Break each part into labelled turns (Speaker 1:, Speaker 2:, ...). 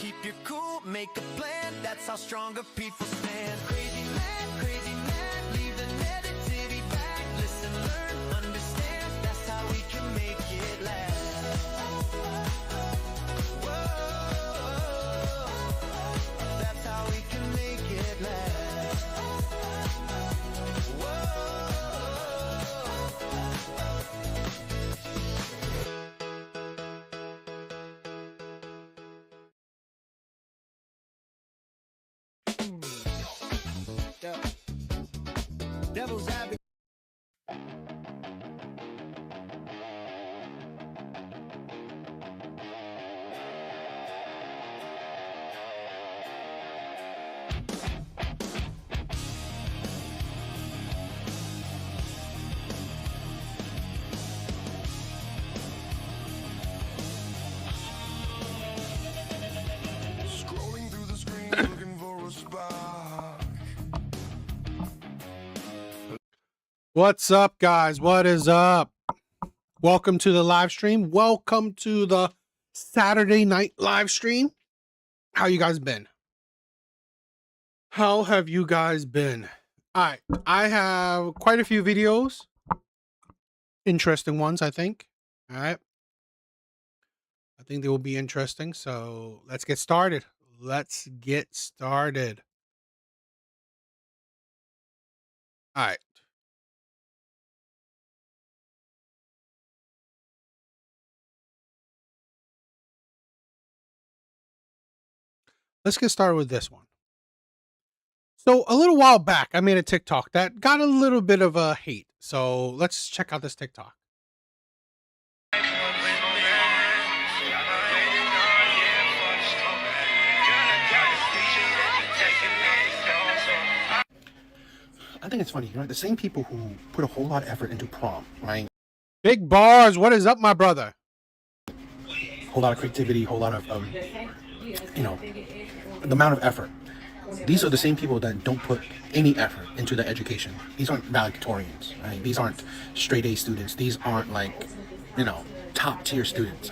Speaker 1: Keep your cool, make a plan, that's how stronger people stand. Crazy man, leave the negativity back. Listen, learn, understand, that's how we can make it last. Whoa, that's how we can make it last. Whoa. Devil's advocate.
Speaker 2: Scrolling through the screen looking for a spark.
Speaker 3: What's up, guys? What is up? Welcome to the live stream. Welcome to the Saturday night live stream. How you guys been? How have you guys been? All right, I have quite a few videos. Interesting ones, I think. All right. I think they will be interesting. So let's get started. Let's get started. All right. Let's get started with this one. So a little while back, I made a TikTok that got a little bit of a hate. So let's check out this TikTok. I think it's funny, right? The same people who put a whole lot of effort into prom, right? Big bars, what is up, my brother? Whole lot of creativity, whole lot of, you know, the amount of effort. These are the same people that don't put any effort into the education. These aren't valedictorians, right? These aren't straight A students. These aren't like, you know, top tier students.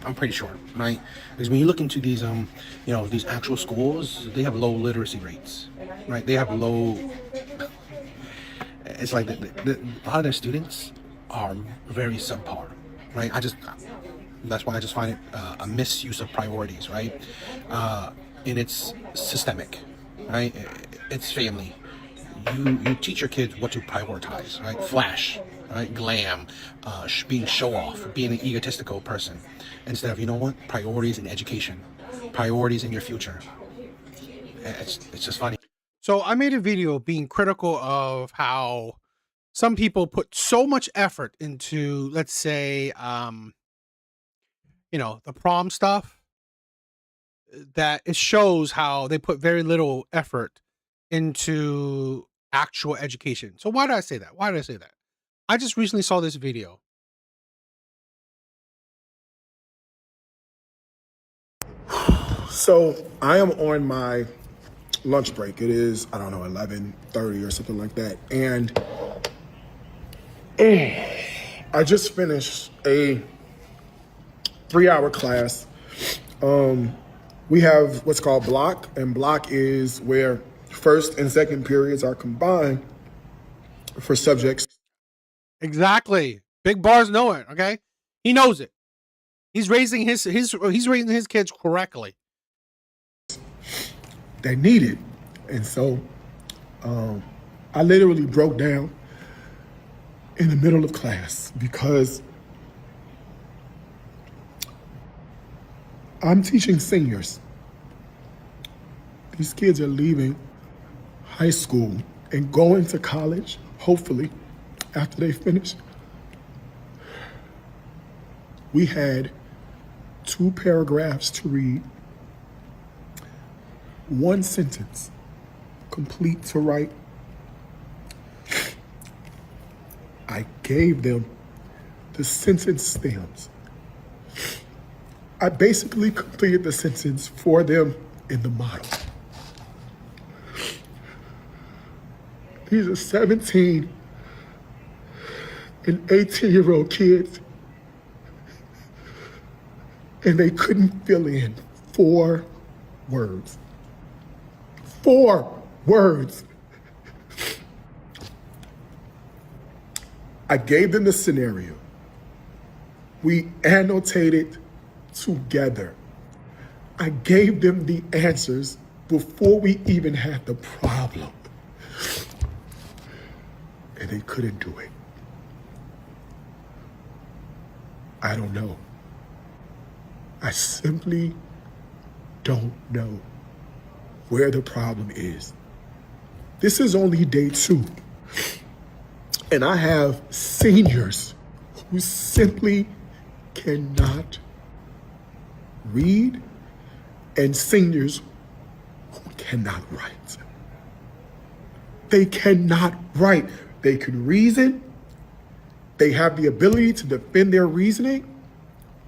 Speaker 3: I'm pretty sure, right? Because when you look into these, you know, these actual schools, they have low literacy rates, right? They have low. It's like a lot of their students are very subpar, right? That's why I just find it a misuse of priorities, right? And it's systemic, right? It's family. You teach your kids what to prioritize, right? Flash, right? Glam, being show off, being an egotistical person, instead of, you know what? Priorities in education, priorities in your future. It's just funny. So I made a video being critical of how some people put so much effort into, let's say, you know, the prom stuff, that it shows how they put very little effort into actual education. So why did I say that? Why did I say that? I just recently saw this video.
Speaker 2: So I am on my lunch break. It is, I don't know, 11:30 or something like that. And I just finished a 3-hour class. We have what's called block, and block is where first and second periods are combined for subjects.
Speaker 3: Exactly. Big Bars know it, okay? He knows it. He's raising his kids correctly.
Speaker 2: That need it. And so I literally broke down in the middle of class because I'm teaching seniors. These kids are leaving high school and going to college, hopefully, after they finish. We had 2 paragraphs to read, 1 sentence complete to write. I gave them the sentence stems. I basically completed the sentence for them in the model. These are 17 and 18-year-old kids, and they couldn't fill in 4 words. 4 words. I gave them the scenario. We annotated together. I gave them the answers before we even had the problem. And they couldn't do it. I don't know. I simply don't know where the problem is. This is only day 2. And I have seniors who simply cannot read and seniors who cannot write. They cannot write. They can reason. They have the ability to defend their reasoning.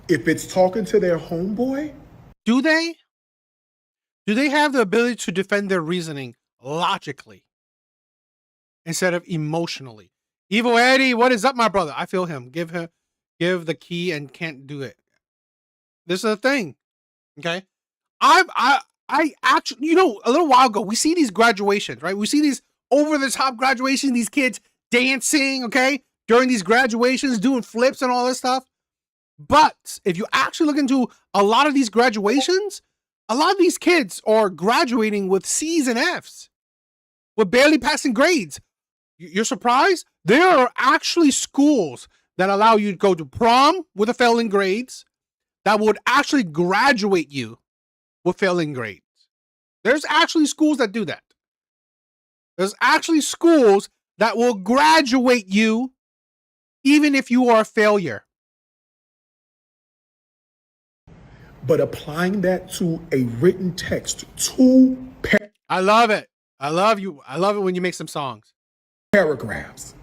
Speaker 2: If it's talking to their homeboy.
Speaker 3: Do they? Do they have the ability to defend their reasoning logically instead of emotionally? Evil Eddie, what is up, my brother? I feel him. Give the key and can't do it. This is a thing. Okay. I actually, a little while ago, we see these graduations, right? We see these over the top graduations, these kids dancing, okay, during these graduations, doing flips and all this stuff. But if you actually look into a lot of these graduations, a lot of these kids are graduating with C's and F's, with barely passing grades. You're surprised? There are actually schools that allow you to go to prom with a failing grades that would actually graduate you with failing grades. There's actually schools that do that. There's actually schools that will graduate you even if you are a failure.
Speaker 2: But applying that to a written text, 2
Speaker 3: I love it. I love you. I love it when you make some songs.
Speaker 2: paragraphs.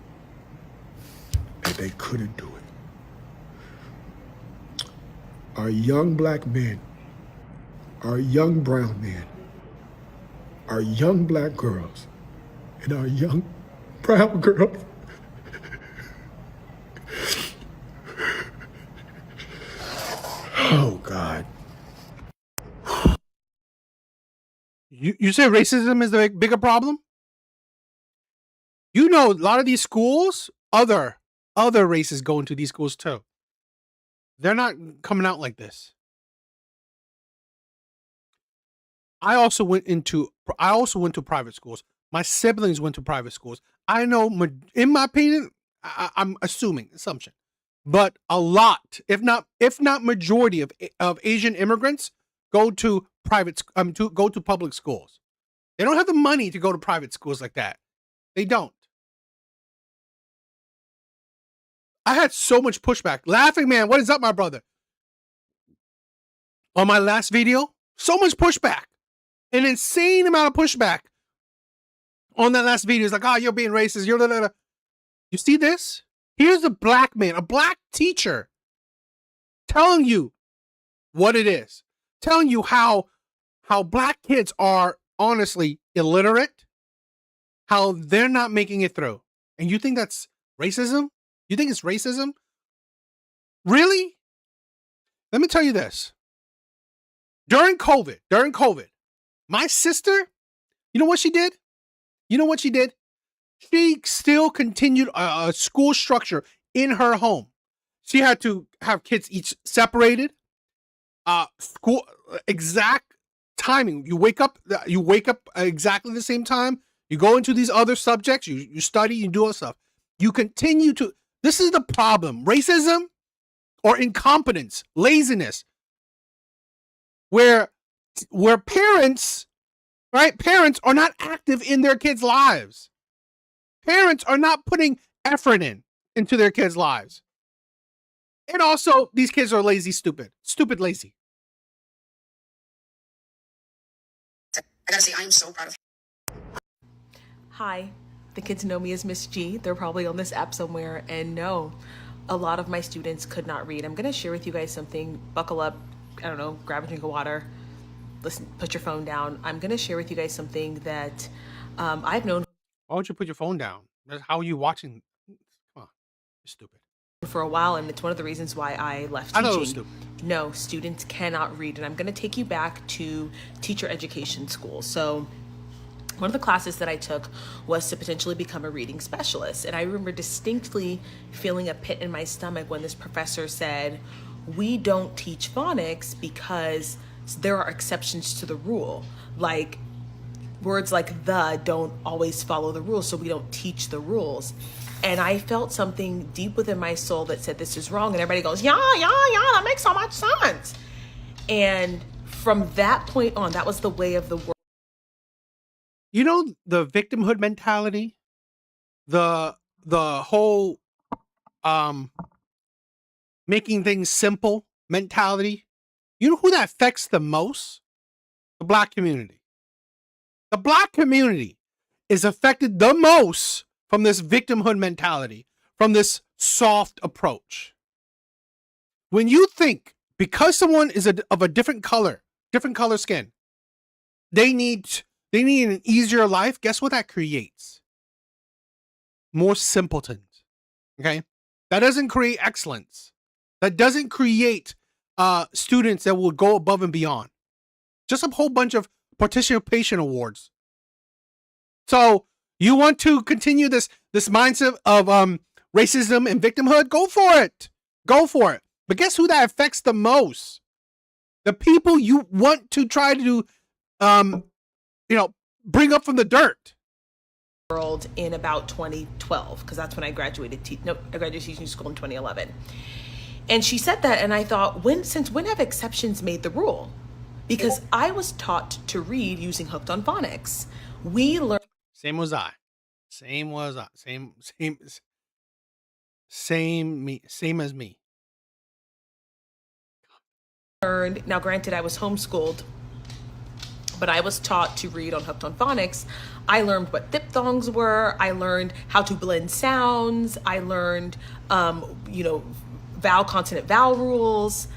Speaker 2: And they couldn't do it. Our young black men, our young brown men, our young black girls, and our young brown girls oh God.
Speaker 3: You say racism is the bigger problem? A lot of these schools, other races go into these schools too. They're not coming out like this. I also went to private schools. My siblings went to private schools. I know, in my opinion, I'm assuming assumption, but a lot, if not majority of Asian immigrants go to public schools. They don't have the money to go to private schools like that. They don't. I had so much pushback. Laughing Man, what is up, my brother? On my last video, so much pushback. An insane amount of pushback on that last video. It's like, oh, you're being racist. You see this? Here's a black man, a black teacher, telling you what it is. Telling you how black kids are honestly illiterate, how they're not making it through. And you think that's racism? You think it's racism? Really? Let me tell you this. During COVID, my sister, you know what she did? She still continued a school structure in her home. She had to have kids each separated. School exact timing. You wake up exactly the same time. You go into these other subjects. You study. You do all stuff. You continue to. This is the problem: racism or incompetence, laziness, where parents, right? Parents are not active in their kids' lives. Parents are not putting effort into their kids' lives. And also, these kids are lazy, stupid, lazy.
Speaker 4: I gotta say, I am so proud of
Speaker 5: Hi, the kids know me as Miss G. They're probably on this app somewhere. And no, a lot of my students could not read. I'm gonna share with you guys something. Buckle up, I don't know, grab a drink of water, listen, put your phone down. I'm gonna share with you guys something that I've known.
Speaker 3: Why would you put your phone down? How are you watching? Come on, you're stupid.
Speaker 5: for a while, and it's one of the reasons why I left
Speaker 3: I thought it was
Speaker 5: teaching.
Speaker 3: stupid.
Speaker 5: No, students cannot read, and I'm going to take you back to teacher education school. So one of the classes that I took was to potentially become a reading specialist. And I remember distinctly feeling a pit in my stomach when this professor said, we don't teach phonics because there are exceptions to the rule. Like words like the don't always follow the rules, so we don't teach the rules. And I felt something deep within my soul that said, this is wrong. And everybody goes, yeah, that makes so much sense. And from that point on, that was the way of the world.
Speaker 3: You know, the victimhood mentality, the whole making things simple mentality. You know who that affects the most? The Black community. The Black community is affected the most from this victimhood mentality, from this soft approach. When you think because someone is of a different color skin, they need an easier life, guess what that creates? More simpletons. Okay? That doesn't create excellence. That doesn't create students that will go above and beyond. Just a whole bunch of participation awards. So you want to continue this mindset of racism and victimhood? Go for it. Go for it. But guess who that affects the most? The people you want to try to bring up from the dirt.
Speaker 5: World in about 2012, because that's when I graduated. I graduated teaching school in 2011. And she said that, and I thought, since when have exceptions made the rule? Because I was taught to read using Hooked on Phonics. We learned.
Speaker 3: Same was I. Same as me.
Speaker 5: Now, granted, I was homeschooled, but I was taught to read on Hooked on Phonics. I learned what diphthongs were. I learned how to blend sounds. I learned, vowel, consonant, vowel rules.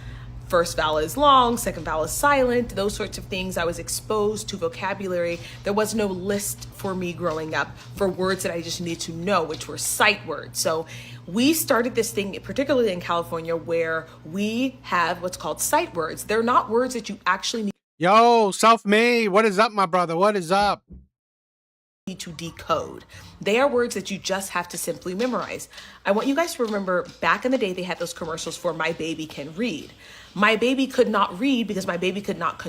Speaker 5: First vowel is long, second vowel is silent, those sorts of things. I was exposed to vocabulary. There was no list for me growing up for words that I just needed to know, which were sight words. So we started this thing, particularly in California, where we have what's called sight words. They're not words that you actually need.
Speaker 3: Yo, self-made. What is up, my brother? What is up?
Speaker 5: To decode. They are words that you just have to simply memorize. I want you guys to remember back in the day, they had those commercials for My Baby Can Read. My baby could not read because my baby could not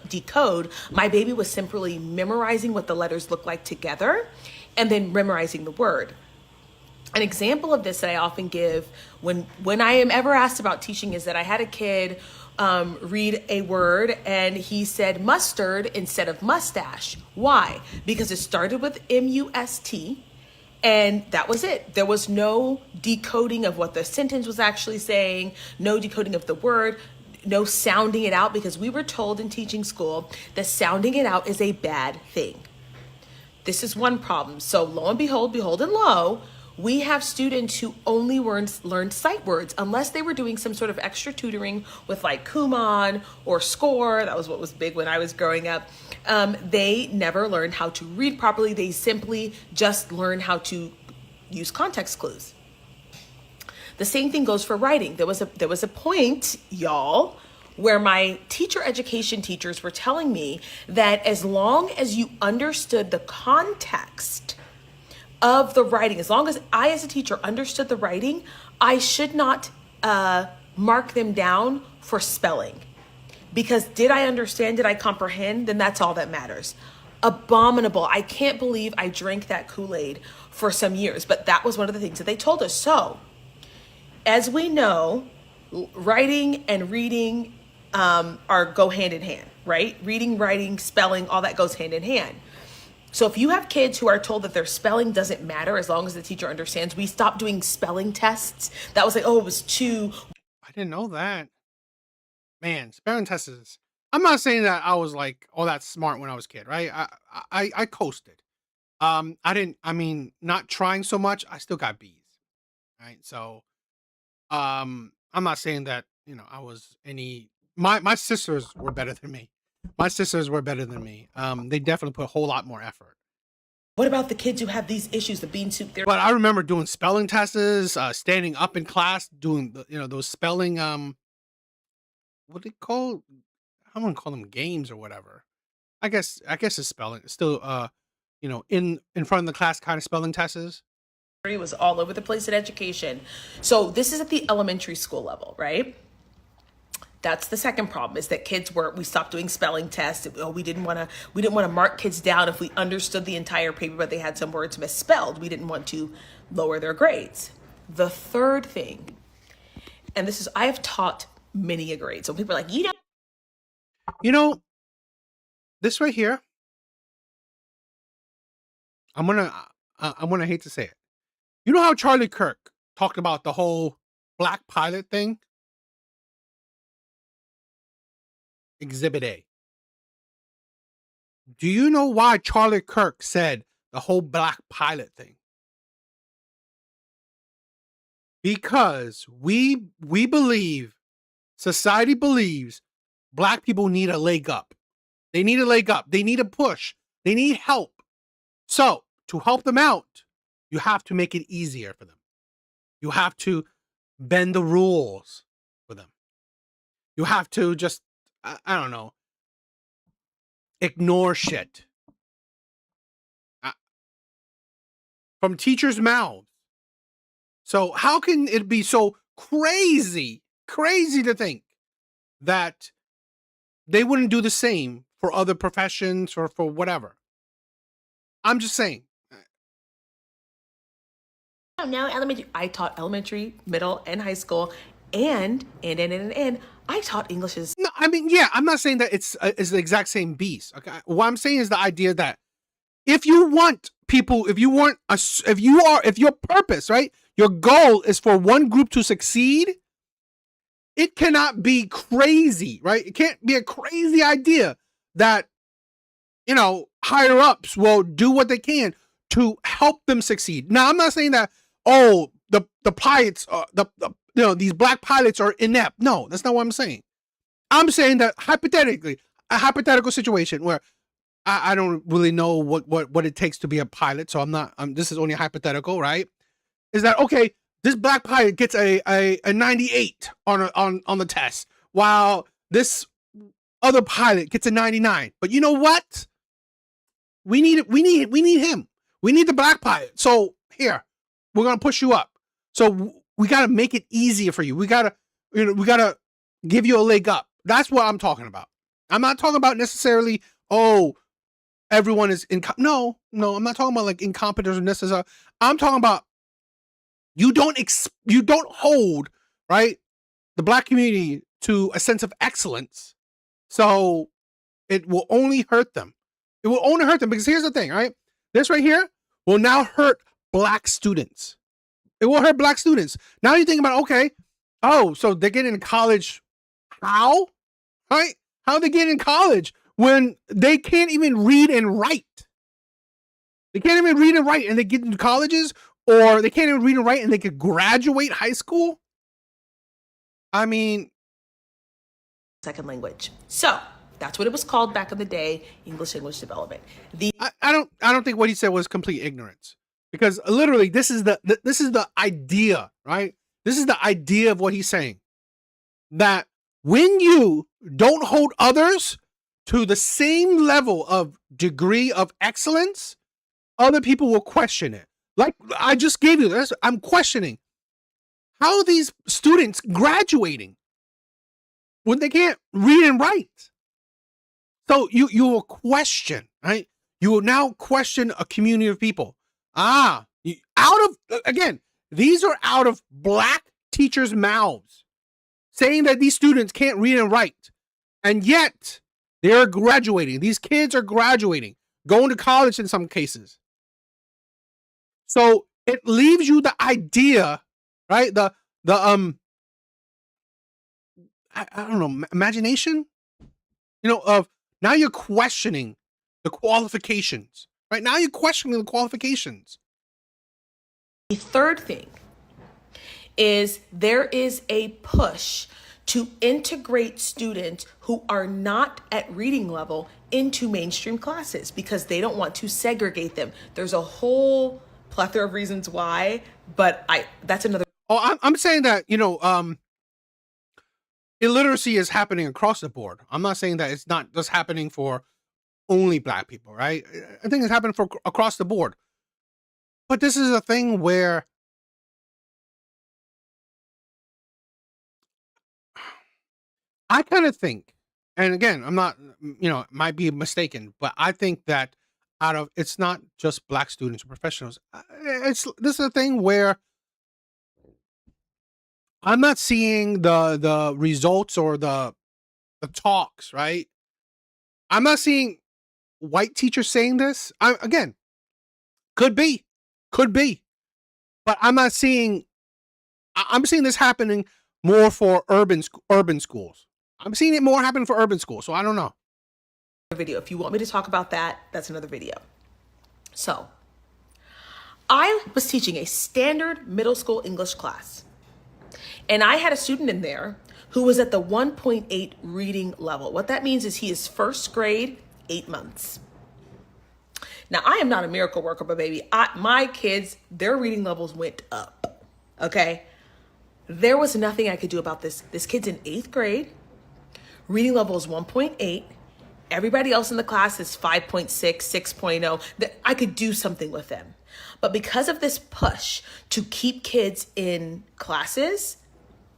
Speaker 5: decode. My baby was simply memorizing what the letters look like together and then memorizing the word. An example of this that I often give when I am ever asked about teaching is that I had a kid read a word and he said mustard instead of mustache. Why? Because it started with M-U-S-T and that was it. There was no decoding of what the sentence was actually saying, no decoding of the word, no sounding it out, because we were told in teaching school that sounding it out is a bad thing. This is one problem. So lo and behold and lo, we have students who only learned sight words unless they were doing some sort of extra tutoring with like Kumon or Score. That was what was big when I was growing up. They never learned how to read properly. They simply just learned how to use context clues. The same thing goes for writing. There was a point, y'all, where my teacher education teachers were telling me that as long as you understood the context of the writing, as long as I as a teacher understood the writing, I should not mark them down for spelling. Because did I understand, did I comprehend, then that's all that matters. Abominable. I can't believe I drank that Kool-Aid for some years, but that was one of the things that they told us. So, as we know, writing and reading go hand in hand, right? Reading, writing, spelling, all that goes hand in hand. So if you have kids who are told that their spelling doesn't matter as long as the teacher understands, we stopped doing spelling tests. That was like, it was too.
Speaker 3: I didn't know that. Man, spelling tests is. I'm not saying that I was like all that smart when I was a kid, right? I coasted. Not trying so much. I still got B's, right? So, I'm not saying that I was any. My sisters were better than me. My sisters were better than me. They definitely put a whole lot more effort.
Speaker 5: What about the kids who have these issues, the bean soup?
Speaker 3: But I remember doing spelling tests, standing up in class, doing those spelling what they call, I don't want to call them games or whatever. I guess it's spelling. It's still in front of the class kind of spelling tests.
Speaker 5: It was all over the place in education. So this is at the elementary school level, right? That's the second problem, is that we stopped doing spelling tests. We didn't want to mark kids down if we understood the entire paper, but they had some words misspelled. We didn't want to lower their grades. The third thing, and I have taught many a grade. So people are like,
Speaker 3: this right here, I'm gonna hate to say it. You know how Charlie Kirk talked about the whole black pilot thing? Exhibit A. Do you know why Charlie Kirk said the whole black pilot thing? Because we believe, society believes, black people need a leg up. They need a leg up. They need a push. They need help. So to help them out, you have to make it easier for them. You have to bend the rules for them. You have to just, I don't know, ignore shit from teachers' mouths. So how can it be so crazy to think that they wouldn't do the same for other professions or for whatever? I'm just saying.
Speaker 5: now elementary. I taught elementary, middle, and high school, and I taught English as.
Speaker 3: No, I mean, yeah, I'm not saying that it's the exact same beast. Okay, what I'm saying is the idea that if you want people, if your purpose, right, your goal is for one group to succeed, it cannot be crazy, right? It can't be a crazy idea that, higher ups will do what they can to help them succeed. Now, I'm not saying that, the pilots, these black pilots are inept. No, that's not what I'm saying. I'm saying that hypothetically, a hypothetical situation where I don't really know what it takes to be a pilot, so this is only hypothetical, right? Is that okay? This black pilot gets a 98 on the test, while this other pilot gets a 99. But you know what? We need him. We need the black pilot. So here, we're gonna push you up. So we gotta make it easier for you. We gotta give you a leg up. That's what I'm talking about. I'm not talking about necessarily, everyone is no, I'm not talking about like incompetence or necessary. I'm talking about you don't hold, right, the black community to a sense of excellence. So it will only hurt them. It will only hurt them because here's the thing, right? This right here will now hurt black students. It will hurt black students. Now you think about, so they're getting in college. How? Right? How they get in college when they can't even read and write? They can't even read and write, and they get into colleges, or they can't even read and write, and they could graduate high school. I mean,
Speaker 5: second language. So that's what it was called back in the day, English development.
Speaker 3: I don't think what he said was complete ignorance, because literally this is the idea, right? This is the idea of what he's saying, that when you don't hold others to the same level of degree of excellence, other people will question it. Like I just gave you this, I'm questioning how are these students graduating when they can't read and write? So you will question, right? You will now question a community of people. These are out of black teachers' mouths, saying that these students can't read and write. And yet they're graduating. These kids are graduating, going to college in some cases. So it leaves you the idea, right? I don't know, imagination, of now you're questioning the qualifications, right? Now you're questioning the qualifications.
Speaker 5: The third thing is there is a push to integrate students who are not at reading level into mainstream classes because they don't want to segregate them. There's a whole plethora of reasons why, but that's another.
Speaker 3: Oh, I'm saying that, illiteracy is happening across the board. I'm not saying that it's not just happening for only Black people, right? I think it's happening for across the board. But this is a thing where I kind of think, and again, I'm not, might be mistaken, but I think that it's not just Black students or professionals. This is a thing where I'm not seeing the results or the talks, right? I'm not seeing white teachers saying this. Again, could be, but I'm not seeing. I'm seeing this happening more for urban schools. I'm seeing it more happen for urban schools. So I don't know.
Speaker 5: Video. If you want me to talk about that, that's another video. So I was teaching a standard middle school English class, and I had a student in there who was at the 1.8 reading level. What that means is he is first grade, 8 months. Now, I am not a miracle worker, but baby, my kids, their reading levels went up, okay? There was nothing I could do about this. This kid's in 8th grade. Reading level is 1.8. Everybody else in the class is 5.6, 6.0. I could do something with them. But because of this push to keep kids in classes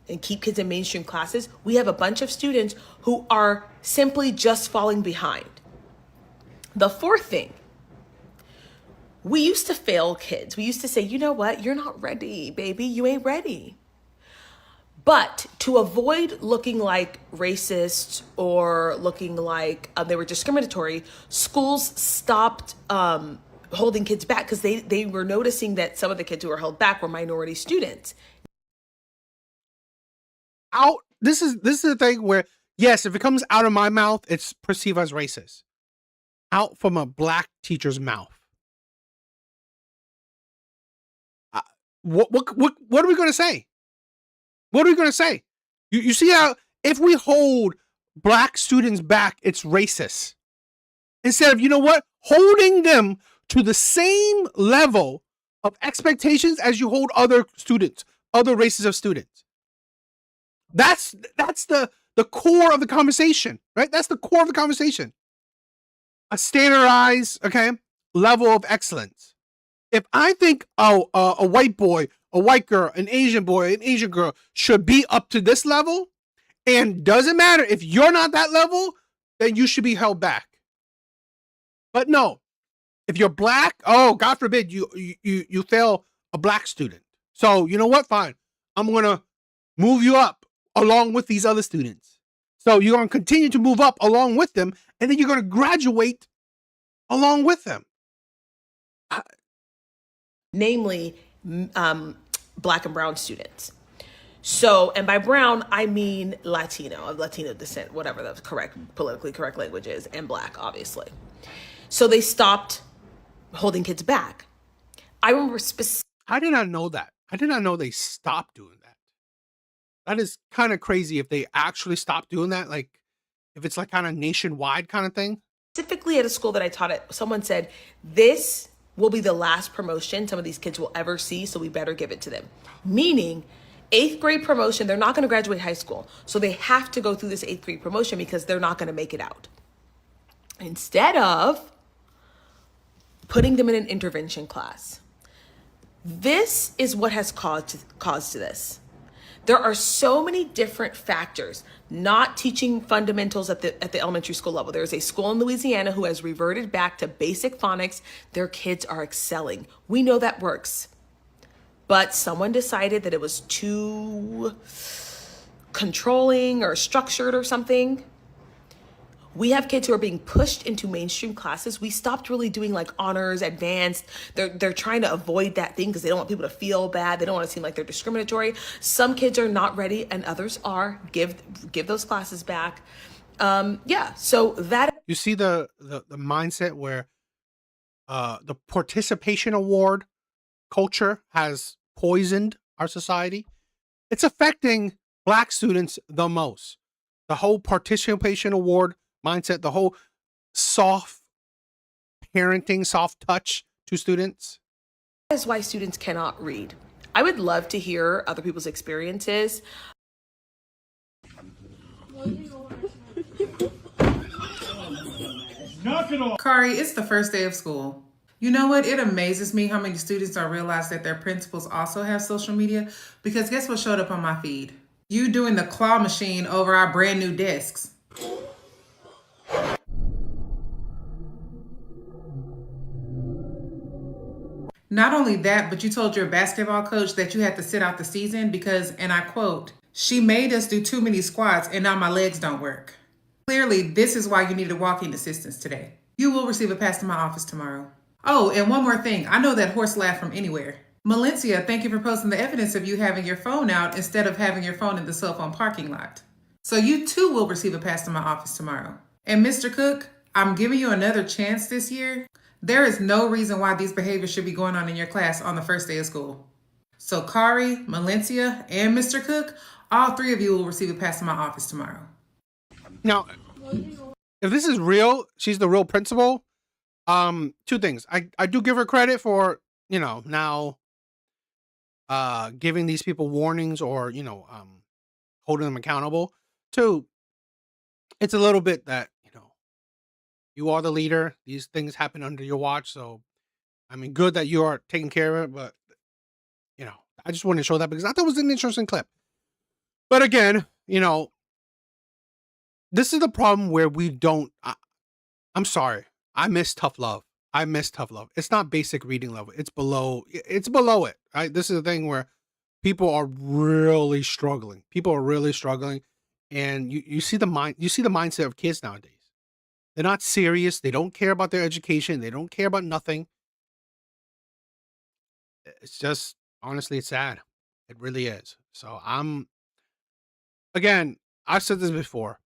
Speaker 5: and keep kids in mainstream classes, we have a bunch of students who are simply just falling behind. The fourth thing, we used to fail kids. We used to say, you know what? You're not ready, baby. You ain't ready. But to avoid looking like racist or looking like they were discriminatory, schools stopped holding kids back because they were noticing that some of the kids who were held back were minority students.
Speaker 3: This is the thing where, yes, if it comes out of my mouth, it's perceived as racist. Out from a Black teacher's mouth. What are we going to say? What are we going to say? You see how if we hold Black students back, it's racist. Instead of, you know what, holding them to the same level of expectations as you hold other students, other races of students. That's the core of the conversation, right? That's the core of the conversation. A standardized, level of excellence. If I think, a white boy, a white girl, an Asian boy, an Asian girl should be up to this level, and doesn't matter if you're not that level, then you should be held back. But no, if you're Black, oh, God forbid you fail a Black student. So you know what? Fine, I'm gonna move you up along with these other students. So you're gonna continue to move up along with them, and then you're gonna graduate along with them.
Speaker 5: Namely, Black and brown students. So, and by brown, I mean Latino, of Latino descent, whatever the politically correct language is, and Black, obviously. So they stopped holding kids back. I remember
Speaker 3: I did not know that. I did not know they stopped doing that. That is kind of crazy if they actually stopped doing that. Like, if it's like kind of nationwide kind of thing.
Speaker 5: Specifically at a school that I taught at, someone said, this will be the last promotion some of these kids will ever see, so we better give it to them. Meaning, 8th grade promotion, they're not going to graduate high school. So they have to go through this 8th grade promotion because they're not going to make it out. Instead of putting them in an intervention class. This is what has caused this. There are so many different factors not teaching fundamentals at the elementary school level. There's a school in Louisiana who has reverted back to basic phonics. Their kids are excelling. We know that works. But someone decided that it was too controlling or structured or something. We have kids who are being pushed into mainstream classes. We stopped really doing like honors, advanced. They're trying to avoid that thing because they don't want people to feel bad. They don't want to seem like they're discriminatory. Some kids are not ready and others are. Give those classes back. So that.
Speaker 3: You see the mindset where the participation award culture has poisoned our society. It's affecting Black students the most. The whole participation award mindset, the whole soft parenting, soft touch to students.
Speaker 5: That is why students cannot read. I would love to hear other people's experiences.
Speaker 6: Kari, it's the first day of school. You know what? It amazes me how many students don't realize that their principals also have social media, because guess what showed up on my feed? You doing the claw machine over our brand new desks. Not only that, but you told your basketball coach that you had to sit out the season because, and I quote, "She made us do too many squats and now my legs don't work." Clearly, this is why you needed walking assistance today. You will receive a pass to my office tomorrow. Oh, and one more thing. I know that horse laughed from anywhere. Malencia, thank you for posting the evidence of you having your phone out instead of having your phone in the cell phone parking lot. So you too will receive a pass to my office tomorrow. And Mr. Cook, I'm giving you another chance this year. There is no reason why these behaviors should be going on in your class on the first day of school. So Kari, Malencia, and Mr. Cook, all three of you will receive a pass to my office tomorrow.
Speaker 3: Now, if this is real, she's the real principal. Two things. I do give her credit for, now giving these people warnings or, holding them accountable. Two, it's a little bit that, you are the leader. These things happen under your watch. So, good that you are taking care of it, but, I just wanted to show that because I thought it was an interesting clip. But again, this is the problem where we don't, I'm sorry. I miss tough love. It's not basic reading level. It's below it. Right? This is the thing where people are really struggling. And you see the mindset of kids nowadays. They're not serious. They don't care about their education. They don't care about nothing. It's just, honestly, it's sad. It really is. So again, I've said this before.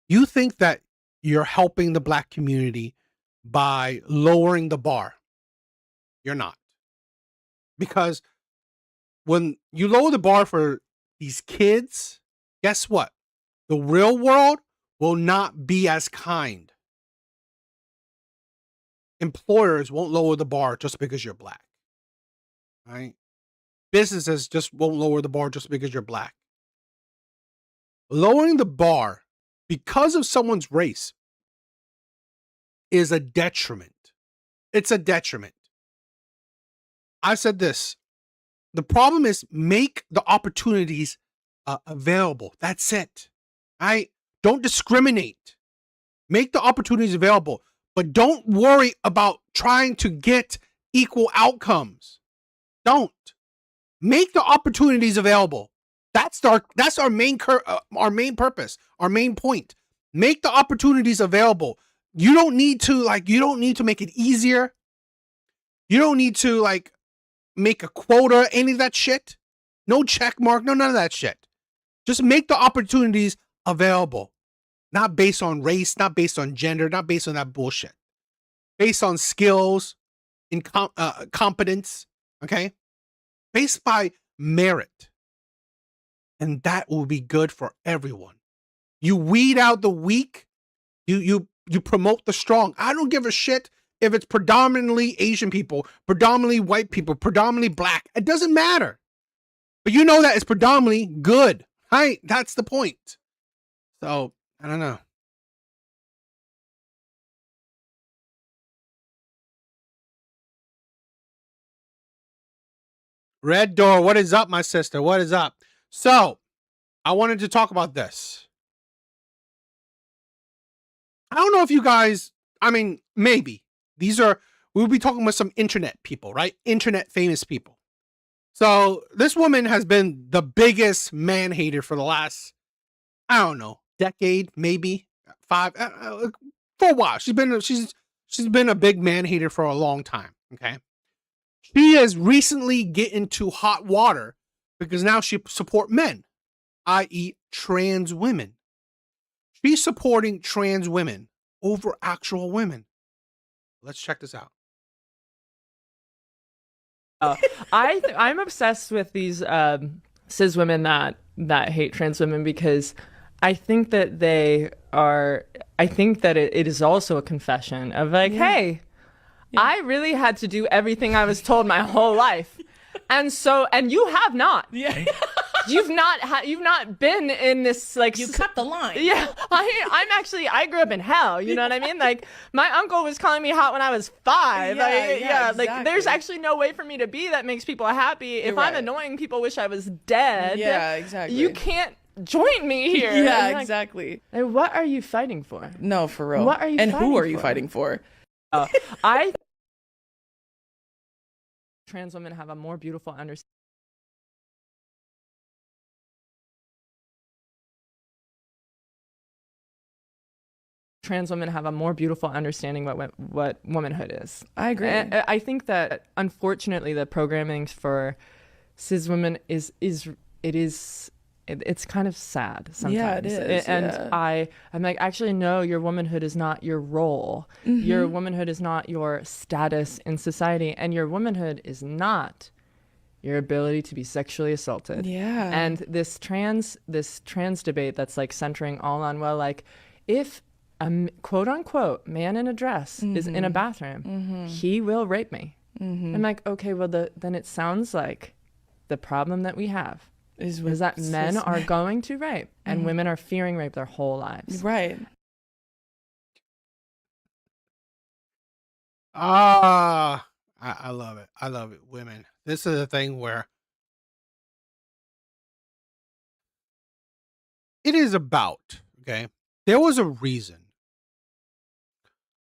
Speaker 3: You think that you're helping the Black community by lowering the bar. You're not. Because when you lower the bar for these kids, guess what? The real world will not be as kind. Employers won't lower the bar just because you're Black. Right? Businesses just won't lower the bar just because you're Black. Lowering the bar because of someone's race is a detriment. It's a detriment. I said this. The problem is make the opportunities available. That's it. Don't discriminate. Make the opportunities available, but don't worry about trying to get equal outcomes. Don't. Make the opportunities available. That's our main purpose, our main point. Make the opportunities available. You don't need to make it easier. You don't need to make a quota, any of that shit. No check mark, none of that shit. Just make the opportunities available. Not based on race, not based on gender, not based on that bullshit. Based on skills, competence, okay? Based by merit. And that will be good for everyone. You weed out the weak, you promote the strong. I don't give a shit if it's predominantly Asian people, predominantly white people, predominantly Black. It doesn't matter. But you know that it's predominantly good. Right? That's the point. So, I don't know. Red Door, what is up, my sister? What is up? So, I wanted to talk about this. I don't know if you guys, maybe. We'll be talking with some internet people, right? Internet famous people. So, this woman has been the biggest man hater for the last, decade, maybe 5, for a while. She's been a big man hater for a long time, okay? She has recently get into hot water because now she support men, i.e. trans women. She's supporting trans women over actual women. Let's check this out.
Speaker 7: I'm obsessed with these cis women that hate trans women, because I think that it is also a confession of like, hey, I really had to do everything I was told my whole life. And you have not.
Speaker 8: Yeah.
Speaker 7: You've not been in this, like,
Speaker 8: You cut the line.
Speaker 7: Yeah, I grew up in hell. You know what I mean? Like, my uncle was calling me hot when I was 5.
Speaker 8: Exactly.
Speaker 7: Like, there's actually no way for me to be that makes people happy. If
Speaker 8: Right.
Speaker 7: I'm annoying, people wish I was dead.
Speaker 8: Yeah, exactly.
Speaker 7: You can't join me here.
Speaker 8: Yeah,
Speaker 7: And, like,
Speaker 8: exactly.
Speaker 7: like, what are you fighting for?
Speaker 8: No, for real.
Speaker 7: What are you
Speaker 8: and
Speaker 7: fighting
Speaker 8: who are you
Speaker 7: for?
Speaker 8: fighting for?
Speaker 7: Trans women have a more beautiful understanding. Trans women have a more beautiful understanding what womanhood is.
Speaker 8: I agree.
Speaker 7: And I think that unfortunately the programming for cis women it's kind of sad sometimes.
Speaker 8: Yeah, it is.
Speaker 7: And
Speaker 8: yeah.
Speaker 7: I'm like, actually, no, your womanhood is not your role. Your womanhood is not your status in society, and your womanhood is not your ability to be sexually assaulted.
Speaker 8: Yeah.
Speaker 7: And this trans debate that's like centering all on, well, like, if a quote unquote man in a dress is in a bathroom, he will rape me. I'm like, okay, well, then it sounds like the problem that we have is that men are going to rape and women are fearing rape their whole lives.
Speaker 8: Right.
Speaker 3: I love it. I love it. Women. This is a thing where it is about, okay? There was a reason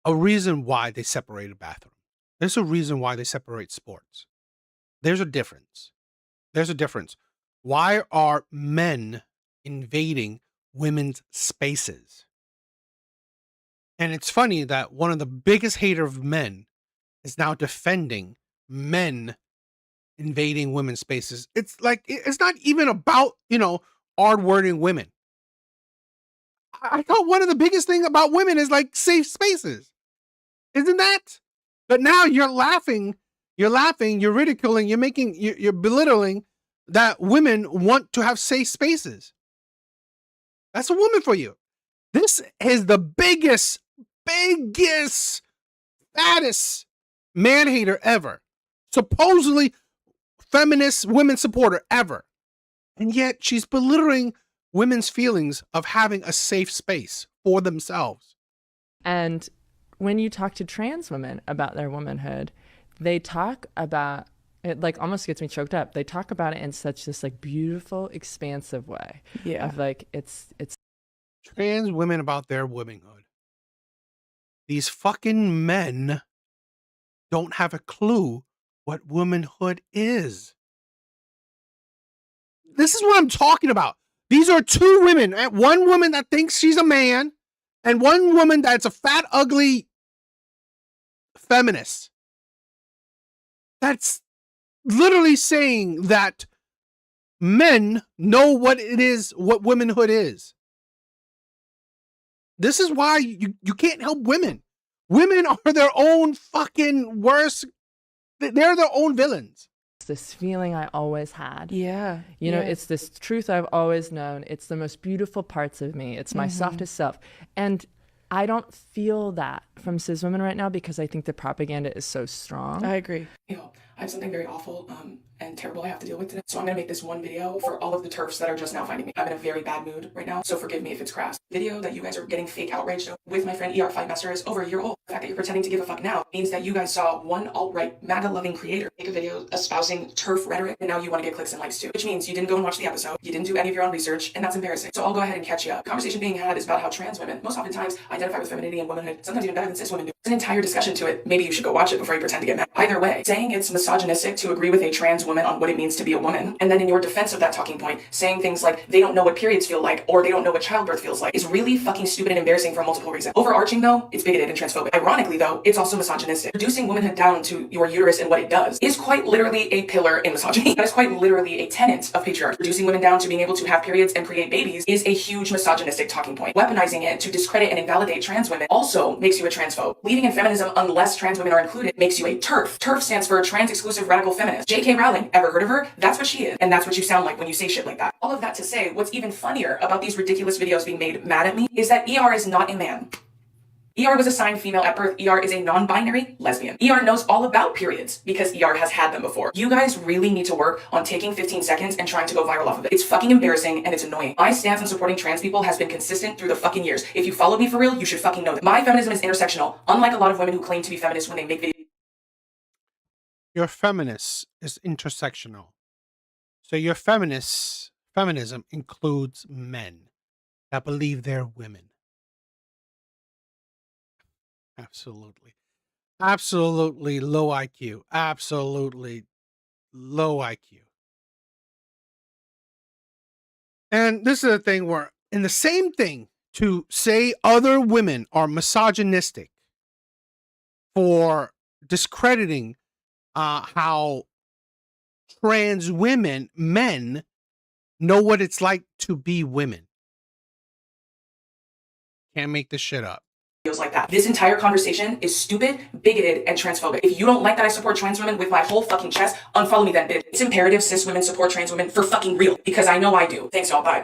Speaker 3: why they separated bathrooms. There's a reason why they separate sports. There's a difference. Why are men invading women's spaces? And it's funny that one of the biggest haters of men is now defending men invading women's spaces. It's like, it's not even about, hard-wording women. I thought one of the biggest thing about women is like safe spaces. Isn't that? But now you're laughing, you're ridiculing, you're belittling that women want to have safe spaces. That's a woman for you. This is the biggest, fattest man hater ever. Supposedly feminist women supporter ever. And yet she's belittling women's feelings of having a safe space for themselves.
Speaker 7: And when you talk to trans women about their womanhood, they talk about it, like, almost gets me choked up. They talk about it in such this like beautiful, expansive way.
Speaker 8: Yeah.
Speaker 7: Of like, it's
Speaker 3: Trans women about their womanhood. These fucking men don't have a clue what womanhood is. This is what I'm talking about. These are two women. One woman that thinks she's a man, and one woman that's a fat, ugly feminist. That's literally saying that men know what it is, what womanhood is. This is why you can't help women. Women are their own fucking worst. They're their own villains.
Speaker 7: this feeling I always had.
Speaker 8: Yeah.
Speaker 7: You know,
Speaker 8: yeah.
Speaker 7: it's this truth I've always known. It's the most beautiful parts of me. It's my softest self. And I don't feel that from cis women right now because I think the propaganda is so strong.
Speaker 8: I agree.
Speaker 9: You know, I have something very awful and terrible I have to deal with today. So I'm going to make this one video for all of the TERFs that are just now finding me. I'm in a very bad mood right now, so forgive me if it's crass. Video that you guys are getting fake outraged with my friend ER Fight Master is over a year old. The fact that you're pretending to give a fuck now means that you guys saw one alt-right, MAGA-loving creator make a video espousing TERF rhetoric, and now you want to get clicks and likes too. Which means you didn't go and watch the episode, you didn't do any of your own research, and that's embarrassing. So I'll go ahead and catch you up. The conversation being had is about how trans women, most oftentimes, identify with femininity and womanhood, sometimes even better than cis women do. There's an entire discussion to it. Maybe you should go watch it before you pretend to get mad. Either way, saying it's misogynistic to agree with a trans woman on what it means to be a woman, and then in your defense of that talking point, saying things like they don't know what periods feel like, or they don't know what childbirth feels like, is really fucking stupid and embarrassing for multiple reasons. Overarching though, it's bigoted and transphobic. Ironically though, it's also misogynistic. Reducing womanhood down to your uterus and what it does is quite literally a pillar in misogyny. That is quite literally a tenet of patriarchy. Reducing women down to being able to have periods and create babies is a huge misogynistic talking point. Weaponizing it to discredit and invalidate trans women also makes you a transphobe. believing in feminism unless trans women are included makes you a TERF. TERF stands for trans exclusive radical feminist. J.K. Rowling, ever heard of her? That's what she is, and that's what you sound like when you say shit like that. All of that to say, what's even funnier about these ridiculous videos being made mad at me is that ER is not a man. ER was assigned female at birth. ER is a non-binary lesbian. ER knows all about periods because ER has had them before. You guys really need to work on taking 15 seconds and trying to go viral off of it. It's fucking embarrassing and it's annoying. My stance on supporting trans people has been consistent through the fucking years. If you followed me for real, you should fucking know that. My feminism is intersectional, unlike a lot of women who claim to be feminists when they make videos.
Speaker 3: Your feminist is intersectional. So your feminism includes men that believe they're women. Absolutely. Absolutely low IQ. Absolutely low IQ. And this is the thing where, in the same thing, to say other women are misogynistic for discrediting how trans men know what it's like to be women. Can't make this shit up.
Speaker 9: Like that. This entire conversation is stupid, bigoted, and transphobic. If you don't like that I support trans women with my whole fucking chest, unfollow me then, bitch. It's imperative cis women support trans women for fucking real, because I know I do. Thanks y'all, bye.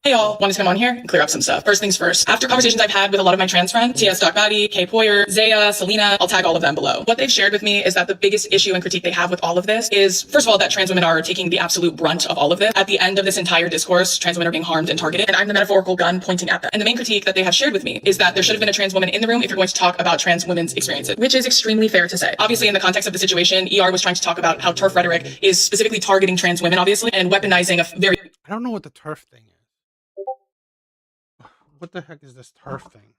Speaker 9: Hey y'all, wanted to come on here and clear up some stuff. First things first, after conversations I've had with a lot of my trans friends, TS Doc Batty, Kay Poyer, Zaya, Selena, I'll tag all of them below. What they've shared with me is that the biggest issue and critique they have with all of this is, first of all, that trans women are taking the absolute brunt of all of this. At the end of this entire discourse, trans women are being harmed and targeted, and I'm the metaphorical gun pointing at them. And the main critique that they have shared with me is that there should have been a trans woman in the room if you're going to talk about trans women's experiences, which is extremely fair to say. Obviously, in the context of the situation, ER was trying to talk about how TERF rhetoric is specifically targeting trans women, obviously, and weaponizing a very...
Speaker 3: I don't know what the TERF thing is. What the heck is this TERF thing?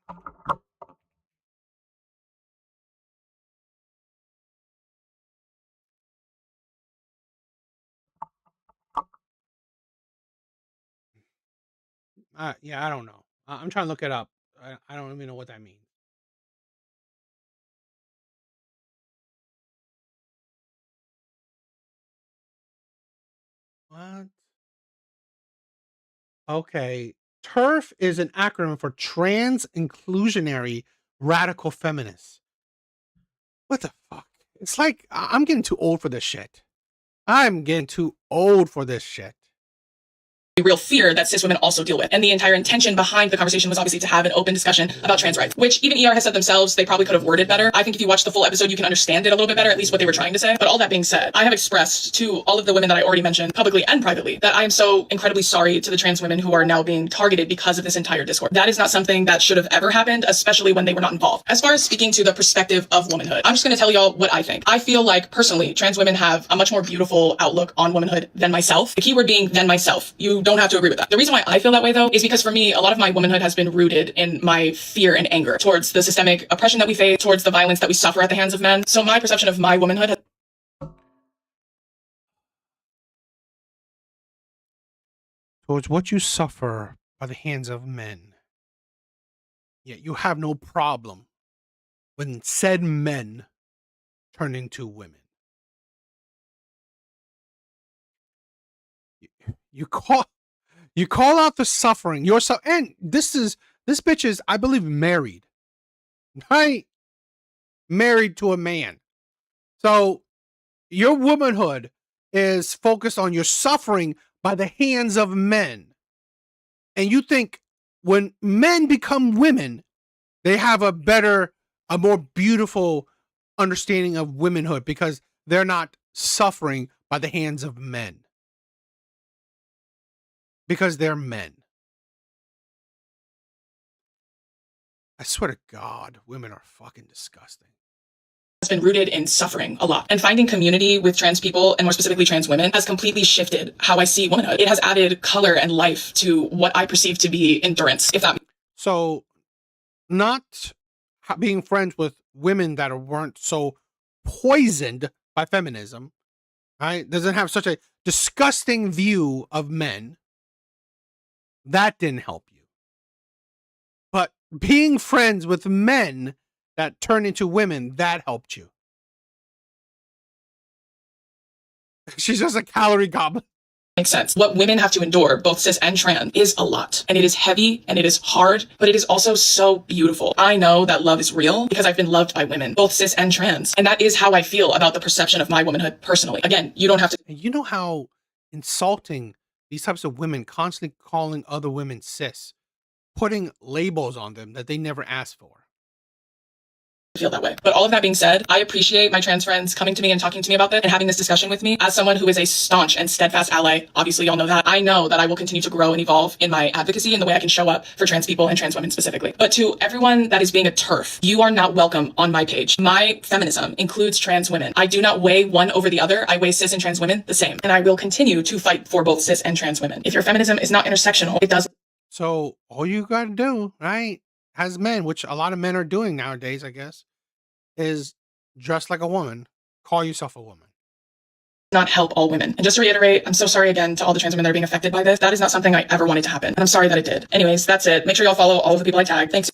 Speaker 3: Yeah, I don't know. I'm trying to look it up. I don't even know what that means. What? Okay. TERF is an acronym for Trans Inclusionary Radical Feminists. What the fuck? It's like, I'm getting too old for this shit. I'm getting too old for this shit.
Speaker 9: Real fear that cis women also deal with. And the entire intention behind the conversation was obviously to have an open discussion about trans rights, which even ER has said themselves, they probably could have worded better. I think if you watch the full episode, you can understand it a little bit better, at least what they were trying to say. But all that being said, I have expressed to all of the women that I already mentioned, publicly and privately, that I am so incredibly sorry to the trans women who are now being targeted because of this entire discourse. That is not something that should have ever happened, especially when they were not involved. As far as speaking to the perspective of womanhood, I'm just going to tell y'all what I think. I feel like, personally, trans women have a much more beautiful outlook on womanhood than myself. The keyword being than myself. You don't have to agree with that. The reason why I feel that way, though, is because for me, a lot of my womanhood has been rooted in my fear and anger towards the systemic oppression that we face, towards the violence that we suffer at the hands of men. So my perception of my womanhood has...
Speaker 3: Towards what you suffer by the hands of men. Yet you have no problem when said men turn into women. You call out the suffering yourself, and this bitch is, I believe, married, right? Married to a man. So your womanhood is focused on your suffering by the hands of men. And you think when men become women, they have a more beautiful understanding of womanhood because they're not suffering by the hands of men. Because they're men. I swear to God, women are fucking disgusting.
Speaker 9: Has been rooted in suffering a lot, and finding community with trans people, and more specifically trans women, has completely shifted how I see womanhood. It has added color and life to what I perceive to be endurance, if that...
Speaker 3: So not being friends with women that weren't so poisoned by feminism, right? Doesn't have such a disgusting view of men. That didn't help you. But being friends with men that turn into women, that helped you. She's just a calorie goblin.
Speaker 9: Makes sense. What women have to endure, both cis and trans, is a lot. And it is heavy and it is hard, but it is also so beautiful. I know that love is real because I've been loved by women, both cis and trans. And that is how I feel about the perception of my womanhood personally. Again, you don't have to.
Speaker 3: And you know how insulting these types of women constantly calling other women cis, putting labels on them that they never asked for.
Speaker 9: Feel that way. But all of that being said, I appreciate my trans friends coming to me and talking to me about this and having this discussion with me. As someone who is a staunch and steadfast ally, obviously y'all know that, I know that I will continue to grow and evolve in my advocacy and the way I can show up for trans people and trans women specifically. But to everyone that is being a TERF, you are not welcome on my page. My feminism includes trans women. I do not weigh one over the other. I weigh cis and trans women the same. And I will continue to fight for both cis and trans women. If your feminism is not intersectional, it does.
Speaker 3: So all you gotta do, right, as men, which a lot of men are doing nowadays, I guess, is dress like a woman, call yourself a woman.
Speaker 9: Not help all women. And just to reiterate, I'm so sorry again to all the trans women that are being affected by this. That is not something I ever wanted to happen. And I'm sorry that it did. Anyways, that's it. Make sure y'all follow all of the people I tagged. Thanks.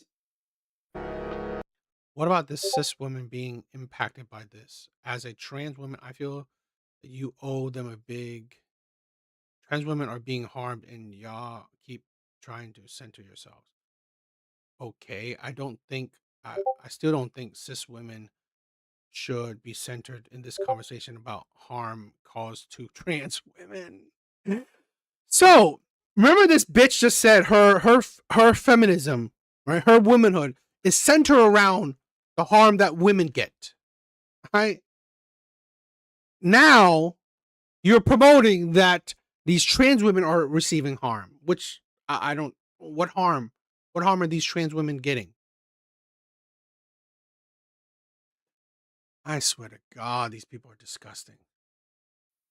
Speaker 3: What about this cis women being impacted by this? As a trans woman, I feel that you owe them a big. Trans women are being harmed and y'all keep trying to center yourselves. Okay, I still don't think cis women should be centered in this conversation about harm caused to trans women. So remember, this bitch just said her feminism, right? Her womanhood is centered around the harm that women get. Right now, you're promoting that these trans women are receiving harm, which I don't. What harm? What harm are these trans women getting? I swear to God, these people are disgusting.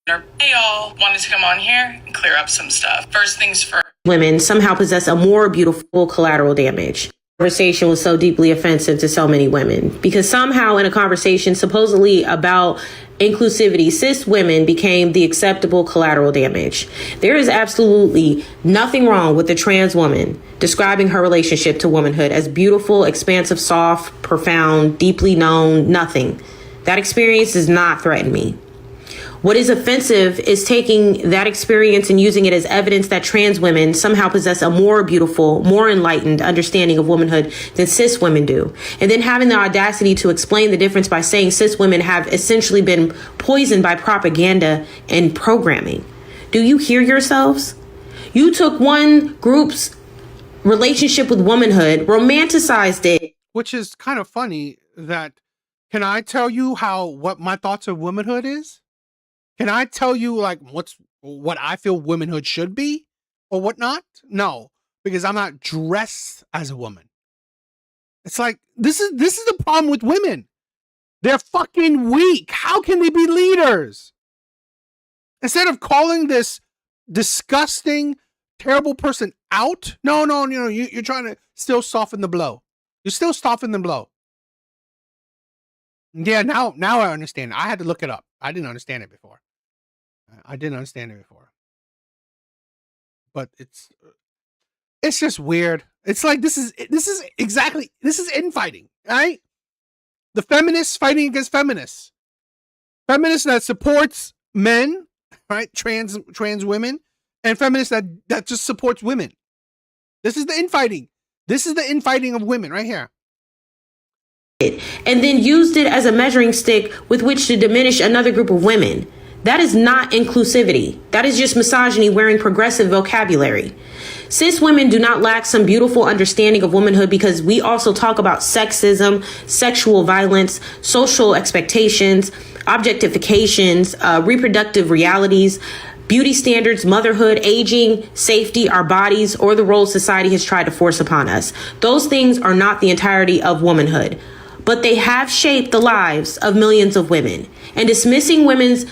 Speaker 9: Hey y'all, wanted to come on here and clear up some stuff. First things first.
Speaker 10: Women somehow possess a more beautiful collateral damage. Conversation was so deeply offensive to so many women because somehow in a conversation supposedly about inclusivity, cis women became the acceptable collateral damage. There is absolutely nothing wrong with the trans woman describing her relationship to womanhood as beautiful, expansive, soft, profound, deeply known, nothing. That experience does not threaten me. What is offensive is taking that experience and using it as evidence that trans women somehow possess a more beautiful, more enlightened understanding of womanhood than cis women do. And then having the audacity to explain the difference by saying cis women have essentially been poisoned by propaganda and programming. Do you hear yourselves? You took one group's relationship with womanhood, romanticized it.
Speaker 3: Which is kind of funny that, can I tell you what my thoughts of womanhood is? Can I tell you like what I feel womanhood should be or whatnot? No, because I'm not dressed as a woman. It's like, this is the problem with women. They're fucking weak. How can they be leaders? Instead of calling this disgusting, terrible person out, no, you're trying to still soften the blow. You're still softening the blow. Yeah, now I understand. I had to look it up. I didn't understand it before. But it's just weird. It's like this is infighting, right? The feminists fighting against feminists. Feminists that supports men, right? Trans women, and feminists that just supports women. This is the infighting. This is the infighting of women right here.
Speaker 10: And then used it as a measuring stick with which to diminish another group of women. That is not inclusivity. That is just misogyny wearing progressive vocabulary. Cis women do not lack some beautiful understanding of womanhood because we also talk about sexism, sexual violence, social expectations, objectifications, reproductive realities, beauty standards, motherhood, aging, safety, our bodies, or the roles society has tried to force upon us. Those things are not the entirety of womanhood, but they have shaped the lives of millions of women. And dismissing women's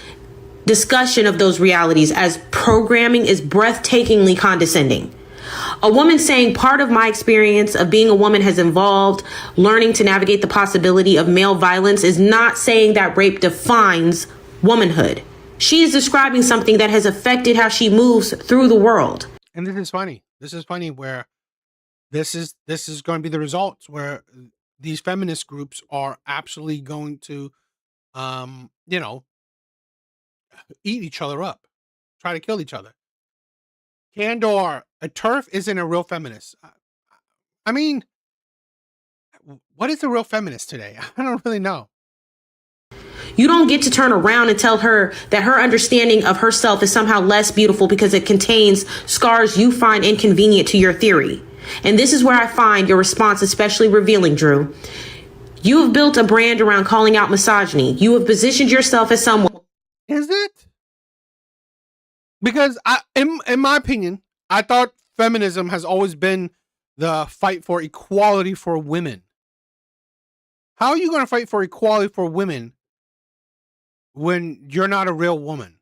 Speaker 10: discussion of those realities as programming is breathtakingly condescending. A woman saying part of my experience of being a woman has involved learning to navigate the possibility of male violence is not saying that rape defines womanhood. She is describing something that has affected how she moves through the world.
Speaker 3: And this is funny. This is funny where this is going to be the results where these feminist groups are absolutely going to, eat each other up. try to kill each other. Candor, a turf isn't a real feminist. I mean, what is a real feminist today? I don't really know.
Speaker 10: You don't get to turn around and tell her that her understanding of herself is somehow less beautiful because it contains scars you find inconvenient to your theory. And this is where I find your response especially revealing, Drew. You have built a brand around calling out misogyny. You have positioned yourself as someone.
Speaker 3: Is it? Because in my opinion, I thought feminism has always been the fight for equality for women. How are you going to fight for equality for women when you're not a real woman?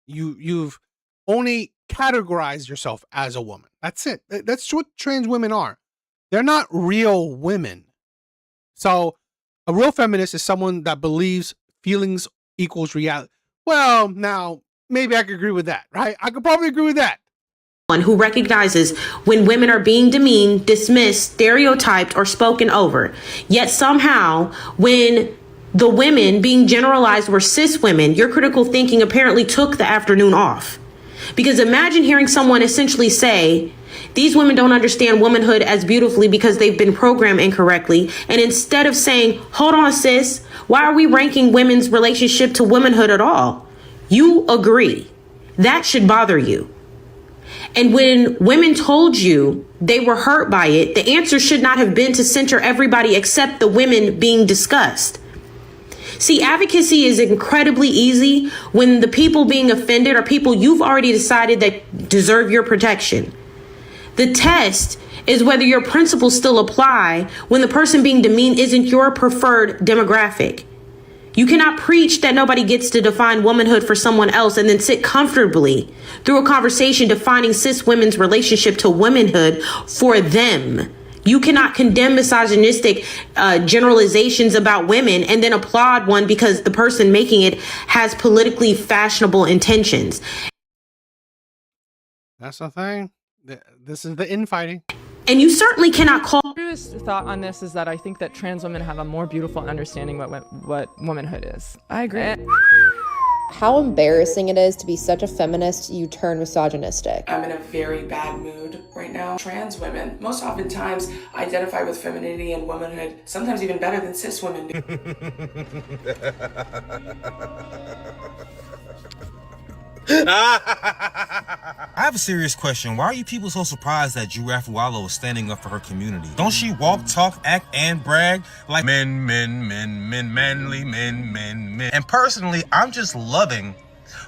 Speaker 3: You've only categorized yourself as a woman. That's it. That's what trans women are. They're not real women. So a real feminist is someone that believes feelings equals reality. Well, now maybe I could agree with that, right? I could probably agree with that.
Speaker 10: Who recognizes when women are being demeaned, dismissed, stereotyped, or spoken over. Yet somehow, when the women being generalized were cis women, your critical thinking apparently took the afternoon off. Because imagine hearing someone essentially say, these women don't understand womanhood as beautifully because they've been programmed incorrectly. And instead of saying, hold on, sis, why are we ranking women's relationship to womanhood at all? You agree. That should bother you. And when women told you they were hurt by it, the answer should not have been to center everybody except the women being discussed. See, advocacy is incredibly easy when the people being offended are people you've already decided that deserve your protection. The test is whether your principles still apply when the person being demeaned isn't your preferred demographic. You cannot preach that nobody gets to define womanhood for someone else and then sit comfortably through a conversation defining cis women's relationship to womanhood for them. You cannot condemn misogynistic generalizations about women and then applaud one because the person making it has politically fashionable intentions.
Speaker 3: That's the thing. This is the infighting.
Speaker 10: And you certainly cannot call.
Speaker 7: Truest thought on this is that I think that trans women have a more beautiful understanding what womanhood is.
Speaker 8: I agree.
Speaker 11: How embarrassing it is to be such a feminist you turn misogynistic.
Speaker 9: I'm in a very bad mood right now. Trans women most oftentimes identify with femininity and womanhood, sometimes even better than cis women do.
Speaker 12: I have a serious question. Why are you people so surprised that Giraffe Wallow is standing up for her community? Don't she walk, talk, act, and brag like men, manly men? And personally, I'm just loving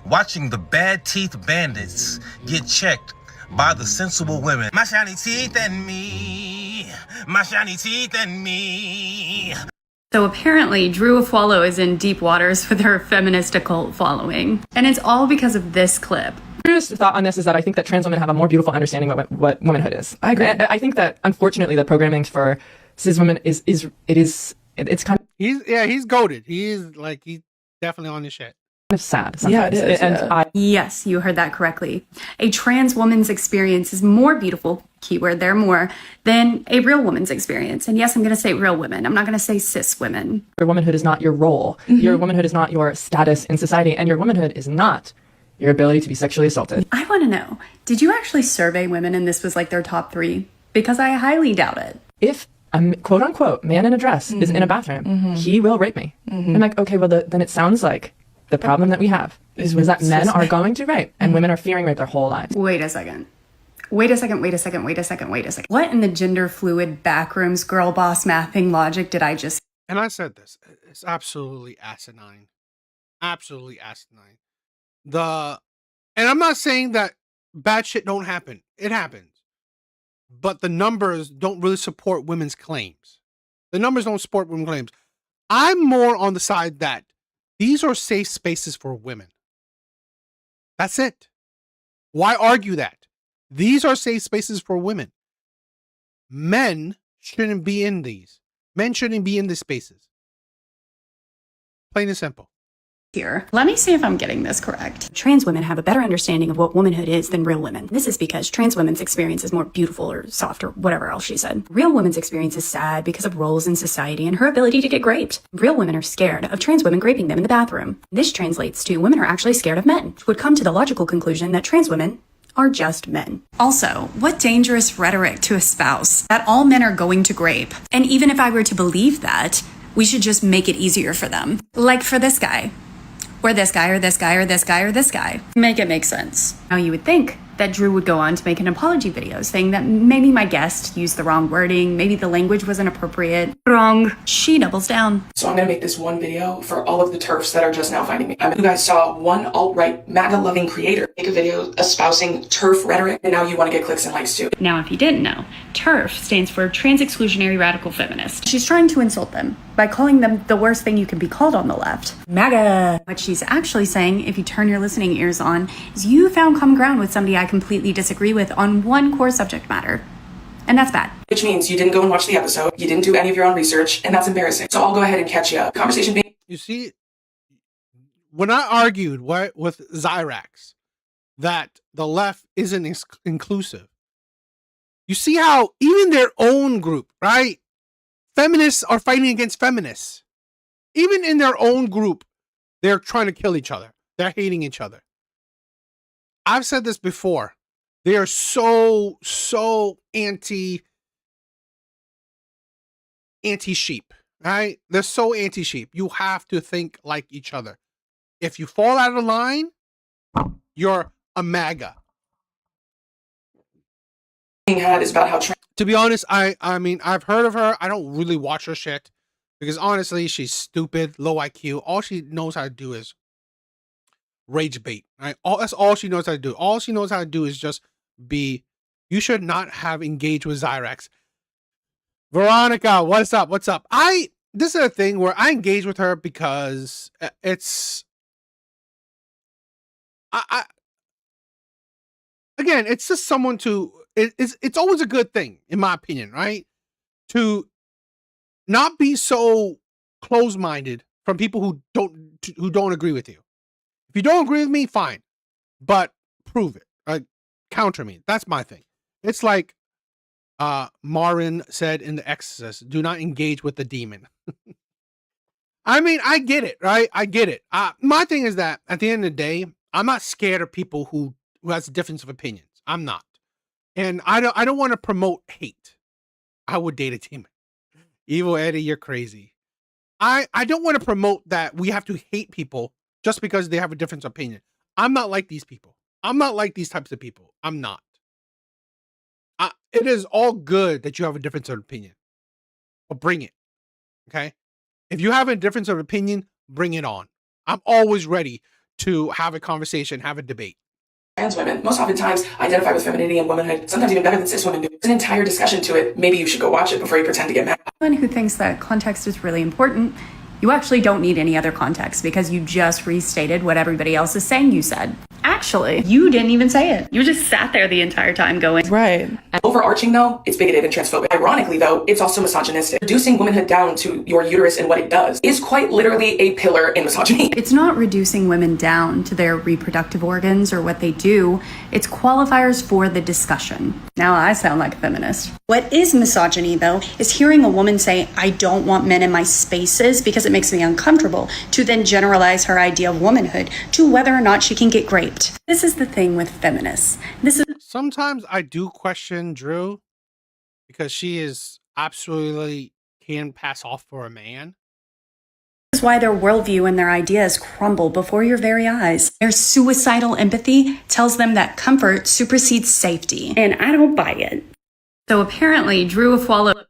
Speaker 12: watching the bad teeth bandits get checked by the sensible women. My shiny teeth and me.
Speaker 13: So apparently, Drew Afwalo is in deep waters with her feminist occult following. And it's all because of this clip.
Speaker 7: Truest thought on this is that I think that trans women have a more beautiful understanding of what womanhood is. I agree. I think that unfortunately the programming for cis women it's kind of
Speaker 3: he's goated. He's definitely on his shit.
Speaker 7: Kind of sad sometimes.
Speaker 8: Yeah, it is.
Speaker 7: And
Speaker 13: Yes, you heard that correctly. A trans woman's experience is more beautiful, keyword there, more, than a real woman's experience. And yes, I'm going to say real women. I'm not going to say cis women.
Speaker 7: your womanhood is not your role. Mm-hmm. Your womanhood is not your status in society. And your womanhood is not your ability to be sexually assaulted.
Speaker 13: I want to know, did you actually survey women and this was like their top 3? Because I highly doubt it.
Speaker 7: If a quote unquote man in a dress is in a bathroom, he will rape me. I'm like, okay, well, then it sounds like the problem that we have is that men are going to rape and women are fearing rape their whole lives.
Speaker 13: Wait a second. What in the gender fluid backrooms girl boss mapping logic did I just...
Speaker 3: And I said this. It's absolutely asinine. Absolutely asinine. And I'm not saying that bad shit don't happen. It happens. But the numbers don't really support women's claims. The numbers don't support women's claims. I'm more on the side that these are safe spaces for women. That's it. Why argue that? These are safe spaces for women. Men shouldn't be in these. Men shouldn't be in these spaces. Plain and simple.
Speaker 13: Here, let me see if I'm getting this correct. Trans women have a better understanding of what womanhood is than real women. This is because trans women's experience is more beautiful or soft or whatever else she said. Real women's experience is sad because of roles in society and her ability to get raped. Real women are scared of trans women raping them in the bathroom. This translates to women are actually scared of men, which would come to the logical conclusion that trans women are just men. Also, what dangerous rhetoric to espouse that all men are going to grape. And even if I were to believe that, we should just make it easier for them. Like for this guy. Or this guy, or this guy, or this guy, or this guy. Make it make sense. Now you would think that Drew would go on to make an apology video saying that maybe my guest used the wrong wording, maybe the language wasn't appropriate. Wrong. She doubles down.
Speaker 9: So I'm gonna make this one video for all of the TERFs that are just now finding me. You guys saw one alt-right, MAGA-loving creator make a video espousing TERF rhetoric, and now you wanna get clicks and likes too.
Speaker 13: Now, if you didn't know, TERF stands for Trans Exclusionary Radical Feminist. She's trying to insult them by calling them the worst thing you can be called on the left. MAGA. What she's actually saying, if you turn your listening ears on, is you found common ground with somebody I completely disagree with on one core subject matter. And that's bad.
Speaker 9: Which means you didn't go and watch the episode, you didn't do any of your own research, and that's embarrassing. So I'll go ahead and catch you up. Conversation being...
Speaker 3: You see, when I argued with Zyrax that the left isn't inclusive, you see how even their own group, right? Feminists are fighting against feminists. Even in their own group, they're trying to kill each other. They're hating each other. I've said this before. They are so anti-sheep, right? They're so anti-sheep. You have to think like each other. If you fall out of line, you're a MAGA.
Speaker 9: Is about how
Speaker 3: to be honest, I mean, I've heard of her. I don't really watch her shit because honestly, she's stupid, low IQ. All she knows how to do is rage bait. Right? That's all she knows how to do. All she knows how to do is just be. You should not have engaged with Zyrax. Veronica, what's up? What's up? This is a thing where I engage with her because it's. Again, it's just someone to. It's always a good thing, in my opinion, right? To not be so close-minded from people who don't agree with you. If you don't agree with me, fine, but prove it. Counter me. That's my thing. It's like Marin said in The Exorcist: "Do not engage with the demon." I mean, I get it, right? I get it. My thing is that at the end of the day, I'm not scared of people who has a difference of opinions. I'm not. And I don't want to promote hate. I would date a demon. Evil Eddie, you're crazy. I don't want to promote that we have to hate people just because they have a different opinion. I'm not like these people. I'm not like these types of people. I'm not. It is all good that you have a difference of opinion. But bring it. Okay? If you have a difference of opinion, bring it on. I'm always ready to have a conversation, have a debate.
Speaker 9: Trans women, most oftentimes, identify with femininity and womanhood, sometimes even better than cis women do. There's an entire discussion to it. Maybe you should go watch it before you pretend to get mad.
Speaker 13: Anyone who thinks that context is really important, you actually don't need any other context because you just restated what everybody else is saying you said. Actually, you didn't even say it. You just sat there the entire time going,
Speaker 8: right.
Speaker 9: Overarching, though, it's bigoted and transphobic. Ironically, though, it's also misogynistic. Reducing womanhood down to your uterus and what it does is quite literally a pillar in misogyny.
Speaker 13: It's not reducing women down to their reproductive organs or what they do. It's qualifiers for the discussion. Now I sound like a feminist. What is misogyny, though, is hearing a woman say, I don't want men in my spaces because it makes me uncomfortable, to then generalize her idea of womanhood to whether or not she can get raped. This is the thing with feminists.
Speaker 3: Sometimes I do question Drew because she is absolutely can pass off for a man.
Speaker 13: This is why their worldview and their ideas crumble before your very eyes. Their suicidal empathy tells them that comfort supersedes safety, and I don't buy it. So apparently, Drew Afwala.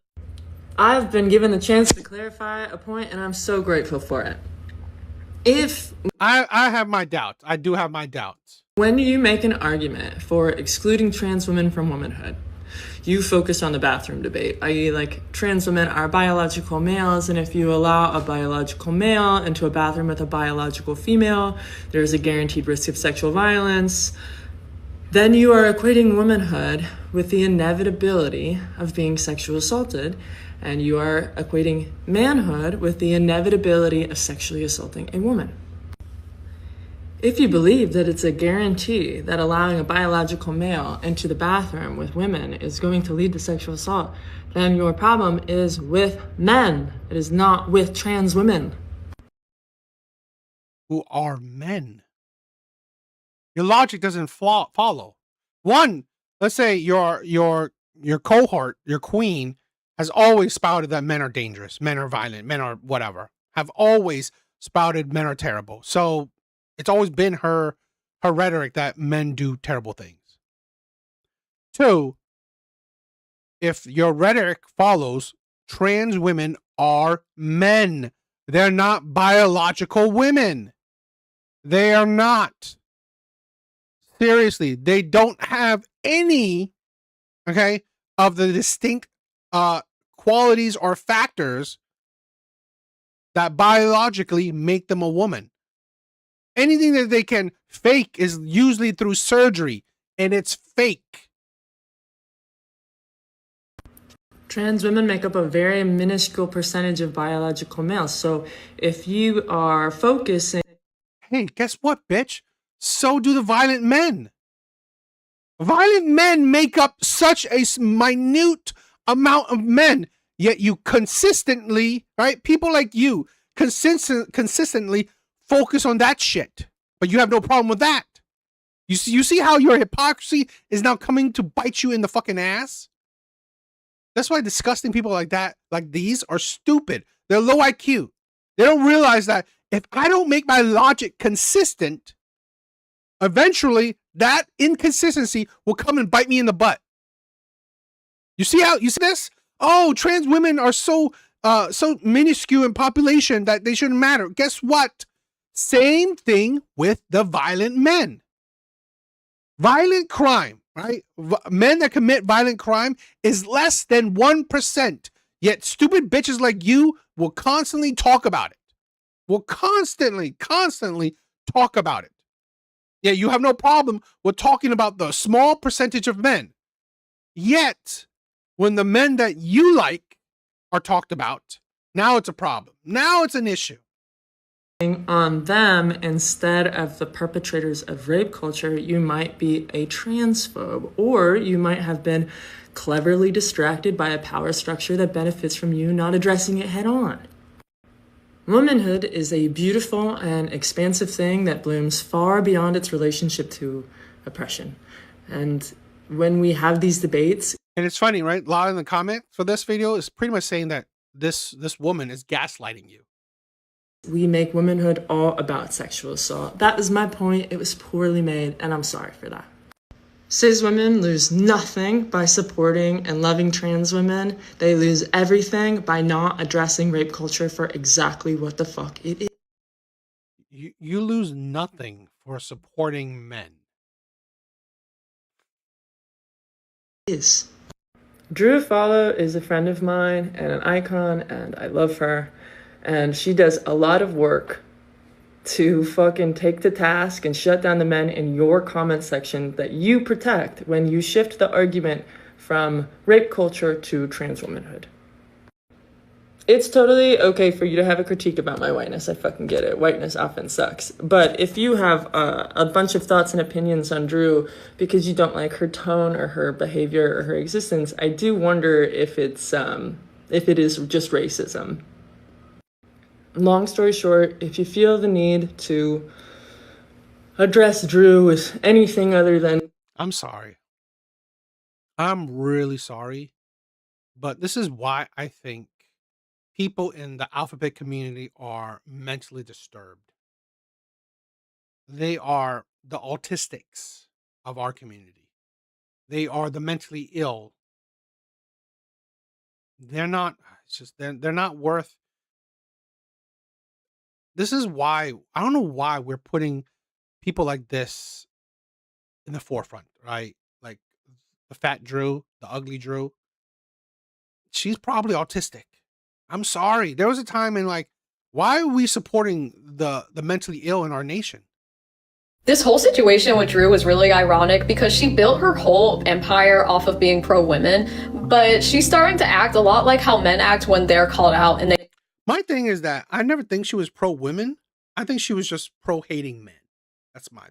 Speaker 7: I've been given the chance to clarify a point, and I'm so grateful for it. If
Speaker 3: I have my doubts. I do have my doubts.
Speaker 7: When you make an argument for excluding trans women from womanhood, you focus on the bathroom debate, i.e. like trans women are biological males, and if you allow a biological male into a bathroom with a biological female, there's a guaranteed risk of sexual violence. Then you are equating womanhood with the inevitability of being sexually assaulted, and you are equating manhood with the inevitability of sexually assaulting a woman. If you believe that it's a guarantee that allowing a biological male into the bathroom with women is going to lead to sexual assault, then your problem is with men. It is not with trans women.
Speaker 3: Who are men. Your logic doesn't follow. One, let's say your cohort, your queen, has always spouted that men are dangerous, men are violent, men are whatever. Have always spouted men are terrible. So it's always been her rhetoric that men do terrible things. Two, if your rhetoric follows, trans women are men. They're not biological women. They are not. Seriously, they don't have any, okay, of the distinct qualities or factors that biologically make them a woman. Anything that they can fake is usually through surgery, and it's fake.
Speaker 7: Trans women make up a very minuscule percentage of biological males. So if you are focusing...
Speaker 3: Hey, guess what, bitch? So do the violent men. Violent men make up such a minute amount of men, yet you consistently, right? People like you consistently focus on that shit, but you have no problem with that. You see how your hypocrisy is now coming to bite you in the fucking ass? That's why disgusting people like that, like these, are stupid. They're low IQ. They don't realize that if I don't make my logic consistent, eventually that inconsistency will come and bite me in the butt. You see this? Oh, trans women are so minuscule in population that they shouldn't matter. Guess what? Same thing with the violent men. Violent crime, right? Men that commit violent crime is less than 1%. Yet stupid bitches like you will constantly talk about it. Will constantly talk about it. Yeah, you have no problem with talking about the small percentage of men. Yet, when the men that you like are talked about, now it's a problem. Now it's an issue.
Speaker 7: On them instead of the perpetrators of rape culture, you might be a transphobe, or you might have been cleverly distracted by a power structure that benefits from you not addressing it head on. Womanhood is a beautiful and expansive thing that blooms far beyond its relationship to oppression. And when we have these debates...
Speaker 3: And it's funny, right? A lot in the comment for this video is pretty much saying that this woman is gaslighting you.
Speaker 7: We make womanhood all about sexual assault. That is my point. It was poorly made, and I'm sorry for that. Cis women lose nothing by supporting and loving trans women. They lose everything by not addressing rape culture for exactly what the fuck it is.
Speaker 3: You lose nothing for supporting men.
Speaker 7: Drew Follow is a friend of mine and an icon, and I love her. And she does a lot of work to fucking take to task and shut down the men in your comment section that you protect when you shift the argument from rape culture to trans womanhood. It's totally okay for you to have a critique about my whiteness. I fucking get it. Whiteness often sucks. But if you have a bunch of thoughts and opinions on Drew because you don't like her tone or her behavior or her existence, I do wonder if it is just racism. Long story short, if you feel the need to address Drew with anything other than...
Speaker 3: I'm sorry. I'm really sorry. But this is why I think people in the alphabet community are mentally disturbed. They are the autistics of our community. They are the mentally ill. They're not worth... This is why, I don't know why we're putting people like this in the forefront, right? Like the fat Drew, the ugly Drew. She's probably autistic. I'm sorry. There was a time in like, why are we supporting the mentally ill in our nation?
Speaker 14: This whole situation with Drew was really ironic because she built her whole empire off of being pro-women, but she's starting to act a lot like how men act when they're called out and they...
Speaker 3: My thing is that I never think she was pro-women. I think she was just pro-hating men. That's my thing.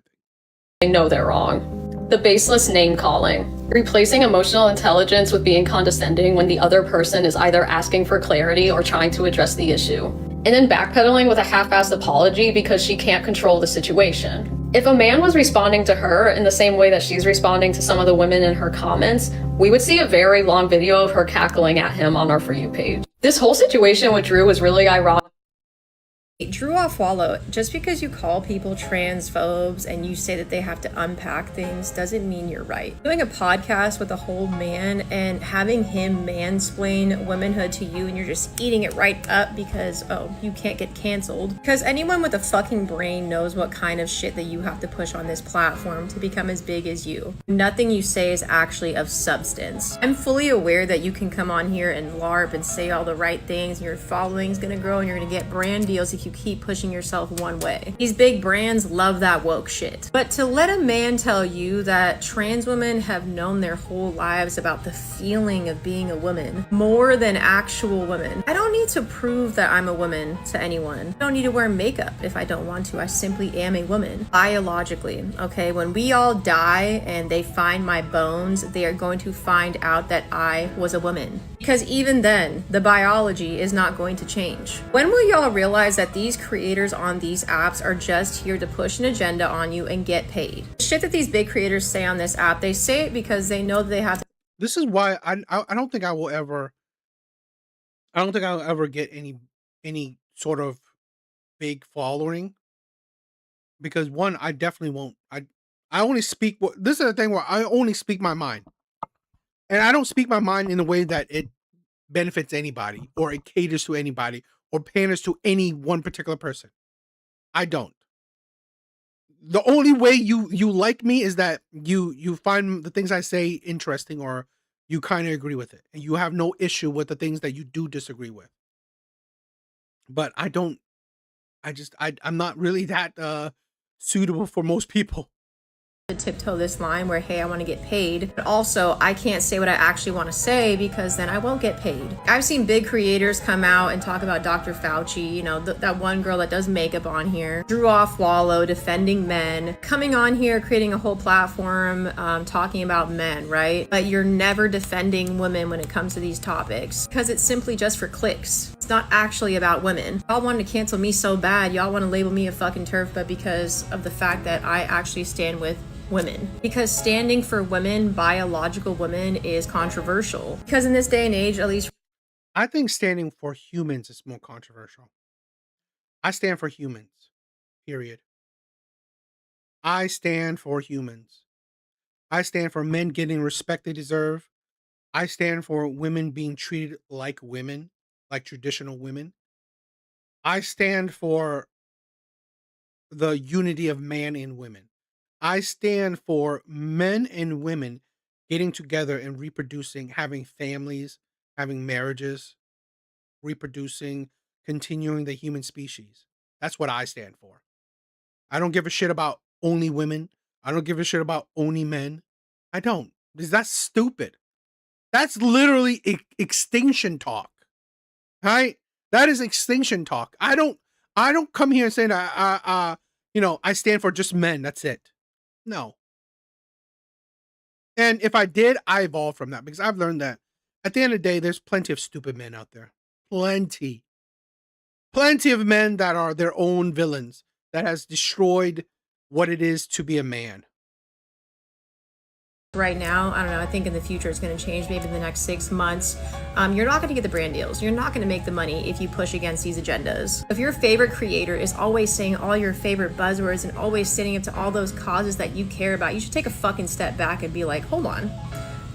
Speaker 14: They know they're wrong. The baseless name calling, replacing emotional intelligence with being condescending when the other person is either asking for clarity or trying to address the issue, and then backpedaling with a half-assed apology because she can't control the situation. If a man was responding to her in the same way that she's responding to some of the women in her comments, we would see a very long video of her cackling at him on our For You page. This whole situation with Drew was really ironic.
Speaker 15: Drew off Wallow, just because you call people transphobes and you say that they have to unpack things doesn't mean you're right. Doing a podcast with a whole man and having him mansplain womanhood to you and you're just eating it right up because, oh, you can't get canceled. Because anyone with a fucking brain knows what kind of shit that you have to push on this platform to become as big as you. Nothing you say is actually of substance. I'm fully aware that you can come on here and LARP and say all the right things and your following's gonna grow and you're gonna get brand deals if you keep pushing yourself one way. These big brands love that woke shit. But to let a man tell you that trans women have known their whole lives about the feeling of being a woman more than actual women. I don't need to prove that I'm a woman to anyone. I don't need to wear makeup if I don't want to. I simply am a woman. Biologically, okay? When we all die and they find my bones, they are going to find out that I was a woman. Because even then, the biology is not going to change. When will y'all realize that these creators on these apps are just here to push an agenda on you and get paid? The shit that these big creators say on this app, they say it because they know that they have to.
Speaker 3: This is why I don't think I'll ever get any sort of big following, because one, I definitely won't. I only speak this is the thing where I only speak my mind. And I don't speak my mind in a way that it benefits anybody or it caters to anybody or panders to any one particular person. I don't. The only way you like me is that you find the things I say interesting or you kind of agree with it and you have no issue with the things that you do disagree with. But I'm not really that suitable for most people.
Speaker 15: Tiptoe this line where, hey, I want to get paid, but also I can't say what I actually want to say because then I won't get paid. I've seen big creators come out and talk about Dr. Fauci, you know, that one girl that does makeup on here, Drew off Wallow, defending men, coming on here, creating a whole platform, talking about men, right? But you're never defending women when it comes to these topics because it's simply just for clicks. It's not actually about women. Y'all wanted to cancel me so bad, y'all want to label me a fucking TERF, but because of the fact that I actually stand with women. Because standing for women, biological women, is controversial. Because in this day and age, at least,
Speaker 3: I think standing for humans is more controversial. I stand for humans, period. I stand for humans. I stand for men getting respect they deserve. I stand for women being treated like women, like traditional women. I stand for the unity of man and women. I stand for men and women getting together and reproducing, having families, having marriages, reproducing, continuing the human species. That's what I stand for. I don't give a shit about only women. I don't give a shit about only men. I don't. Because that's stupid. That's literally extinction talk. Right? That is extinction talk. I don't come here and say that I stand for just men. That's it. No. And if I did, I evolved from that because I've learned that at the end of the day, there's plenty of stupid men out there. Plenty. Plenty of men that are their own villains that has destroyed what it is to be a man.
Speaker 15: right now, I don't know, I think in the future it's going to change, maybe in the next 6 months. You're not going to get the brand deals. You're not going to make the money if you push against these agendas. If your favorite creator is always saying all your favorite buzzwords and always standing up to all those causes that you care about, you should take a fucking step back and be like, hold on.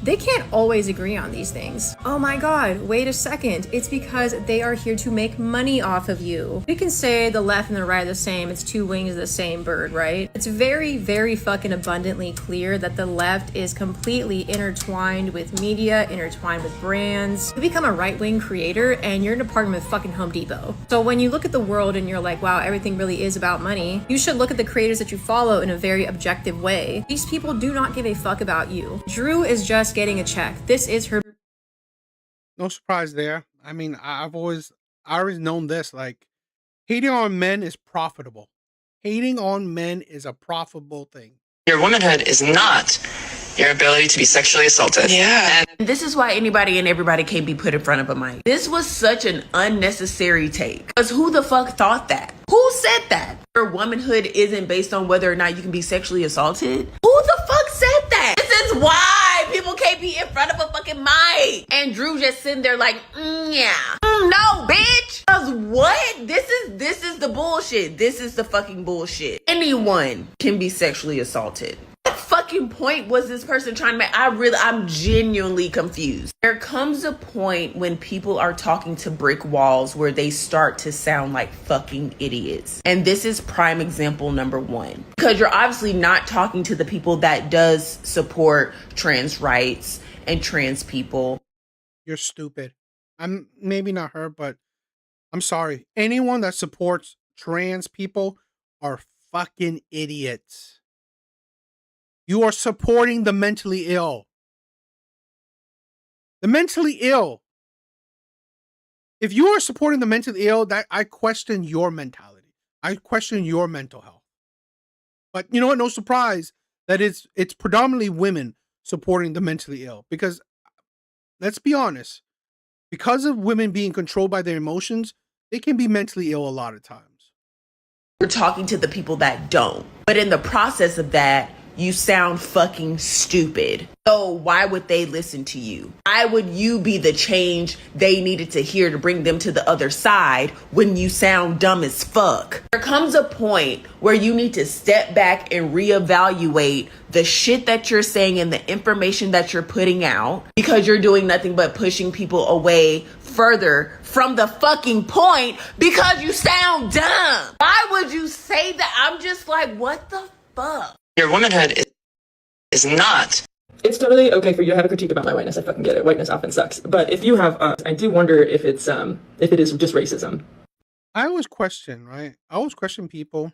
Speaker 15: They can't always agree on these things. Oh my God, wait a second. It's because they are here to make money off of you. We can say the left and the right are the same. It's two wings of the same bird, right? It's very, very fucking abundantly clear that the left is completely intertwined with media, intertwined with brands. You become a right-wing creator and you're in a partner with fucking Home Depot. So when you look at the world and you're like, wow, everything really is about money, you should look at the creators that you follow in a very objective way. These people do not give a fuck about you. Drew is just getting a check. This is her.
Speaker 3: No surprise there. I mean, I always known this, like, hating on men is profitable. Hating on men is a profitable thing.
Speaker 4: Your womanhood is not your ability to be sexually assaulted.
Speaker 10: Yeah. And this is why anybody and everybody can't be put in front of a mic. This was such an unnecessary take. Because who the fuck thought that? Who said that? Your womanhood isn't based on whether or not you can be sexually assaulted? Who the fuck said that? This is why people can't be in front of a fucking mic. And Drew just sitting there like, yeah. No, bitch. Because what? This is the bullshit. This is the fucking bullshit. Anyone can be sexually assaulted. What fucking point was this person trying to make? I'm genuinely confused. There comes a point when people are talking to brick walls where they start to sound like fucking idiots. And this is prime example number one. Because you're obviously not talking to the people that does support trans rights and trans people.
Speaker 3: You're stupid. I'm maybe not her, but I'm sorry. Anyone that supports trans people are fucking idiots. You are supporting the mentally ill. The mentally ill. If you are supporting the mentally ill, that I question your mentality. I question your mental health. But you know what? No surprise that it's predominantly women supporting the mentally ill. Because let's be honest, because of women being controlled by their emotions, they can be mentally ill a lot of times.
Speaker 10: We're talking to the people that don't. But in the process of that, you sound fucking stupid. So why would they listen to you? Why would you be the change they needed to hear to bring them to the other side when you sound dumb as fuck? There comes a point where you need to step back and reevaluate the shit that you're saying and the information that you're putting out, because you're doing nothing but pushing people away further from the fucking point because you sound dumb. Why would you say that? I'm just like, what the fuck?
Speaker 4: Your womanhood is not.
Speaker 9: It's totally okay for you to have a critique about my whiteness. I fucking get it. Whiteness often sucks. But if you have, I do wonder if it is just racism.
Speaker 3: I always question, right? I always question people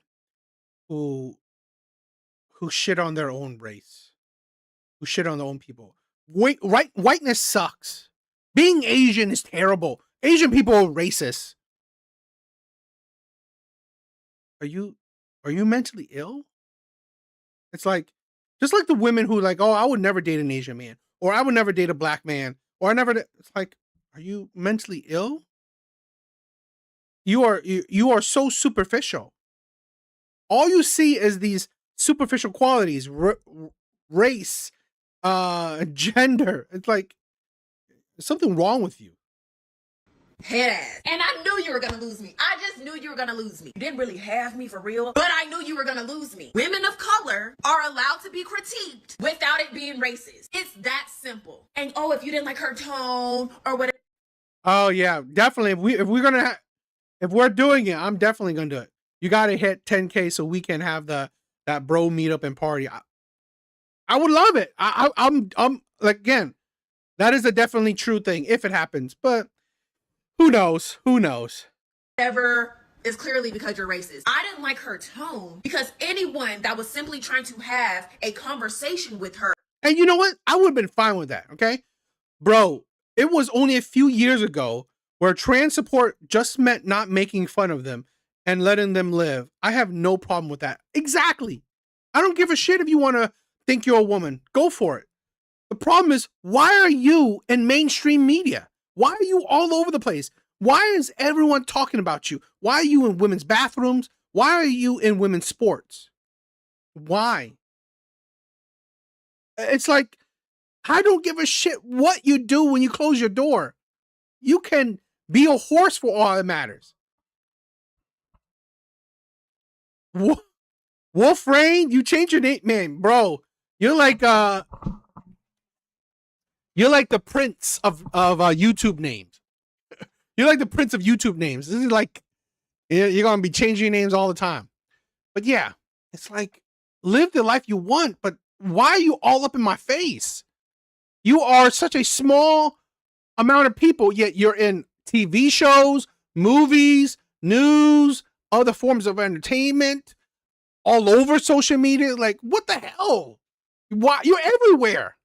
Speaker 3: who shit on their own race, who shit on their own people. Whiteness sucks. Being Asian is terrible. Asian people are racist. Are you mentally ill? It's like, just like the women who like, oh, I would never date an Asian man, or I would never date a black man, or it's like, are you mentally ill? You are so superficial. All you see is these superficial qualities, race, gender. It's like, there's something wrong with you.
Speaker 10: Head ass. And I knew you were gonna lose me. I just knew you were gonna lose me. You didn't really have me for real, but I knew you were gonna lose me. Women of color are allowed to be critiqued without it being racist. It's that simple. And oh, if you didn't like her tone or whatever.
Speaker 3: Oh yeah, definitely. If we're doing it, I'm definitely gonna do it. You gotta hit 10K so we can have that bro meetup and party. I would love it. I'm like, again, that is a definitely true thing if it happens, but who knows? Who knows?
Speaker 10: Whatever is clearly because you're racist. I didn't like her tone because anyone that was simply trying to have a conversation with her.
Speaker 3: And you know what? I would have been fine with that, okay? Bro, it was only a few years ago where trans support just meant not making fun of them and letting them live. I have no problem with that. Exactly. I don't give a shit if you want to think you're a woman. Go for it. The problem is, why are you in mainstream media? Why are you all over the place? Why is everyone talking about you? Why are you in women's bathrooms? Why are you in women's sports? Why? It's like, I don't give a shit what you do when you close your door. You can be a horse for all that matters. Wolf Rain, you changed your name, man, bro. You're like the prince of YouTube names. You're like the prince of YouTube names. This is like, you're gonna be changing names all the time. But yeah, it's like, live the life you want, but why are you all up in my face? You are such a small amount of people, yet you're in TV shows, movies, news, other forms of entertainment, all over social media. Like, what the hell? Why? You're everywhere.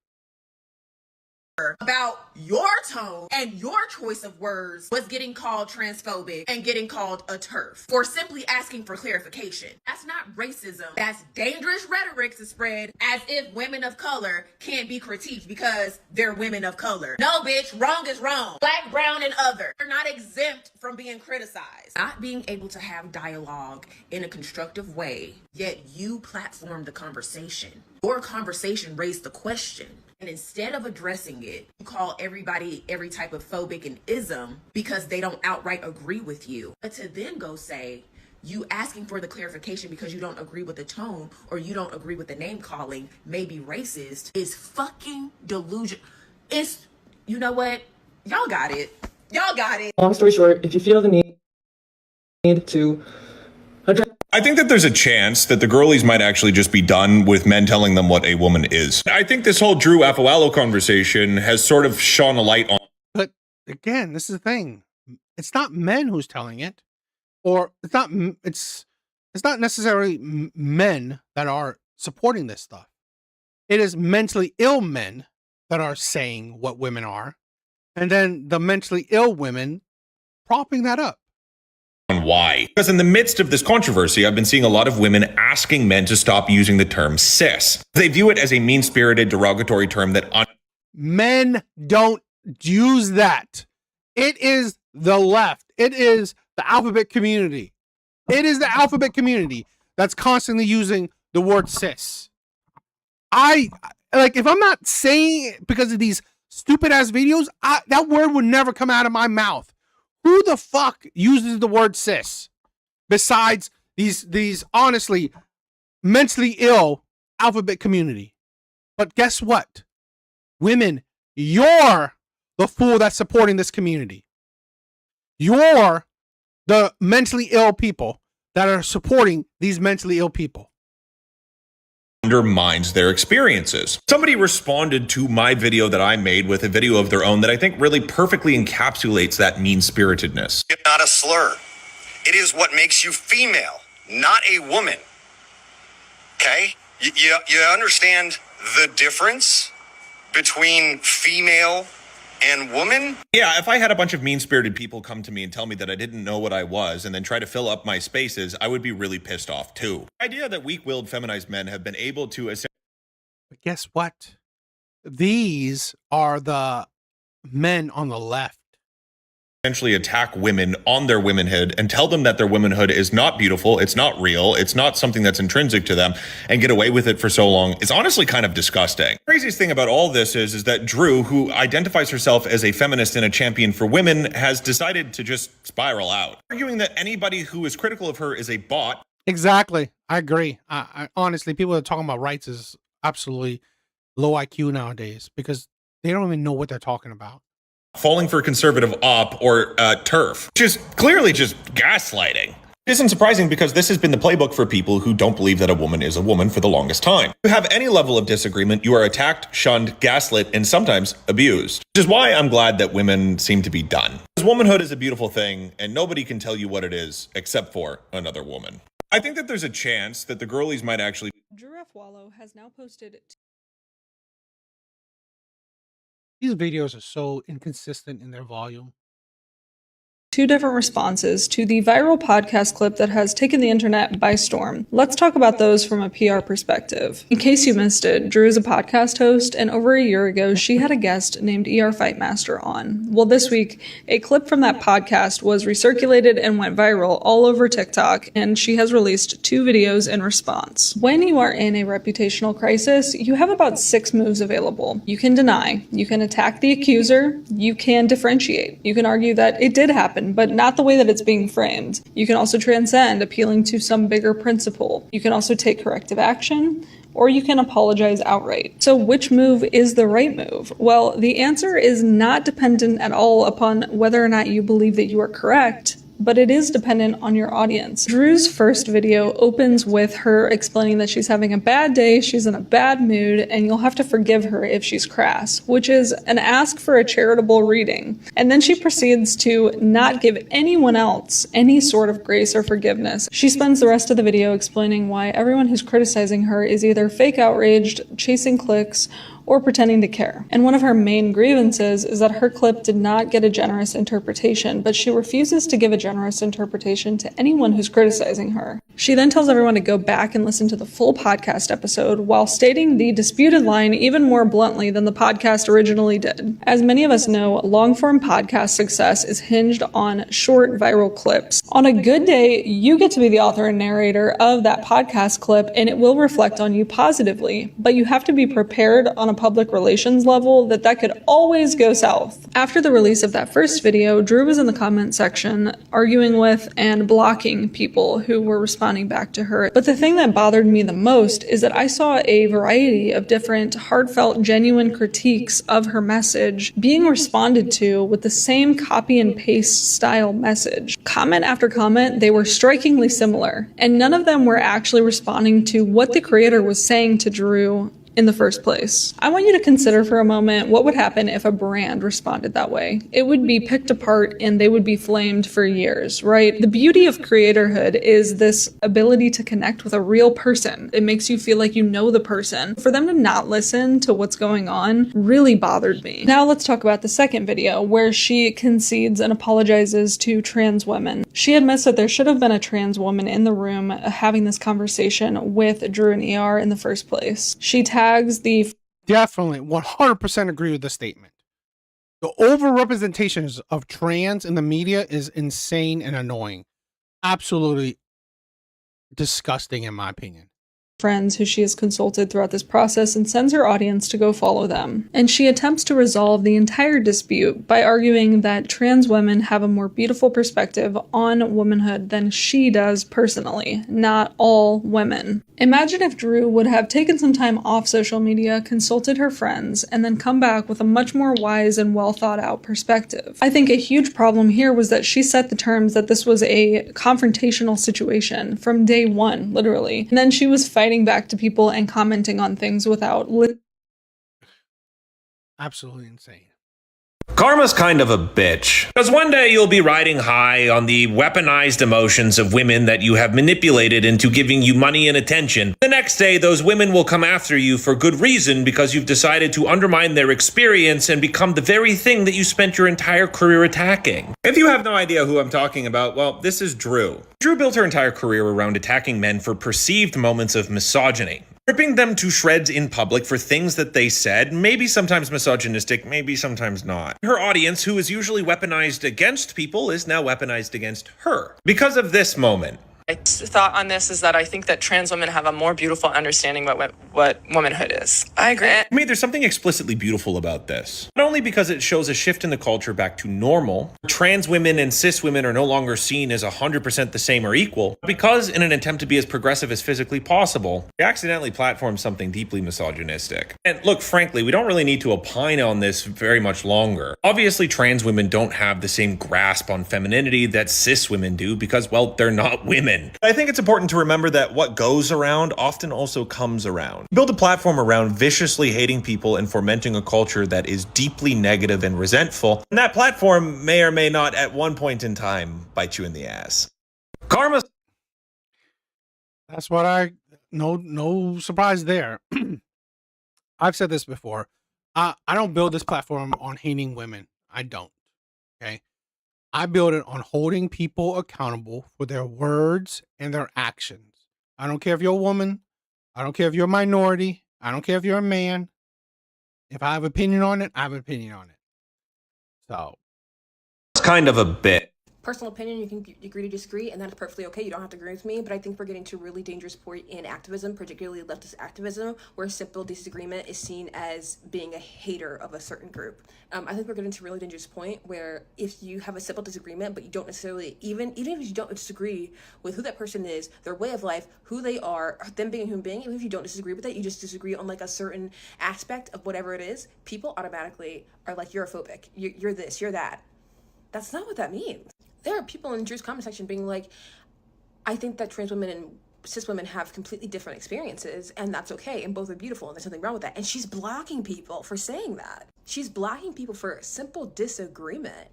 Speaker 16: about your tone and your choice of words was getting called transphobic and getting called a TERF for simply asking for clarification. That's not racism. That's dangerous rhetoric to spread as if women of color can't be critiqued because they're women of color. No, bitch, wrong is wrong. Black, brown, and other. They're not exempt from being criticized. Not being able to have dialogue in a constructive way, yet you platform the conversation. Your conversation raised the question. And instead of addressing it, you call everybody every type of phobic and ism because they don't outright agree with you. But to then go say, you asking for the clarification because you don't agree with the tone or you don't agree with the name calling may be racist is fucking delusion. It's, you know what? Y'all got it. Y'all got it.
Speaker 7: Long story short, if you feel the need to address,
Speaker 17: I think that there's a chance that the girlies might actually just be done with men telling them what a woman is. I think this whole Drew Affoalo conversation has sort of shone a light on.
Speaker 3: But again, this is the thing. It's not men who's telling it, or it's not necessarily men that are supporting this stuff. It is mentally ill men that are saying what women are, and then the mentally ill women propping that up.
Speaker 17: Why? Because in the midst of this controversy, I've been seeing a lot of women asking men to stop using the term cis. They view it as a mean-spirited, derogatory term that
Speaker 3: men don't use that. It is the left. It is the alphabet community. It is the alphabet community that's constantly using the word cis. If I'm not saying it because of these stupid ass videos, that word would never come out of my mouth. Who the fuck uses the word cis besides these honestly mentally ill alphabet community? But guess what? Women, you're the fool that's supporting this community. You're the mentally ill people that are supporting these mentally ill people.
Speaker 17: Undermines their experiences. Somebody responded to my video that I made with a video of their own that I think really perfectly encapsulates that mean-spiritedness.
Speaker 18: It's not a slur. It is what makes you female, not a woman. Okay? You understand the difference between female and woman?
Speaker 17: Yeah, if I had a bunch of mean-spirited people come to me and tell me that I didn't know what I was and then try to fill up my spaces, I would be really pissed off too. The idea that weak-willed feminized men have been able to...
Speaker 3: But guess what? These are the men on the left.
Speaker 17: Essentially attack women on their womanhood and tell them that their womanhood is not beautiful, it's not real, it's not something that's intrinsic to them, and get away with it for so long is honestly kind of disgusting. The craziest thing about all this is that Drew, who identifies herself as a feminist and a champion for women, has decided to just spiral out, arguing that anybody who is critical of her is a bot.
Speaker 3: Exactly. I agree. I honestly, people that are talking about rights is absolutely low IQ nowadays because they don't even know what they're talking about.
Speaker 17: Falling for conservative op or TERF. Clearly just gaslighting. It isn't surprising because this has been the playbook for people who don't believe that a woman is a woman for the longest time. If you have any level of disagreement, you are attacked, shunned, gaslit, and sometimes abused. Which is why I'm glad that women seem to be done. Because womanhood is a beautiful thing, and nobody can tell you what it is except for another woman. I think that there's a chance that the girlies might actually...
Speaker 19: Drew Affoalo has now posted...
Speaker 3: These videos are so inconsistent in their volume.
Speaker 19: 2 different responses to the viral podcast clip that has taken the internet by storm. Let's talk about those from a PR perspective. In case you missed it, Drew is a podcast host, and over a year ago, she had a guest named ER Fightmaster on. Well, this week, a clip from that podcast was recirculated and went viral all over TikTok, and she has released 2 videos in response. When you are in a reputational crisis, you have about 6 moves available. You can deny, you can attack the accuser, you can differentiate, you can argue that it did happen, but not the way that it's being framed. You can also transcend, appealing to some bigger principle. You can also take corrective action, or you can apologize outright. So which move is the right move? Well, the answer is not dependent at all upon whether or not you believe that you are correct, but it is dependent on your audience. Drew's first video opens with her explaining that she's having a bad day, she's in a bad mood, and you'll have to forgive her if she's crass, which is an ask for a charitable reading. And then she proceeds to not give anyone else any sort of grace or forgiveness. She spends the rest of the video explaining why everyone who's criticizing her is either fake outraged, chasing clicks, or pretending to care. And one of her main grievances is that her clip did not get a generous interpretation, but she refuses to give a generous interpretation to anyone who's criticizing her. She then tells everyone to go back and listen to the full podcast episode while stating the disputed line even more bluntly than the podcast originally did. As many of us know, long-form podcast success is hinged on short viral clips. On a good day, you get to be the author and narrator of that podcast clip, and it will reflect on you positively, but you have to be prepared on a public relations level that could always go south. After the release of that first video, Drew was in the comment section arguing with and blocking people who were responding back to her. But the thing that bothered me the most is that I saw a variety of different heartfelt, genuine critiques of her message being responded to with the same copy and paste style message. Comment after comment, they were strikingly similar, and none of them were actually responding to what the creator was saying to Drew in the first place. I want you to consider for a moment what would happen if a brand responded that way. It would be picked apart and they would be flamed for years, right? The beauty of creatorhood is this ability to connect with a real person. It makes you feel like you know the person. For them to not listen to what's going on really bothered me. Now let's talk about the second video where she concedes and apologizes to trans women. She admits that there should have been a trans woman in the room having this conversation with Drew and ER in the first place. She tags the
Speaker 3: Definitely 100% agree with the statement. The overrepresentation of trans in the media is insane and annoying. Absolutely disgusting in my opinion.
Speaker 19: friends who she has consulted throughout this process and sends her audience to go follow them. And she attempts to resolve the entire dispute by arguing that trans women have a more beautiful perspective on womanhood than she does personally, not all women. Imagine if Drew would have taken some time off social media, consulted her friends, and then come back with a much more wise and well thought out perspective. I think a huge problem here was that she set the terms that this was a confrontational situation from day one, literally. And then she was fighting back to people and commenting on things without
Speaker 3: absolutely insane.
Speaker 17: Karma's kind of a bitch. Because one day you'll be riding high on the weaponized emotions of women that you have manipulated into giving you money and attention. The next day, those women will come after you for good reason because you've decided to undermine their experience and become the very thing that you spent your entire career attacking. If you have no idea who I'm talking about, well, this is Drew. Drew built her entire career around attacking men for perceived moments of misogyny. Ripping them to shreds in public for things that they said, maybe sometimes misogynistic, maybe sometimes not. Her audience, who is usually weaponized against people, is now weaponized against her. Because of this moment.
Speaker 7: My thought on this is that I think that trans women have a more beautiful understanding of what womanhood is.
Speaker 17: I agree. I mean, there's something explicitly beautiful about this. Not only because it shows a shift in the culture back to normal, trans women and cis women are no longer seen as 100% the same or equal, but because in an attempt to be as progressive as physically possible, they accidentally platform something deeply misogynistic. And look, frankly, we don't really need to opine on this very much longer. Obviously, trans women don't have the same grasp on femininity that cis women do because, well, they're not women. I think it's important to remember that what goes around often also comes around. Build a platform around viciously hating people and fomenting a culture that is deeply negative and resentful, and that platform may or may not at one point in time bite you in the ass. Karma.
Speaker 3: That's what no surprise there. I've said this before. I don't build this platform on hating women. I don't. Okay. I build it on holding people accountable for their words and their actions. I don't care if you're a woman. I don't care if you're a minority. I don't care if you're a man. If I have an opinion on it, I have an opinion on it. So.
Speaker 17: It's kind of a bit.
Speaker 20: Personal opinion, you can agree to disagree, and that is perfectly okay. You don't have to agree with me, but I think we're getting to a really dangerous point in activism, particularly leftist activism, where simple disagreement is seen as being a hater of a certain group. I think we're getting to a really dangerous point where if you have a simple disagreement, but you don't necessarily, even if you don't disagree with who that person is, their way of life, who they are, them being a human being, even if you don't disagree with that, you just disagree on like a certain aspect of whatever it is, people automatically are like, you're a phobic, you're this, you're that. That's not what that means. There are people in Drew's comment section being like, I think that trans women and cis women have completely different experiences, and that's okay, and both are beautiful, and there's nothing wrong with that. And she's blocking people for saying that. She's blocking people for simple disagreement.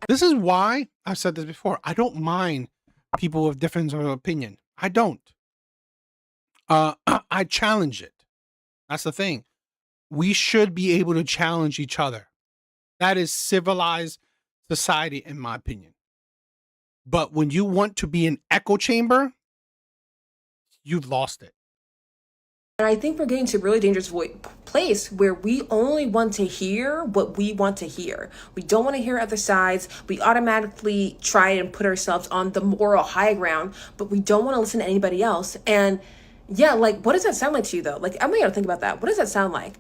Speaker 3: This is why I've said this before. I don't mind people with difference of opinion. I don't. I challenge it. That's the thing. we should be able to challenge each other. That is civilized society, in my opinion. But when you want to be an echo chamber, you've lost it.
Speaker 20: And I think we're getting to a really dangerous place where we only want to hear what we want to hear. We don't want to hear other sides. We automatically try and put ourselves on the moral high ground, but we don't want to listen to anybody else. And yeah, like, what does that sound like to you, though? Like, I'm going to think about that. What does that sound like?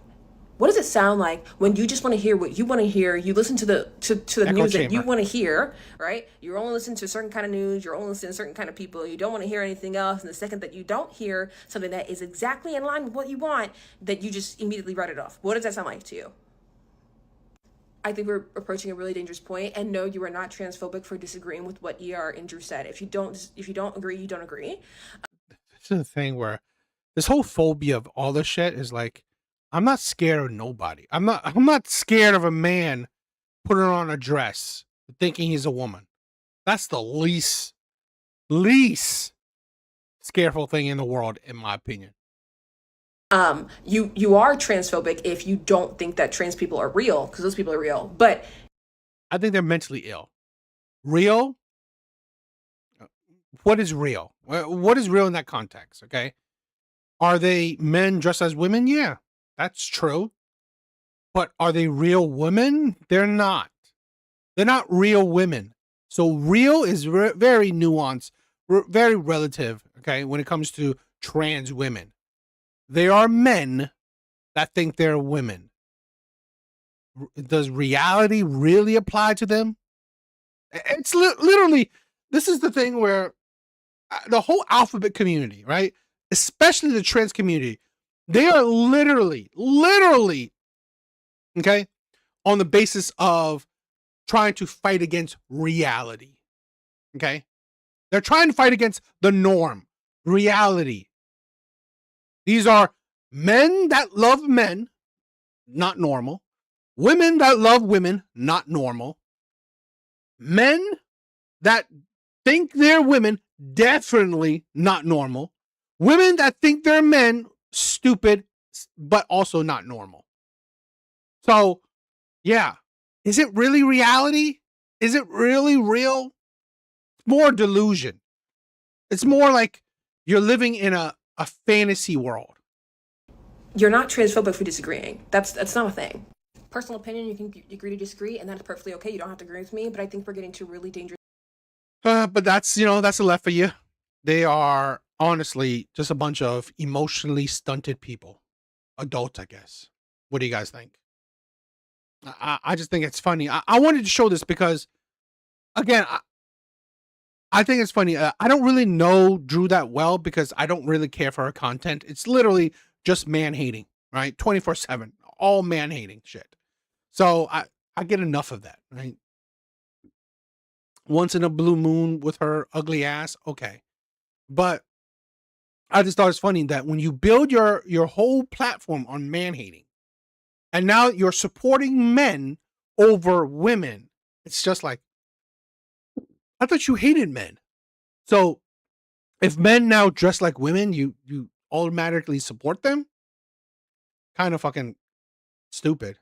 Speaker 20: What does it sound like when you just want to hear what you want to hear? You listen to the news that you want to hear, right? You're only listening to a certain kind of news. You're only listening to certain kind of people. You don't want to hear anything else. And the second that you don't hear something that is exactly in line with what you want, that you just immediately write it off. What does that sound like to you? I think we're approaching a really dangerous point. And no, you are not transphobic for disagreeing with what ER and Drew said. If you don't agree, you don't agree.
Speaker 3: This is the thing where this whole phobia of all this shit is like, I'm not scared of nobody. I'm not scared of a man putting on a dress thinking he's a woman. That's the least scareful thing in the world, in my opinion.
Speaker 20: You are transphobic if you don't think that trans people are real, because those people are real. But
Speaker 3: I think they're mentally ill. Real? What is real? What is real in that context? Okay. Are they men dressed as women? Yeah. That's true. But are they real women? They're not. They're not real women. So real is very nuanced, very relative, okay, when it comes to trans women. They are men that think they're women. Does reality really apply to them? It's literally, this is the thing where the whole alphabet community, right, especially the trans community, they are literally, okay, on the basis of trying to fight against reality, okay? They're trying to fight against the norm, reality. These are men that love men, not normal. Women that love women, not normal. Men that think they're women, definitely not normal. Women that think they're men, stupid, but also not normal. So, yeah. Is it really reality? Is it really real? It's more delusion. It's more like you're living in a fantasy world.
Speaker 20: You're not transphobic for disagreeing. That's not a thing. Personal opinion, you can agree to disagree, and that is perfectly okay. You don't have to agree with me, but I think we're getting to really dangerous.
Speaker 3: But that's, that's the left for you. They are honestly just a bunch of emotionally stunted people. Adults, I guess. What do you guys think? I just think it's funny. I wanted to show this because, again, I think it's funny. I don't really know Drew that well because I don't really care for her content. It's literally just man-hating, right? 24/7. All man-hating shit. So I get enough of that, right? Once in a blue moon with her ugly ass, okay. But I just thought it's funny that when you build your whole platform on man-hating, and now you're supporting men over women, it's just like, I thought you hated men. So if men now dress like women, you automatically support them? Kind of fucking stupid.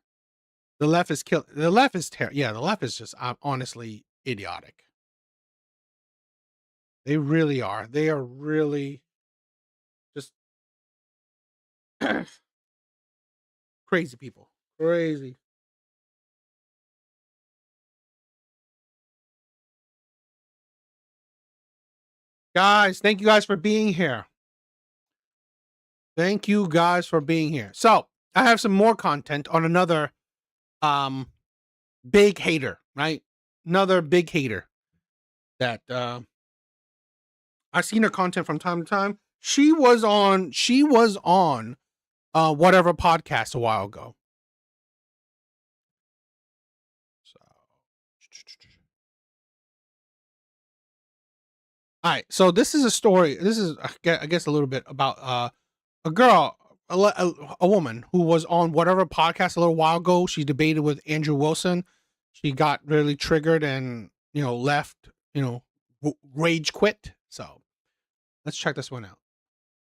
Speaker 3: The left is the left is the left is just honestly idiotic. They really are. They are really just crazy people. Crazy. Guys, thank you guys for being here. Thank you guys for being here. So I have some more content on another big hater, right? Another big hater that I've seen her content from time to time. She was on whatever podcast a while ago. So all right, so this is a story. This is, I guess, a little bit about a girl, a woman who was on whatever podcast a little while ago. She debated with Andrew Wilson. She got really triggered and, left, rage quit. So let's check this one out.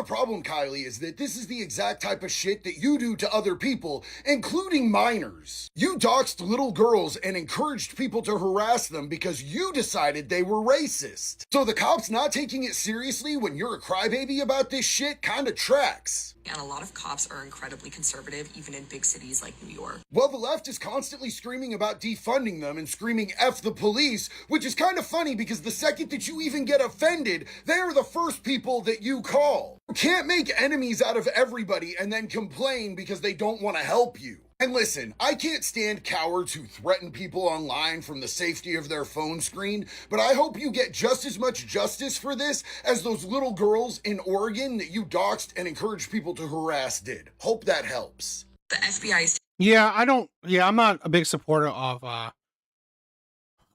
Speaker 21: the problem, Kylie, is that this is the exact type of shit that you do to other people, including minors. You doxed little girls and encouraged people to harass them because you decided they were racist. So the cops not taking it seriously when you're a crybaby about this shit kinda tracks.
Speaker 1: And a lot of cops are incredibly conservative, even in big cities like New York.
Speaker 21: Well, the left is constantly screaming about defunding them and screaming F the police, which is kind of funny because the second that you even get offended, they are the first people that you call. You can't make enemies out of everybody and then complain because they don't want to help you. And listen, I can't stand cowards who threaten people online from the safety of their phone screen, but I hope you get just as much justice for this as those little girls in Oregon that you doxed and encouraged people to harass did. Hope that helps.
Speaker 1: The FBI is...
Speaker 3: I'm not a big supporter of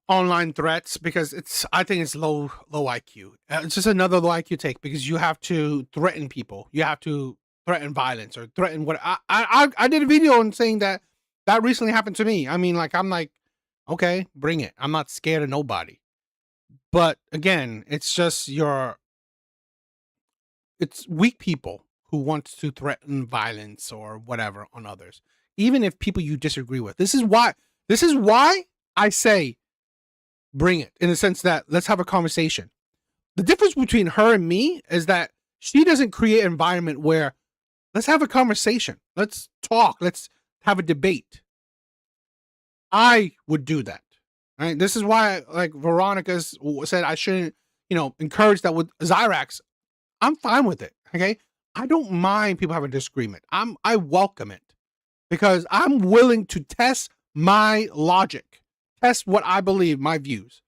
Speaker 3: online threats because I think it's low IQ. It's just another low IQ take because you have to threaten people. You have to threaten violence or threaten what I did a video on saying that recently happened to me. I mean, I'm like, okay, bring it. I'm not scared of nobody. But again, it's just it's weak people who want to threaten violence or whatever on others, even if people you disagree with. This is why I say bring it, in the sense that let's have a conversation. The difference between her and me is that she doesn't create an environment where let's have a conversation. Let's talk. Let's have a debate. I would do that. Right? This is why, like Veronica said, I shouldn't, encourage that with Zyrax. I'm fine with it. Okay. I don't mind people having a disagreement. I welcome it because I'm willing to test my logic, test what I believe, my views,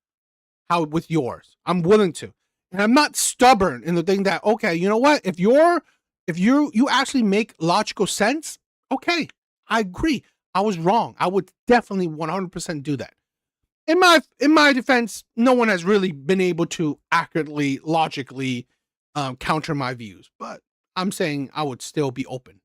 Speaker 3: how with yours. I'm willing to. And I'm not stubborn in the thing that, okay, you know what? If you actually make logical sense, okay, I agree. I was wrong. I would definitely 100% do that. In my defense, no one has really been able to accurately, logically counter my views, but I'm saying I would still be open.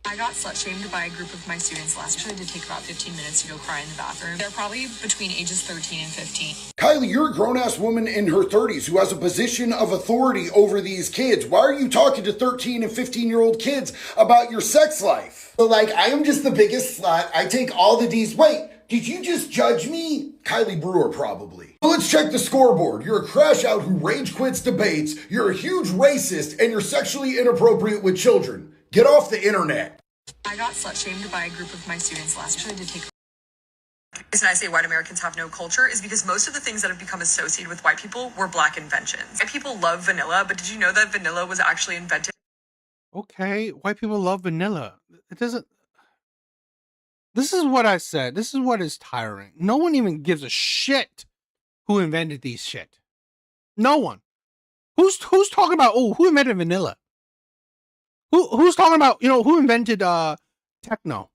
Speaker 22: I got slut-shamed by a group of my students last year. I did take about 15 minutes to go cry in the bathroom. They're probably between ages 13 and 15.
Speaker 21: Kylie, you're a grown-ass woman in her 30s who has a position of authority over these kids. Why are you talking to 13 and 15-year-old kids about your sex life? So I am just the biggest slut. I take all the D's. Wait, did you just judge me? Kylie Brewer, probably. So let's check the scoreboard. You're a crash out who rage quits debates. You're a huge racist, and you're sexually inappropriate with children. Get off the internet.
Speaker 22: I got slut-shamed by a group of my students last year. I did take... The reason I say white Americans have no culture is because most of the things that have become associated with white people were black inventions. White people love vanilla, but did you know that vanilla was actually invented?
Speaker 3: Okay, white people love vanilla. It doesn't... This is what I said. This is what is tiring. No one even gives a shit who invented these shit. No one. Who's talking about, who invented vanilla? Who's talking about, who invented techno?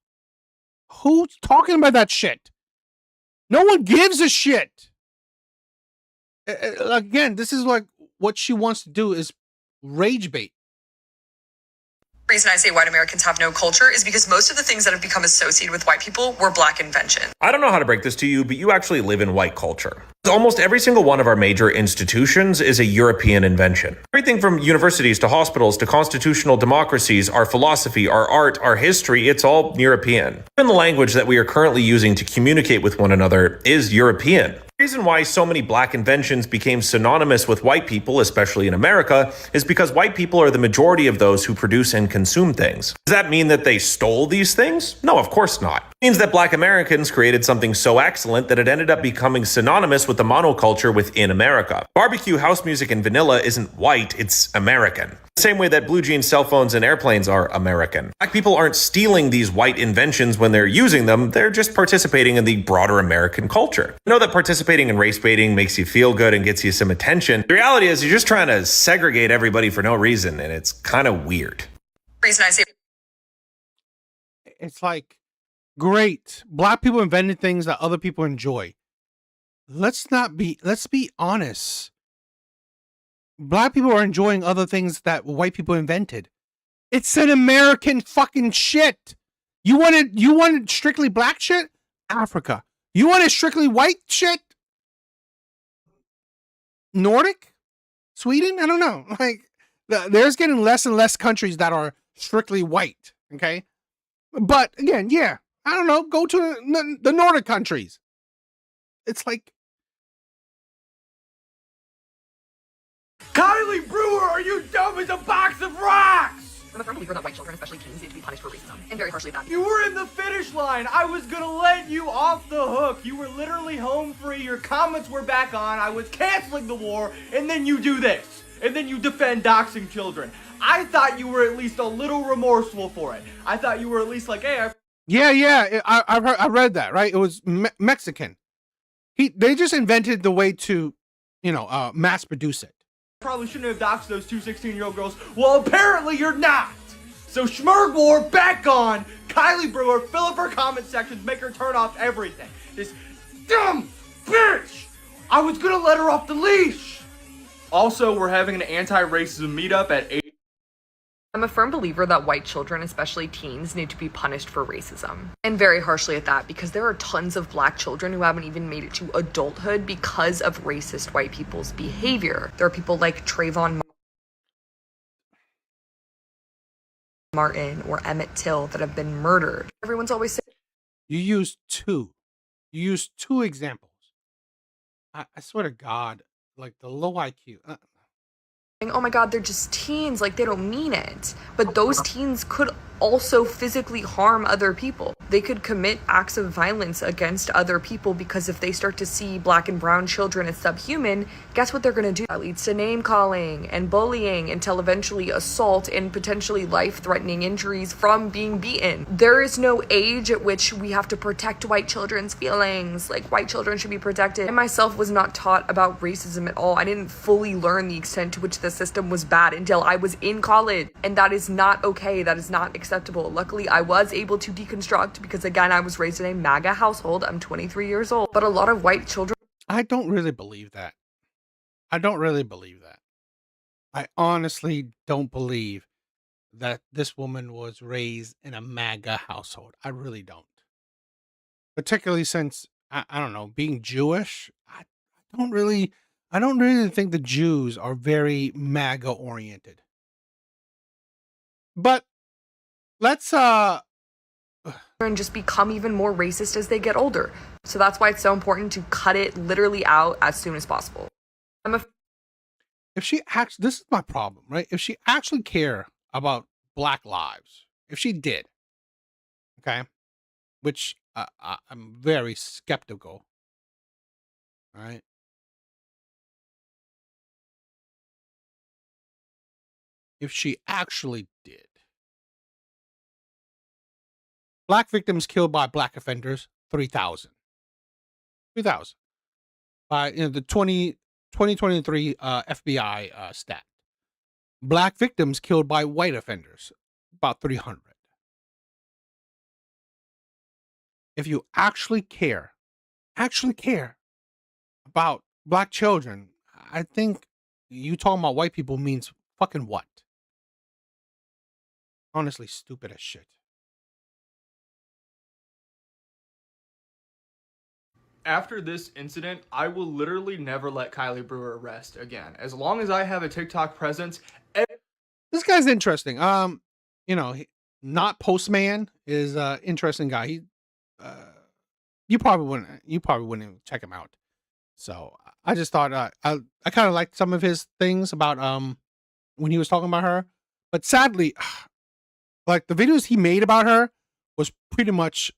Speaker 3: Who's talking about that shit? No one gives a shit. Again, this is what she wants to do is rage bait.
Speaker 22: The reason I say white Americans have no culture is because most of the things that have become associated with white people were black inventions.
Speaker 17: I don't know how to break this to you, but you actually live in white culture. Almost every single one of our major institutions is a European invention. Everything from universities to hospitals to constitutional democracies, our philosophy, our art, our history, it's all European. Even the language that we are currently using to communicate with one another is European. The reason why so many black inventions became synonymous with white people, especially in America, is because white people are the majority of those who produce and consume things. Does that mean that they stole these things? No, of course not. It means that black Americans created something so excellent that it ended up becoming synonymous with the monoculture within America. Barbecue, house music, and vanilla isn't white, it's American. The same way that blue jeans, cell phones, and airplanes are American. Black people aren't stealing these white inventions when they're using them, they're just participating in the broader American culture. I know that participating in race baiting makes you feel good and gets you some attention. The reality is you're just trying to segregate everybody for no reason, and it's kind of weird.
Speaker 22: The reason I say...
Speaker 3: It's great. Black people invented things that other people enjoy. Let's be honest. Black people are enjoying other things that white people invented. It's an American fucking shit. You wanted strictly black shit? Africa. You wanted strictly white shit? Nordic? Sweden? I don't know. Like, there's getting less and less countries that are strictly white. Okay. But again, yeah, I don't know. Go to the Nordic countries. It's like,
Speaker 2: Kylie Brewer, are you dumb as a box of rocks?
Speaker 1: I'm a firm believer that white children, especially teens, need to be punished for racism, and very harshly that.
Speaker 2: You were in the finish line. I was gonna let you off the hook. You were literally home free. Your comments were back on. I was canceling the war, and then you do this. And then you defend doxing children. I thought you were at least a little remorseful for it. I thought you were at least like, hey,
Speaker 3: I read that, right? It was Mexican. They just invented the way to, mass produce it.
Speaker 2: probably shouldn't have doxed those two 16-year-old girls. Well, apparently you're not. So Schmerg War back on. Kylie Brewer, fill up her comment sections, make her turn off everything. This dumb bitch. I was gonna let her off the leash. Also, we're having an anti-racism meetup at 8.
Speaker 1: I'm a firm believer that white children, especially teens, need to be punished for racism. And very harshly at that, because there are tons of black children who haven't even made it to adulthood because of racist white people's behavior. There are people like Trayvon Martin or Emmett Till that have been murdered. Everyone's always saying,
Speaker 3: You used two examples. I swear to God, like the low IQ.
Speaker 1: oh my God, they're just teens, like they don't mean it. But those teens could also physically harm other people. They could commit acts of violence against other people because if they start to see black and brown children as subhuman, guess what they're gonna do? That leads to name calling and bullying until eventually assault and potentially life-threatening injuries from being beaten. There is no age at which we have to protect white children's feelings. Like, white children should be protected. I myself was not taught about racism at all. I didn't fully learn the extent to which the system was bad until I was in college. And that is not okay. That is not acceptable. Luckily, I was able to deconstruct because, again, I was raised in a MAGA household. I'm 23 years old. But a lot of white children...
Speaker 3: I don't really believe that. I honestly don't believe that this woman was raised in a MAGA household. I really don't. Particularly since, I don't know, being Jewish, I don't really think the Jews are very MAGA oriented. But let's
Speaker 1: and just become even more racist as they get older. So that's why it's so important to cut it literally out as soon as possible.
Speaker 3: If she actually, this is my problem, right? If she actually cared about Black lives, if she did, okay, which I'm very skeptical, all right? If she actually did. Black victims killed by black offenders, 3,000. 3,000. By the 2023 FBI stat. Black victims killed by white offenders, about 300. If you actually care about black children, I think you talking about white people means fucking what? Honestly, stupid as shit.
Speaker 2: After this incident, I will literally never let Kylie Brewer rest again. As long as I have a TikTok presence.
Speaker 3: This guy's interesting. Not Postman is an interesting guy. He, you probably wouldn't check him out. So I just thought I kind of liked some of his things about when he was talking about her, but sadly, like the videos he made about her was pretty much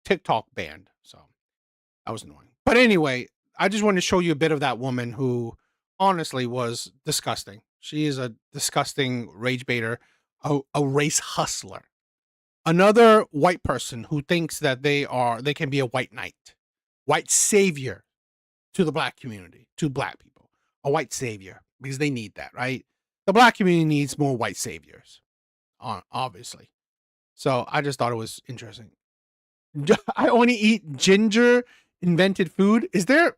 Speaker 3: TikTok banned. So that was annoying. But anyway, I just wanted to show you a bit of that woman who honestly was disgusting. She is a disgusting rage baiter, a race hustler. Another white person who thinks that they can be a white knight, white savior to the black community, to black people, a white savior, because they need that, right? The black community needs more white saviors, obviously. So I just thought it was interesting. I only eat ginger invented food. Is there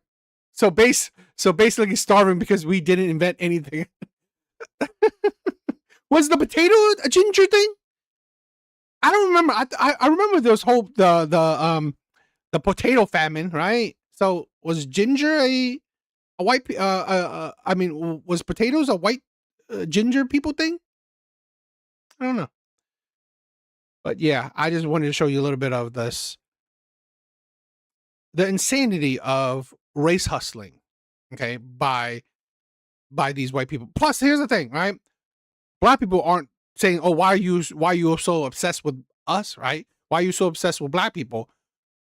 Speaker 3: so basically starving because we didn't invent anything? Was the potato a ginger thing? I don't remember. I remember those whole the potato famine, right? So was ginger a a white, I mean, was potatoes a white ginger people thing? I don't know. But yeah, I just wanted to show you a little bit of this, the insanity of race hustling, okay, by these white people. Plus, here's the thing, right? Black people aren't saying, "Oh, why are you so obsessed with us?" Right? Why are you so obsessed with black people?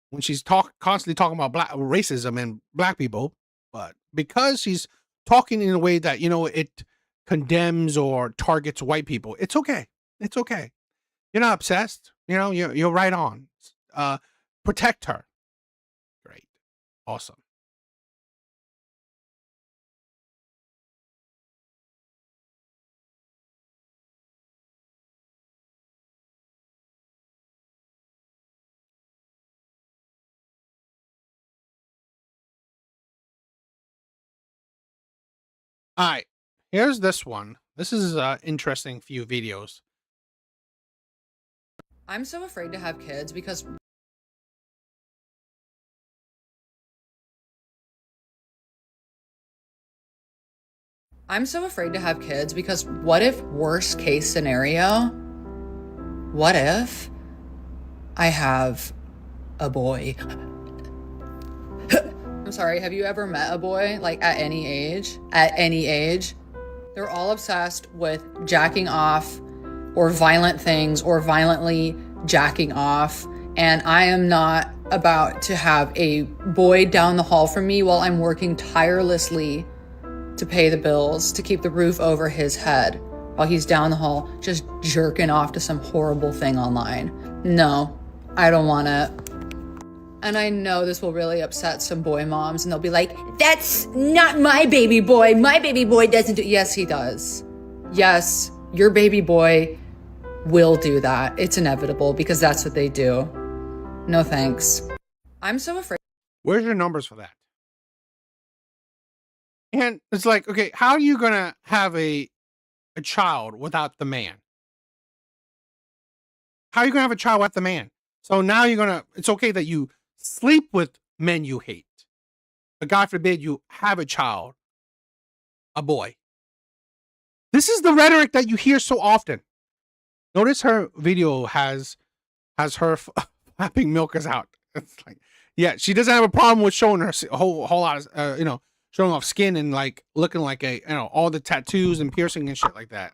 Speaker 3: When she's constantly talking about black racism and black people, but because she's talking in a way that, you know, it condemns or targets white people, it's okay. It's okay. You're not obsessed. You know, you're right on. Protect her. Great. Awesome. All right. Here's this one. This is an interesting few videos.
Speaker 5: I'm so afraid to have kids because what if, worst case scenario, what if I have a boy? I'm sorry, have you ever met a boy, like, at any age? At any age? They're all obsessed with jacking off or violent things or violently jacking off. And I am not about to have a boy down the hall from me while I'm working tirelessly to pay the bills, to keep the roof over his head, while he's down the hall just jerking off to some horrible thing online. No, I don't want it. And I know this will really upset some boy moms, and they'll be like, that's not my baby boy. My baby boy doesn't do. Yes, he does. Yes, your baby boy will do that. It's inevitable because that's what they do. No thanks. I'm so afraid.
Speaker 3: Where's your numbers for that? And it's like, okay, how are you gonna have a child without the man? How are you gonna have a child without the man? So now it's okay that you sleep with men you hate, but God forbid you have a child, a boy. This is the rhetoric that you hear so often. Notice her video has her flapping milkers out. It's like, yeah, she doesn't have a problem with showing her a whole lot of, showing off skin and like looking like all the tattoos and piercing and shit like that.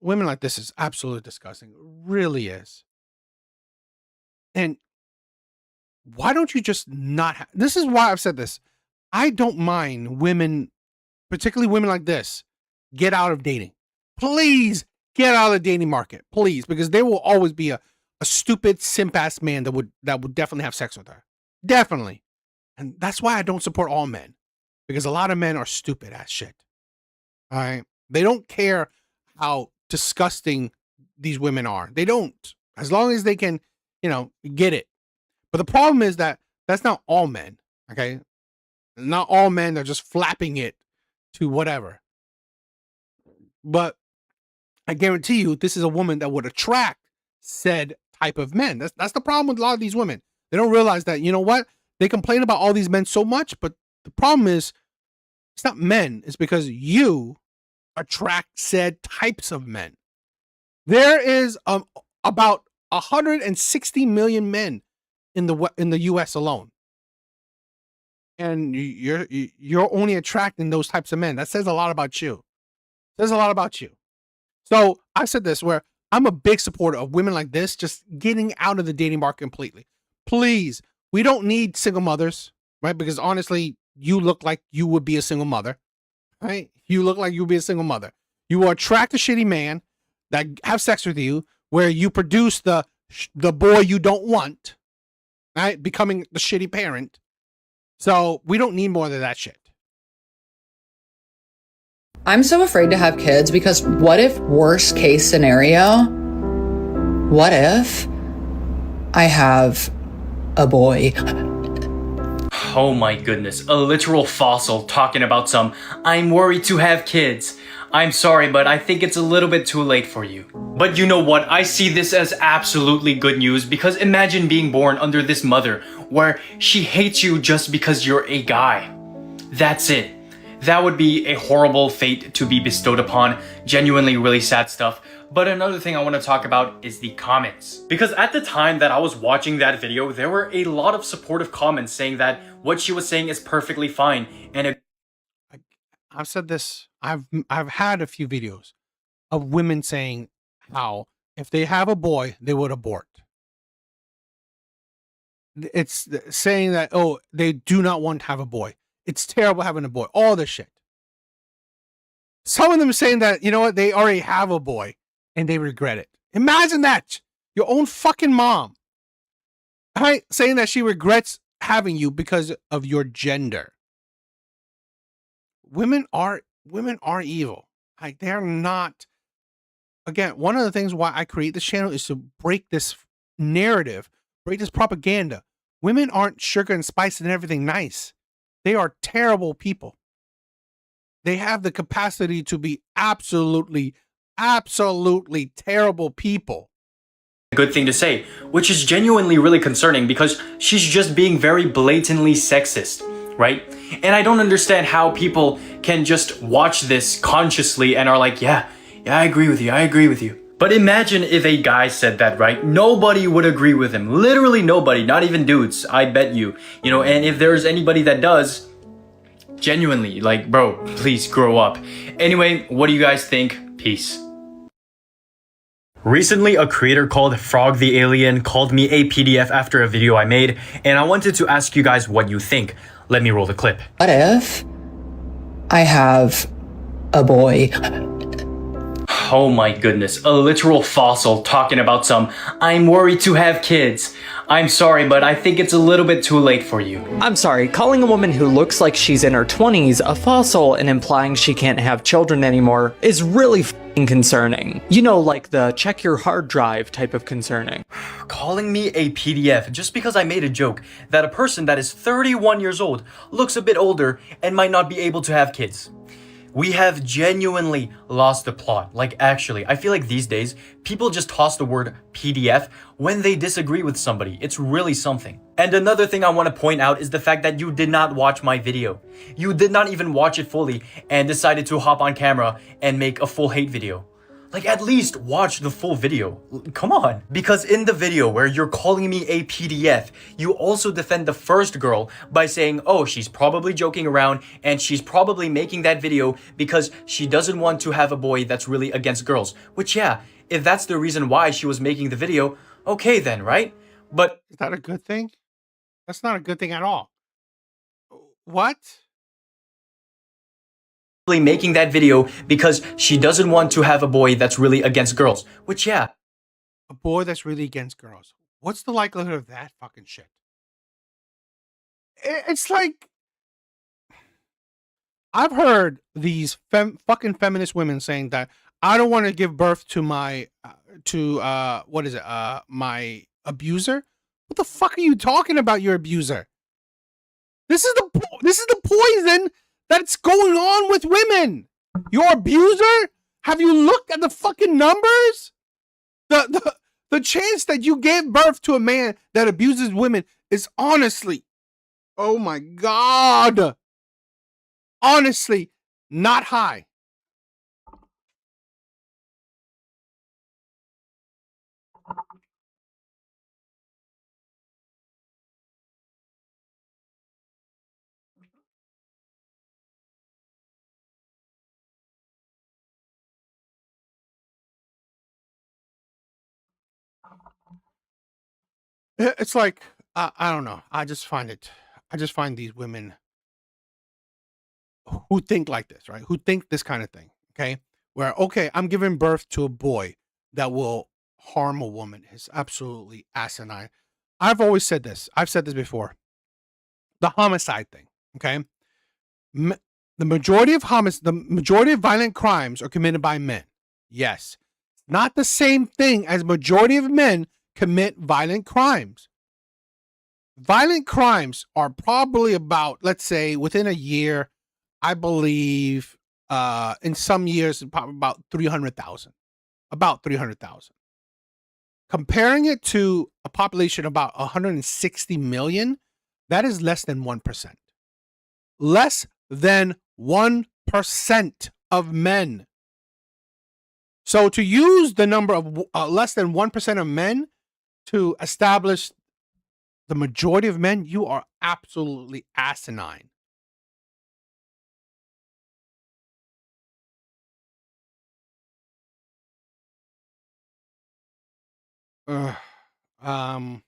Speaker 3: Women like this is absolutely disgusting. It really is. And why don't you just not this is why I've said this. I don't mind women, particularly women like this, get out of dating. Please get out of the dating market. Please, because there will always be a stupid simp ass man that would definitely have sex with her. Definitely. And that's why I don't support all men. Because a lot of men are stupid ass shit. All right. They don't care how disgusting these women are. They don't. As long as they can, get it. But the problem is that that's not all men. Okay. Not all men are just flapping it to whatever. But I guarantee you, this is a woman that would attract said type of men. That's the problem with a lot of these women. They don't realize that, you know what? They complain about all these men so much, but the problem is, it's not men. It's because you attract said types of men. There is about 160 million men in the U.S. alone, and you're only attracting those types of men. That says a lot about you. Says a lot about you. So I said this, where I'm a big supporter of women like this just getting out of the dating market completely. Please, we don't need single mothers, right? Because honestly, you look like you would be a single mother, right? You look like you would be a single mother. You will attract a shitty man that have sex with you, where you produce the boy you don't want, right? Becoming the shitty parent. So we don't need more of that shit.
Speaker 5: I'm so afraid to have kids because what if, worst case scenario, what if I have a boy?
Speaker 6: Oh my goodness, a literal fossil talking about some, I'm worried to have kids. I'm sorry, but I think it's a little bit too late for you. But you know what? I see this as absolutely good news, because imagine being born under this mother where she hates you just because you're a guy. That's it. That would be a horrible fate to be bestowed upon. Genuinely really sad stuff. But another thing I want to talk about is the comments. Because at the time that I was watching that video, there were a lot of supportive comments saying that what she was saying is perfectly fine. And
Speaker 3: I've said this. I've had a few videos of women saying how if they have a boy, they would abort. It's saying that, oh, they do not want to have a boy. It's terrible having a boy. All this shit. Some of them saying that, you know what, they already have a boy and they regret it. Imagine that. Your own fucking mom. Right? Saying that she regrets having you because of your gender. Women are evil. Like, they're not. Again, one of the things why I create this channel is to break this narrative, break this propaganda. Women aren't sugar and spice and everything nice. They are terrible people. They have the capacity to be absolutely terrible people.
Speaker 6: a good thing to say, which is genuinely really concerning because she's just being very blatantly sexist, right? And I don't understand how people can just watch this consciously and are like, yeah, I agree with you. But imagine if a guy said that, right? Nobody would agree with him. Literally nobody, not even dudes, I bet you. You know, and if there's anybody that does, genuinely, like, bro, please grow up. Anyway, what do you guys think? Peace. Recently, a creator called Frog the Alien called me a PDF after a video I made, and I wanted to ask you guys what you think. Let me roll the clip.
Speaker 5: What if I have a boy?
Speaker 6: Oh my goodness, a literal fossil talking about some, I'm worried to have kids. I'm sorry, but I think it's a little bit too late for you.
Speaker 8: I'm sorry, calling a woman who looks like she's in her 20s a fossil and implying she can't have children anymore is really f***ing concerning. You know, like the check your hard drive type of concerning.
Speaker 6: Calling me a PDF just because I made a joke that a person that is 31 years old looks a bit older and might not be able to have kids. We have genuinely lost the plot. Like, actually, I feel like these days, people just toss the word PDF when they disagree with somebody. It's really something. And another thing I want to point out is the fact that you did not watch my video. You did not even watch it fully and decided to hop on camera and make a full hate video. Like, at least watch the full video. Come on. Because in the video where you're calling me a PDF, you also defend the first girl by saying, oh, she's probably joking around and she's probably making that video because she doesn't want to have a boy that's really against girls. Which, yeah, if that's the reason why she was making the video, okay then, right? But
Speaker 3: is that a good thing? That's not a good thing at all. What?
Speaker 6: Making that video because she doesn't want to have a boy that's really against girls. Which, yeah.
Speaker 3: A boy that's really against girls. What's the likelihood of that fucking shit? It's like, I've heard these fucking feminist women saying that I don't want to give birth to my, my abuser. What the fuck are you talking about, your abuser? This is the poison that's going on with women. Your abuser? Have you looked at the fucking numbers? The chance that you gave birth to a man that abuses women is honestly, oh my God, honestly not high. It's like, I don't know. I just find these women who think like this, right? Who think this kind of thing, okay? Where, okay, I'm giving birth to a boy that will harm a woman is absolutely asinine. I've always said this. I've said this before. The homicide thing, okay? The majority of violent crimes are committed by men. Yes. Not the same thing as majority of men commit violent crimes. Violent crimes are probably about, let's say, within a year, I believe, in some years, probably about 300,000. About 300,000. Comparing it to a population of about 160 million, that is less than 1%. Less than 1% of men. So to use the number of less than 1% of men to establish the majority of men, you are absolutely asinine. Um,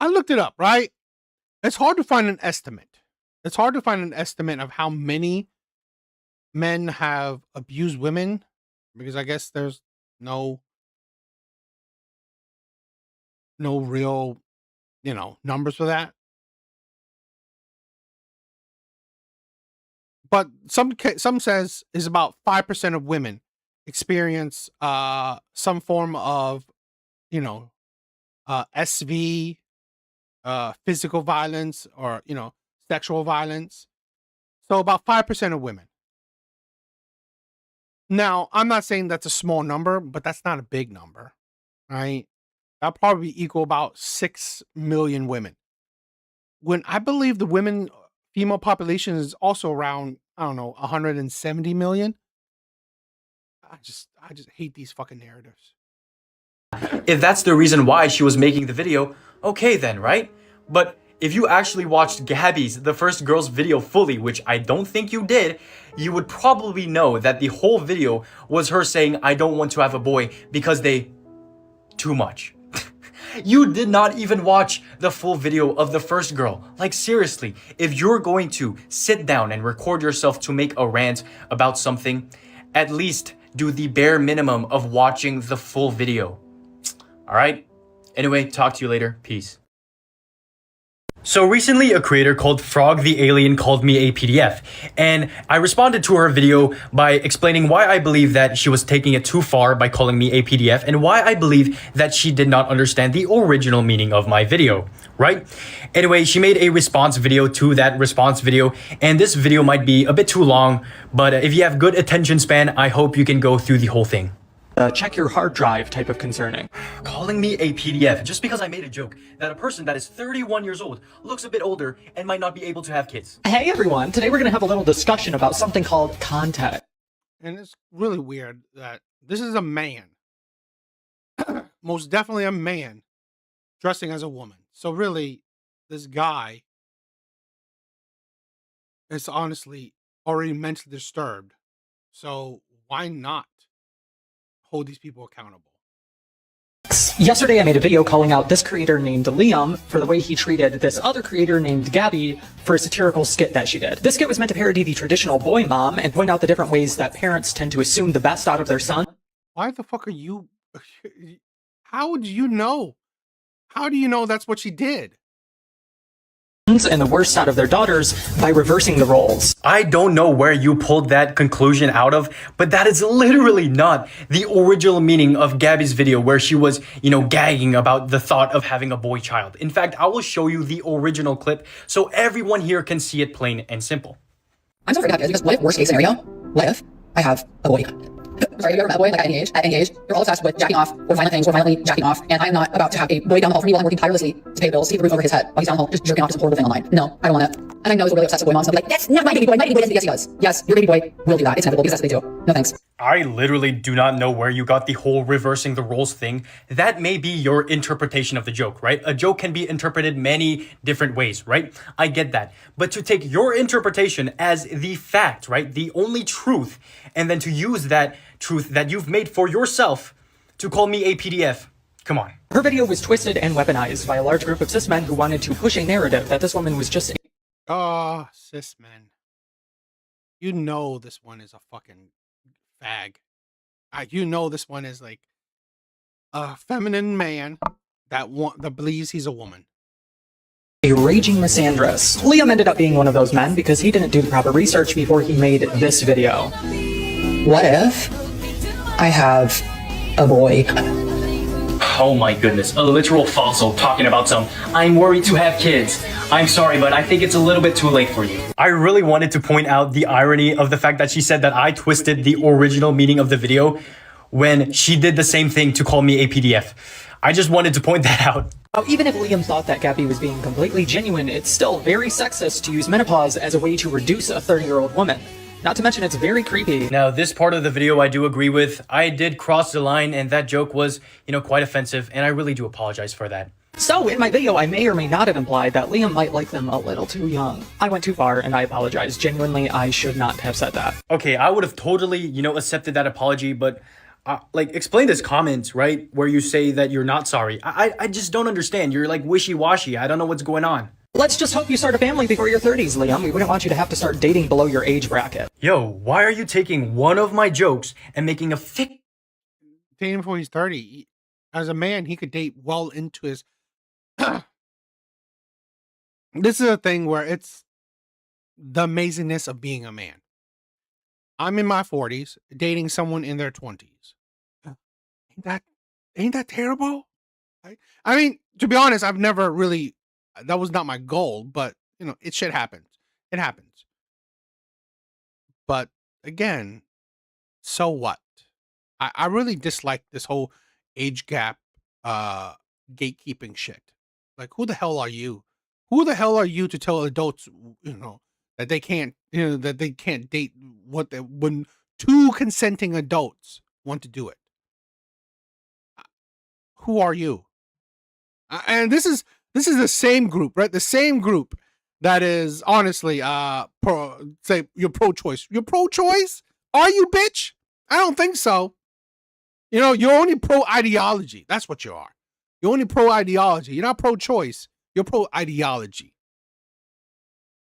Speaker 3: I looked it up, right? It's hard to find an estimate. It's hard to find an estimate of how many men have abused women, because I guess there's no real, numbers for that. But some says is about 5% of women experience some form of, SV, physical violence, or sexual violence. So about 5% of women. Now, I'm not saying that's a small number, but that's not a big number, right? That'll probably equal about 6 million women. When I believe the female population is also around, 170 million. I just hate these fucking narratives.
Speaker 6: If that's the reason why she was making the video, okay then, right? But if you actually watched Gabby's, the first girl's video fully, which I don't think you did, you would probably know that the whole video was her saying, I don't want to have a boy because they... too much. You did not even watch the full video of the first girl. Like seriously, if you're going to sit down and record yourself to make a rant about something, at least do the bare minimum of watching the full video. Alright? Anyway, talk to you later. Peace. So recently a creator called Frog the Alien called me a PDF, and I responded to her video by explaining why I believe that she was taking it too far by calling me a PDF and why I believe that she did not understand the original meaning of my video, right? Anyway, she made a response video to that response video, and this video might be a bit too long, but if you have good attention span, I hope you can go through the whole thing.
Speaker 8: Check your hard drive type of concerning.
Speaker 6: Calling me a PDF just because I made a joke that a person that is 31 years old looks a bit older and might not be able to have kids.
Speaker 8: Hey everyone, today we're going to have a little discussion about something called context.
Speaker 3: And it's really weird that this is a man, most definitely a man, dressing as a woman. So really, this guy is honestly already mentally disturbed. So why not hold these people accountable?
Speaker 8: Yesterday I made a video calling out this creator named Liam for the way he treated this other creator named Gabby for a satirical skit that she did. This skit was meant to parody the traditional boy mom and point out the different ways that parents tend to assume the best out of their son.
Speaker 3: Why the fuck are you... How do you know? How do you know that's what she did?
Speaker 8: And the worst out of their daughters by reversing the roles.
Speaker 6: I don't know where you pulled that conclusion out of, but that is literally not the original meaning of Gabby's video where she was, gagging about the thought of having a boy child. In fact, I will show you the original clip so everyone here can see it plain and simple.
Speaker 5: I'm so afraid to have kids because what if, worst case scenario, what if I have a boy? Sorry, have you ever met a boy like at any age? You're all obsessed with jacking off or violent things or violently jacking off, and I'm not about to have a boy down the hall for me while I'm working tirelessly to pay bills, to keep the roof over his head while he's down the hall just jerking off to some horrible thing online. No, I don't want that. And I know this will really obsessive boy mom's gonna be like, that's not my baby boy doesn't. Yes, he does. Yes, your baby boy will do that. It's inevitable because that's what they do. No thanks.
Speaker 6: I literally do not know where you got the whole reversing the roles thing. That may be your interpretation of the joke, right? A joke can be interpreted many different ways, right? I get that. But to take your interpretation as the fact, right? The only truth, and then to use that truth that you've made for yourself to call me a PDF. Come on.
Speaker 8: Her video was twisted and weaponized by a large group of cis men who wanted to push a narrative that this woman was just...
Speaker 3: Cis men. You know this one is a fucking fag. You know this one is like a feminine man that believes he's a woman.
Speaker 8: A raging misandrist. Liam ended up being one of those men because he didn't do the proper research before he made this video.
Speaker 5: What if I have a boy?
Speaker 6: Oh my goodness, a literal fossil talking about some, I'm worried to have kids. I'm sorry, but I think it's a little bit too late for you. I really wanted to point out the irony of the fact that she said that I twisted the original meaning of the video when she did the same thing to call me a PDF. I just wanted to point that out.
Speaker 8: Now, even if Liam thought that Gabby was being completely genuine, it's still very sexist to use menopause as a way to reduce a 30-year-old woman. Not to mention, it's very creepy.
Speaker 6: Now, this part of the video I do agree with. I did cross the line, and that joke was, quite offensive, and I really do apologize for that.
Speaker 8: So, in my video, I may or may not have implied that Liam might like them a little too young. I went too far, and I apologize. Genuinely, I should not have said that.
Speaker 6: Okay, I would have totally, accepted that apology, but explain this comment, right, where you say that you're not sorry. I just don't understand. You're like wishy-washy. I don't know what's going on.
Speaker 8: Let's just hope you start a family before your 30s, Liam. We wouldn't want you to have to start dating below your age bracket.
Speaker 6: Yo, why are you taking one of my jokes and making a
Speaker 3: dating before he's 30? As a man, he could date well into his... This is a thing where it's the amazingness of being a man. I'm in my 40s, dating someone in their 20s. Ain't that terrible? I mean, to be honest, I've never really... That was not my goal, but, it shit happens. It happens. But, again, so what? I really dislike this whole age gap gatekeeping shit. Like, who the hell are you? Who the hell are you to tell adults, that they can't, that they can't date when two consenting adults want to do it? Who are you? And this is the same group, right? The same group that is honestly, say you're pro-choice. You're pro-choice? Are you, bitch? I don't think so. You're only pro-ideology. That's what you are. You're only pro-ideology. You're not pro-choice. You're pro-ideology.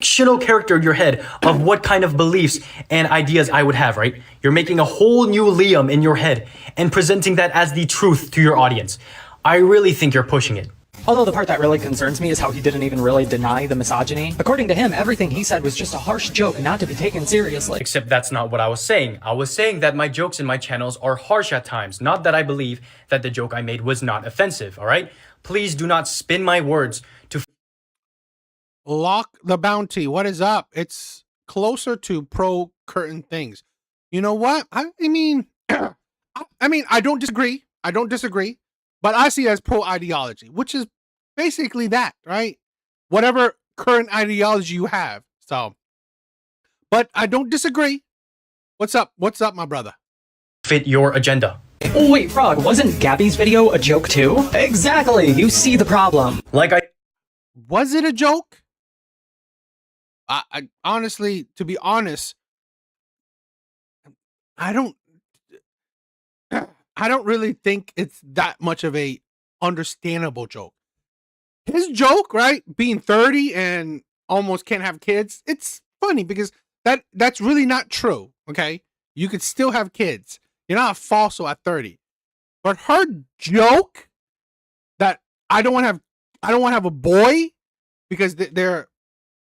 Speaker 6: fictional character in your head of what kind of beliefs and ideas I would have, right? You're making a whole new Liam in your head and presenting that as the truth to your audience. I really think you're pushing it.
Speaker 8: Although the part that really concerns me is how he didn't even really deny the misogyny. According to him, everything he said was just a harsh joke not to be taken seriously.
Speaker 6: Except that's not what I was saying. I was saying that my jokes in my channels are harsh at times, not that I believe that the joke I made was not offensive, alright? Please do not spin my words to...
Speaker 3: Lock the Bounty, what is up? It's closer to pro-curtain things. You know what? I mean, I don't disagree. But I see it as pro-ideology, which is basically that, right? Whatever current ideology you have. So, but I don't disagree. What's up? What's up, my brother?
Speaker 6: Fit your agenda.
Speaker 8: Oh, wait, Frog, wasn't Gabby's video a joke too? Exactly, you see the problem.
Speaker 3: Was it a joke? I honestly, to be honest, I don't really think it's that much of a understandable joke. His joke, right? Being 30 and almost can't have kids. It's funny because that's really not true. Okay. You could still have kids. You're not a fossil at 30. But her joke that I don't want to have a boy because they're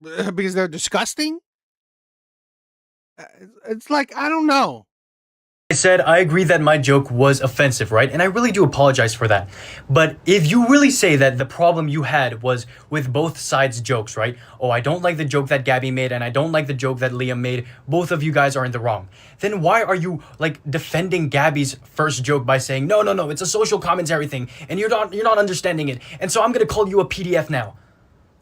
Speaker 3: disgusting. It's like, I don't know.
Speaker 6: I said I agree that my joke was offensive, right? And I really do apologize for that. But if you really say that the problem you had was with both sides' jokes, right? Oh, I don't like the joke that Gabby made and I don't like the joke that Liam made. Both of you guys are in the wrong. Then why are you like defending Gabby's first joke by saying, no, it's a social commentary thing and you're not understanding it. And so I'm going to call you a PDF now.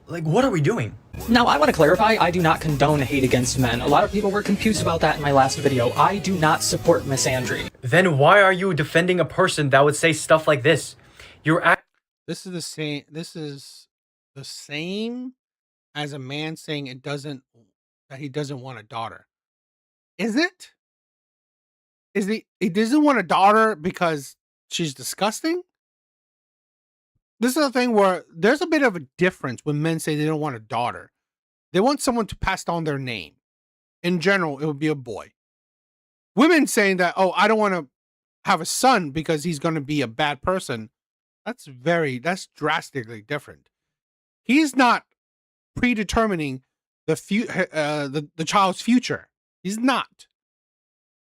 Speaker 6: Like, what are we doing?
Speaker 8: Now, I want to clarify, I do not condone hate against men. A lot of people were confused about that in my last video. I do not support misandry.
Speaker 6: Then why are you defending a person that would say stuff like this?
Speaker 3: This is the same as a man saying that he doesn't want a daughter. Is it? He doesn't want a daughter because she's disgusting? This is a thing where there's a bit of a difference when men say they don't want a daughter. They want someone to pass on their name. In general, it would be a boy. Women saying that, oh, I don't want to have a son because he's going to be a bad person. That's drastically different. He's not predetermining the child's future. He's not.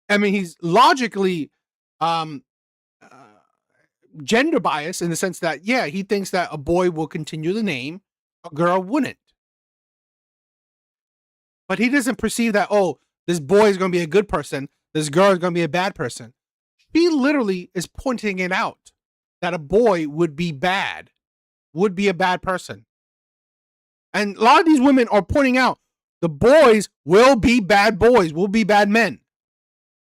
Speaker 3: I mean, he's logically, gender bias in the sense that, yeah, he thinks that a boy will continue the name, a girl wouldn't. But he doesn't perceive that, oh, this boy is going to be a good person, this girl is going to be a bad person. She literally is pointing it out that a boy would be bad, would be a bad person. And a lot of these women are pointing out the boys will be bad boys, will be bad men.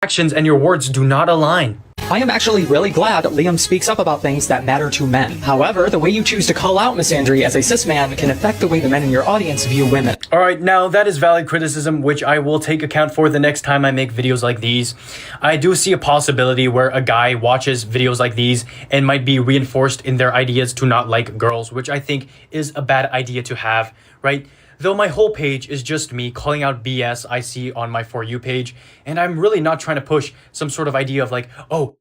Speaker 6: Actions and your words do not align.
Speaker 8: I am actually really glad Liam speaks up about things that matter to men. However, the way you choose to call out misandry as a cis man can affect the way the men in your audience view women.
Speaker 6: Alright, now that is valid criticism, which I will take account for the next time I make videos like these. I do see a possibility where a guy watches videos like these and might be reinforced in their ideas to not like girls, which I think is a bad idea to have, right? Though my whole page is just me calling out BS I see on my For You page, and I'm really not trying to push some sort of idea of like, oh,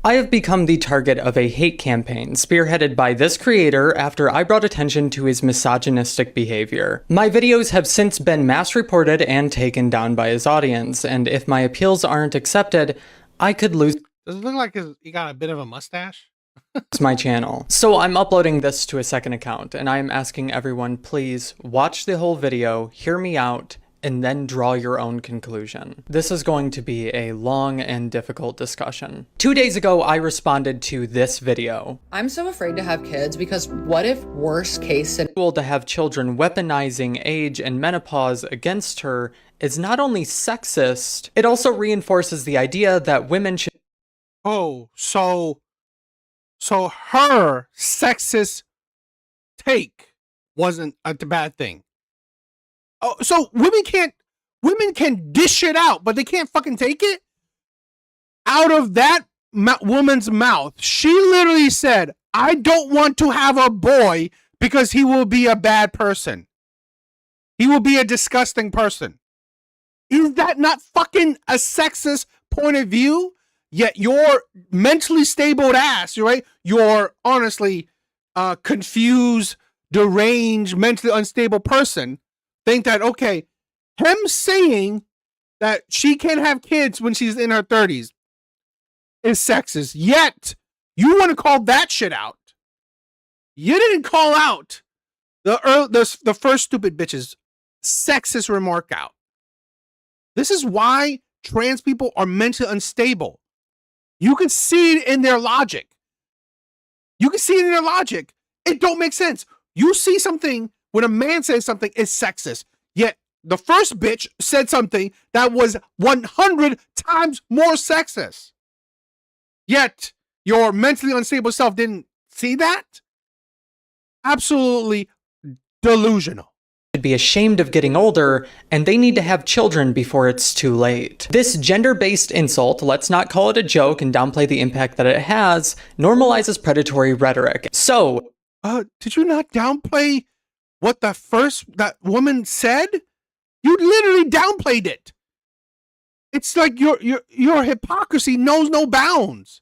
Speaker 8: I have become the target of a hate campaign spearheaded by this creator after I brought attention to his misogynistic behavior. My videos have since been mass reported and taken down by his audience, and if my appeals aren't accepted, I could lose.
Speaker 3: Does it look like he got a bit of a mustache?
Speaker 8: My channel. So I'm uploading this to a second account, and I am asking everyone, please watch the whole video, hear me out, and then draw your own conclusion. This is going to be a long and difficult discussion. 2 days ago, I responded to this video.
Speaker 5: I'm so afraid to have kids because what if worst case
Speaker 8: scenario to have children weaponizing age and menopause against her is not only sexist, it also reinforces the idea that women should—
Speaker 3: Oh, so her sexist take wasn't a bad thing. Oh, so women can dish it out, but they can't fucking take it out of that woman's mouth. She literally said, I don't want to have a boy because he will be a bad person. He will be a disgusting person. Is that not fucking a sexist point of view? Yet your mentally stable ass, right? Your honestly confused, deranged, mentally unstable person think that, okay, him saying that she can't have kids when she's in her 30s is sexist. Yet you want to call that shit out. You didn't call out the first stupid bitch's sexist remark out. This is why trans people are mentally unstable. You can see it in their logic. It don't make sense. You see something when a man says something is sexist, yet the first bitch said something that was 100 times more sexist. Yet your mentally unstable self didn't see that? Absolutely delusional.
Speaker 8: Should be ashamed of getting older, and they need to have children before it's too late. This gender-based insult, let's not call it a joke and downplay the impact that it has, normalizes predatory rhetoric. So,
Speaker 3: did you not downplay what that woman said? You literally downplayed it. It's like your hypocrisy knows no bounds.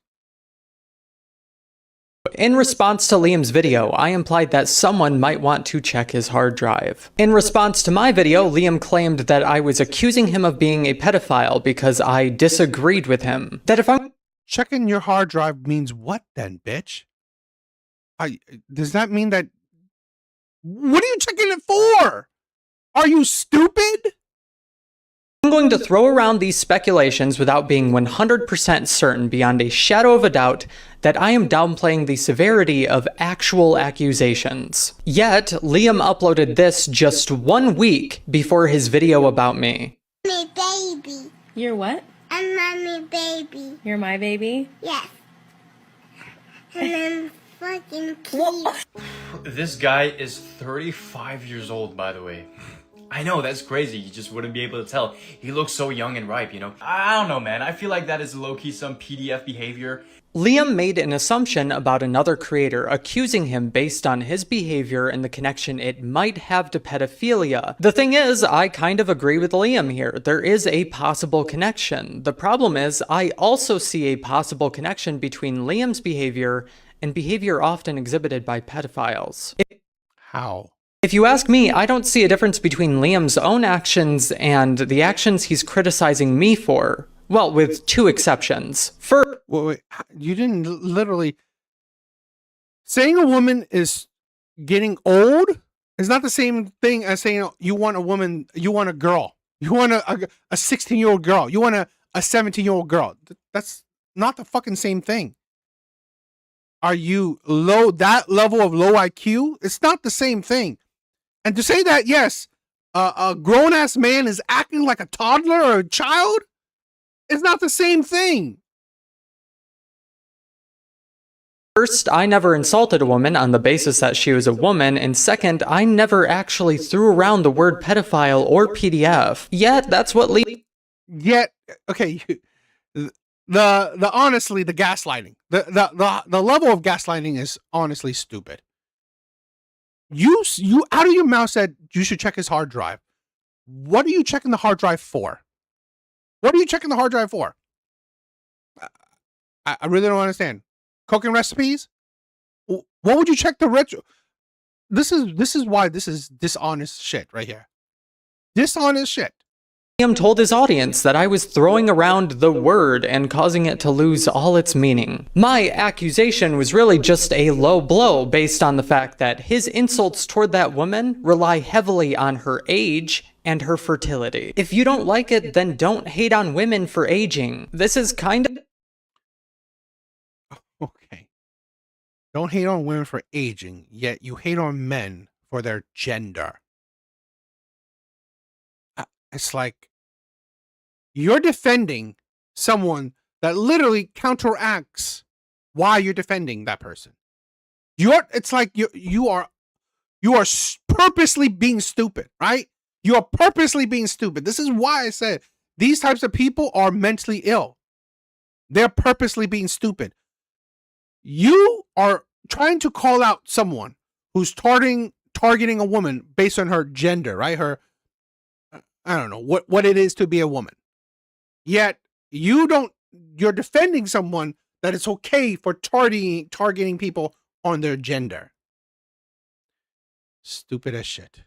Speaker 8: In response to Liam's video, I implied that someone might want to check his hard drive. In response to my video, Liam claimed that I was accusing him of being a pedophile because I disagreed with him. That if I'm
Speaker 3: checking your hard drive means what then, bitch? Does that mean that... What are you checking it for? Are you stupid?
Speaker 8: I'm going to throw around these speculations without being 100% certain beyond a shadow of a doubt that I am downplaying the severity of actual accusations. Yet, Liam uploaded this just 1 week before his video about me.
Speaker 11: My baby.
Speaker 15: You're what?
Speaker 11: I'm mommy baby.
Speaker 15: You're my baby?
Speaker 11: Yes. And I'm fucking cute.
Speaker 6: This guy is 35 years old, by the way. I know, that's crazy. You just wouldn't be able to tell. He looks so young and ripe, you know? I don't know, man. I feel like that is low-key some PDF behavior.
Speaker 8: Liam made an assumption about another creator, accusing him based on his behavior and the connection it might have to pedophilia. The thing is, I kind of agree with Liam here. There is a possible connection. The problem is, I also see a possible connection between Liam's behavior and behavior often exhibited by pedophiles.
Speaker 3: How?
Speaker 8: If you ask me, I don't see a difference between Liam's own actions and the actions he's criticizing me for. Well, with two exceptions. First,
Speaker 3: Wait, you didn't literally saying a woman is getting old is not the same thing as saying you want a woman, you want a girl, you want a 16-year-old girl, you want a 17-year-old girl. That's not the fucking same thing. Are you that level of low IQ? It's not the same thing. And to say that, yes, a grown-ass man is acting like a toddler or a child, it's not the same thing.
Speaker 8: First, I never insulted a woman on the basis that she was a woman, and second, I never actually threw around the word pedophile or PDF. Yet, that's what
Speaker 3: Yet, okay, the honestly, the gaslighting, the level of gaslighting is honestly stupid. You out of your mouth said you should check his hard drive. What are you checking the hard drive for? What are you checking the hard drive for? I really don't understand. Cooking recipes? What would you check the retro? This is why this is dishonest shit right here. Dishonest shit.
Speaker 8: Liam told his audience that I was throwing around the word and causing it to lose all its meaning. My accusation was really just a low blow based on the fact that his insults toward that woman rely heavily on her age and her fertility. If you don't like it, then don't hate on women for aging. This is kind of...
Speaker 3: Okay. Don't hate on women for aging, yet you hate on men for their gender. It's like you're defending someone that literally counteracts why you're defending that person. It's like you are purposely being stupid, right? You are purposely being stupid. This is why I said these types of people are mentally ill. They're purposely being stupid. You are trying to call out someone who's targeting a woman based on her gender, right? Her, I don't know what it is to be a woman. Yet you're defending someone that it's okay for targeting people on their gender. Stupid as shit.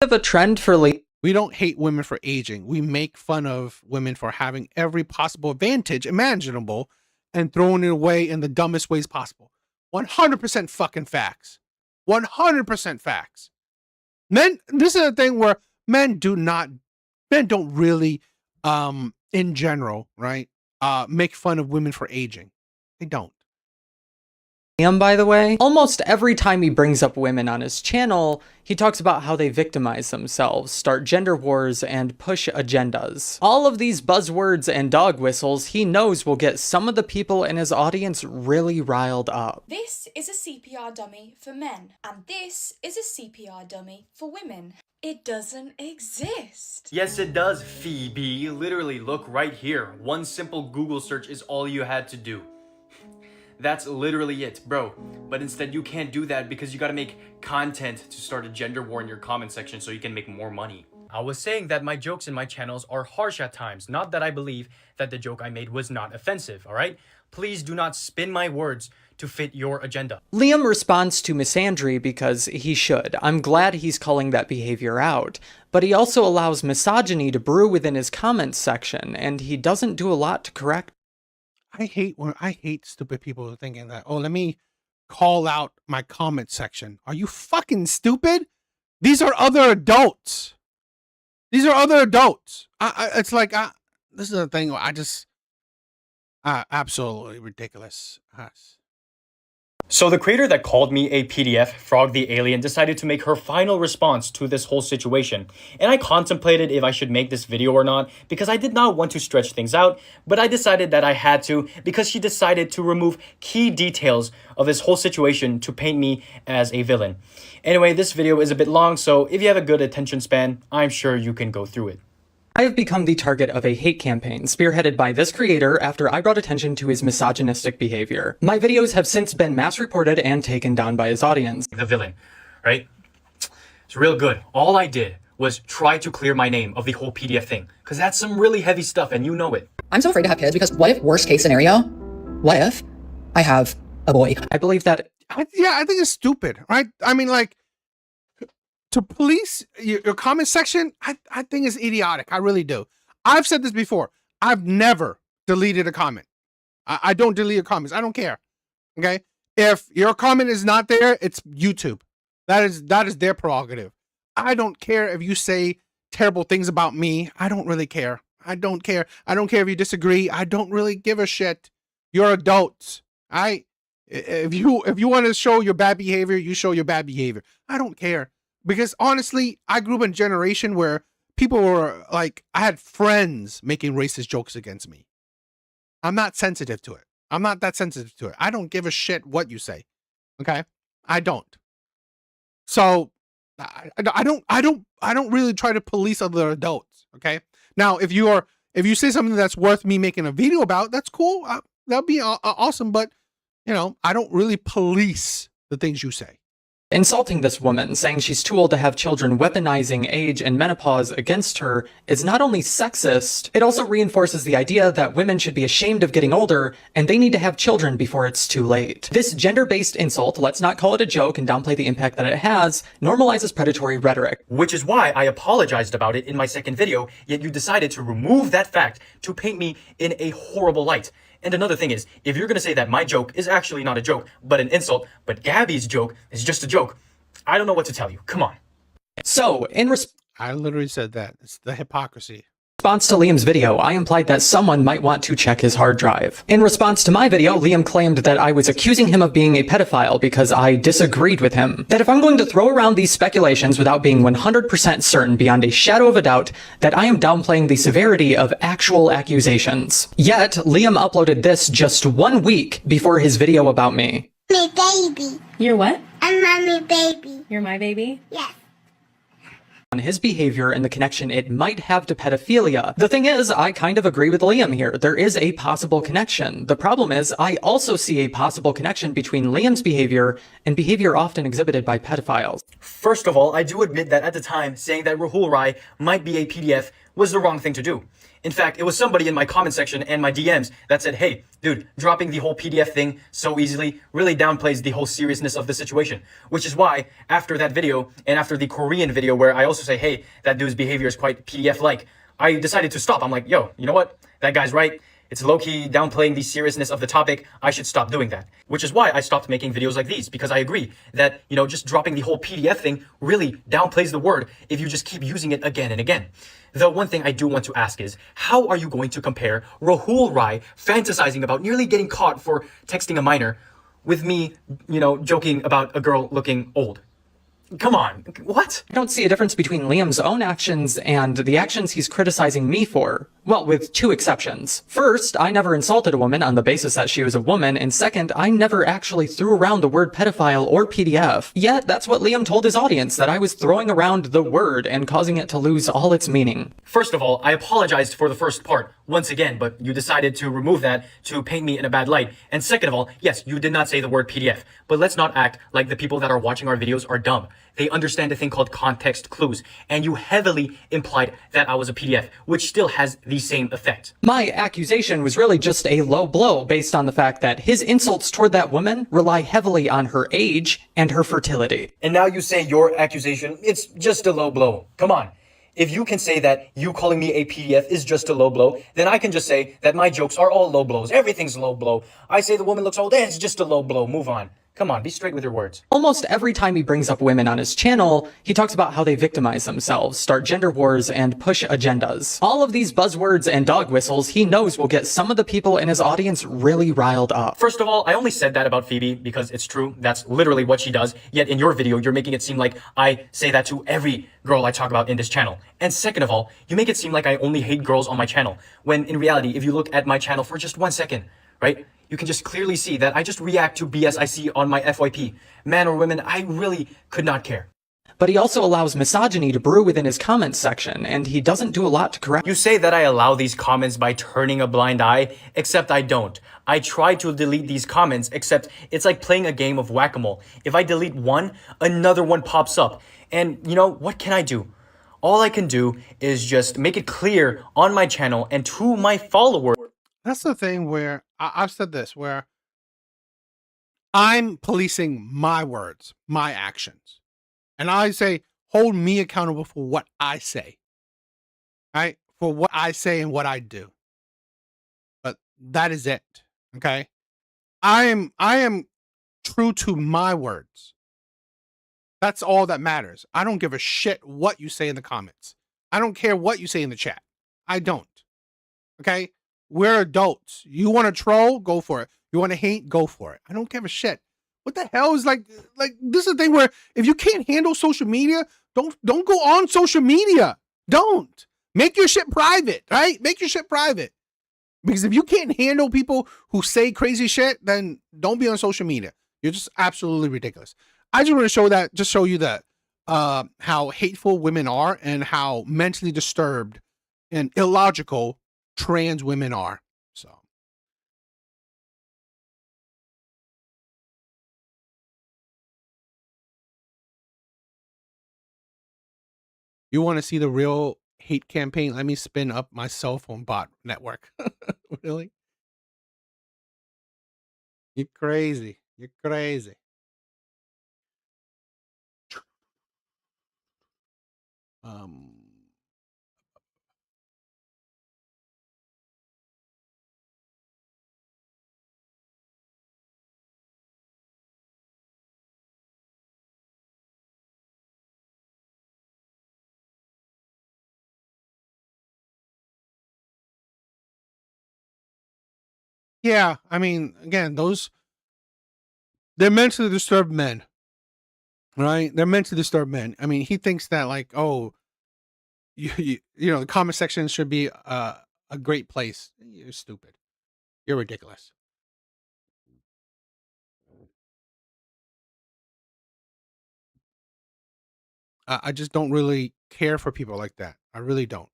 Speaker 8: Of a trend for
Speaker 3: we don't hate women for aging. We make fun of women for having every possible advantage imaginable and throwing it away in the dumbest ways possible. 100% fucking facts. 100% facts. Men, this is a thing where men don't really, in general, right, make fun of women for aging. They don't.
Speaker 8: Liam, by the way, almost every time he brings up women on his channel, he talks about how they victimize themselves, start gender wars, and push agendas. All of these buzzwords and dog whistles he knows will get some of the people in his audience really riled up.
Speaker 4: This is a CPR dummy for men, and this is a CPR dummy for women. It doesn't exist.
Speaker 6: Yes, it does, Phoebe. Literally, look right here. One simple Google search is all you had to do. That's literally it, bro. But instead you can't do that because you gotta make content to start a gender war in your comment section so you can make more money. I was saying that my jokes in my channels are harsh at times, not that I believe that the joke I made was not offensive, alright? Please do not spin my words to fit your agenda.
Speaker 8: Liam responds to misandry because he should. I'm glad he's calling that behavior out. But he also allows misogyny to brew within his comments section, and he doesn't do a lot to correct.
Speaker 3: I hate stupid people thinking that, oh, let me call out my comment section. Are you fucking stupid? These are other adults. These are other adults. It's like, this is a thing absolutely ridiculous.
Speaker 6: So the creator that called me a PDF, Frog the Alien, decided to make her final response to this whole situation. And I contemplated if I should make this video or not because I did not want to stretch things out, but I decided that I had to because she decided to remove key details of this whole situation to paint me as a villain. Anyway, this video is a bit long, so if you have a good attention span, I'm sure you can go through it.
Speaker 8: I have become the target of a hate campaign spearheaded by this creator after I brought attention to his misogynistic behavior. My videos have since been mass reported and taken down by his audience.
Speaker 6: The villain, right? It's real good. All I did was try to clear my name of the whole PDF thing, because that's some really heavy stuff and you know it.
Speaker 5: I'm so afraid to have kids because what if, worst case scenario, what if I have a boy?
Speaker 8: I believe that...
Speaker 3: I think it's stupid, right? I mean, like, to police your comment section, I think is idiotic. I really do. I've said this before. I've never deleted a comment. I don't delete comments. I don't care. Okay? If your comment is not there, it's YouTube. That is their prerogative. I don't care if you say terrible things about me. I don't really care. I don't care. I don't care if you disagree. I don't really give a shit. You're adults. If you want to show your bad behavior, you show your bad behavior. I don't care. Because honestly, I grew up in a generation where people were like, I had friends making racist jokes against me. I'm not sensitive to it. I'm not that sensitive to it. I don't give a shit what you say. Okay? I don't. So I don't really try to police other adults. Okay? Now, if you say something that's worth me making a video about, that's cool. That'd be awesome. But I don't really police the things you say.
Speaker 8: Insulting this woman, saying she's too old to have children, weaponizing age and menopause against her is not only sexist, it also reinforces the idea that women should be ashamed of getting older and they need to have children before it's too late. This gender-based insult, let's not call it a joke and downplay the impact that it has, normalizes predatory rhetoric.
Speaker 6: Which is why I apologized about it in my second video, yet you decided to remove that fact to paint me in a horrible light. And another thing is, if you're going to say that my joke is actually not a joke, but an insult, but Gabby's joke is just a joke, I don't know what to tell you. Come on.
Speaker 8: So,
Speaker 3: I literally said that. It's the hypocrisy.
Speaker 8: response to Liam's video, I implied that someone might want to check his hard drive. In response to my video, Liam claimed that I was accusing him of being a pedophile because I disagreed with him. That if I'm going to throw around these speculations without being 100% certain beyond a shadow of a doubt, that I am downplaying the severity of actual accusations. Yet, Liam uploaded this just 1 week before his video about me.
Speaker 11: My baby.
Speaker 15: You're what?
Speaker 11: I'm mommy baby.
Speaker 15: You're my baby?
Speaker 11: Yes.
Speaker 8: On his behavior and the connection it might have to pedophilia. The thing is, I kind of agree with Liam here. There is a possible connection. The problem is, I also see a possible connection between Liam's behavior and behavior often exhibited by pedophiles.
Speaker 6: First of all, I do admit that at the time, saying that Rahul Rai might be a PDF was the wrong thing to do. In fact, it was somebody in my comment section and my DMs that said, hey, dude, dropping the whole PDF thing so easily really downplays the whole seriousness of the situation. Which is why, after that video, and after the Korean video where I also say, hey, that dude's behavior is quite PDF-like, I decided to stop. I'm like, yo, you know what? That guy's right. It's low-key downplaying the seriousness of the topic. I should stop doing that. Which is why I stopped making videos like these, because I agree that, just dropping the whole PDF thing really downplays the word if you just keep using it again and again. The one thing I do want to ask is, how are you going to compare Rahul Rai fantasizing about nearly getting caught for texting a minor with me, joking about a girl looking old? Come on, what?
Speaker 8: I don't see a difference between Liam's own actions and the actions he's criticizing me for. Well, with two exceptions. First, I never insulted a woman on the basis that she was a woman, and second, I never actually threw around the word pedophile or PDF. Yet, that's what Liam told his audience, that I was throwing around the word and causing it to lose all its meaning.
Speaker 6: First of all, I apologized for the first part once again, but you decided to remove that to paint me in a bad light. And second of all, yes, you did not say the word PDF, but let's not act like the people that are watching our videos are dumb. They understand a thing called context clues, and you heavily implied that I was a PDF, which still has the same effect.
Speaker 8: My accusation was really just a low blow based on the fact that his insults toward that woman rely heavily on her age and her fertility.
Speaker 6: And now you say your accusation, it's just a low blow. Come on. If you can say that you calling me a PDF is just a low blow, then I can just say that my jokes are all low blows. Everything's low blow. I say the woman looks old, it's just a low blow. Move on. Come on, be straight with your words.
Speaker 8: Almost every time he brings up women on his channel, he talks about how they victimize themselves, start gender wars, and push agendas. All of these buzzwords and dog whistles he knows will get some of the people in his audience really riled up.
Speaker 6: First of all, I only said that about Phoebe because it's true. That's literally what she does. Yet in your video, you're making it seem like I say that to every girl I talk about in this channel. And second of all, you make it seem like I only hate girls on my channel, when in reality, if you look at my channel for just 1 second, right? You can just clearly see that I just react to BS I see on my FYP. Man or women, I really could not care.
Speaker 8: But he also allows misogyny to brew within his comments section, and he doesn't do a lot to correct.
Speaker 6: You say that I allow these comments by turning a blind eye, except I don't. I try to delete these comments, except it's like playing a game of whack-a-mole. If I delete one, another one pops up. And what can I do? All I can do is just make it clear on my channel and to my followers.
Speaker 3: That's the thing where I've said this, where I'm policing my words, my actions. And I say, hold me accountable for what I say. Right? For what I say and what I do. But that is it. Okay. I am true to my words. That's all that matters. I don't give a shit what you say in the comments. I don't care what you say in the chat. I don't. Okay? We're adults. You want to troll? Go for it. You want to hate? Go for it. I don't give a shit. What the hell is like this is the thing where if you can't handle social media, don't go on social media. Don't. Make your shit private, right? Make your shit private. Because if you can't handle people who say crazy shit, then don't be on social media. You're just absolutely ridiculous. I just want to show you that how hateful women are and how mentally disturbed and illogical trans women are. So you want to see the real hate campaign? Let me spin up my cell phone bot network. Really? You're crazy. You're crazy. Yeah, I mean, again, they're mentally disturbed men, right? They're mentally disturbed men. I mean, he thinks that like, oh, you know, the comment section should be a great place. You're stupid. You're ridiculous. I just don't really care for people like that. I really don't.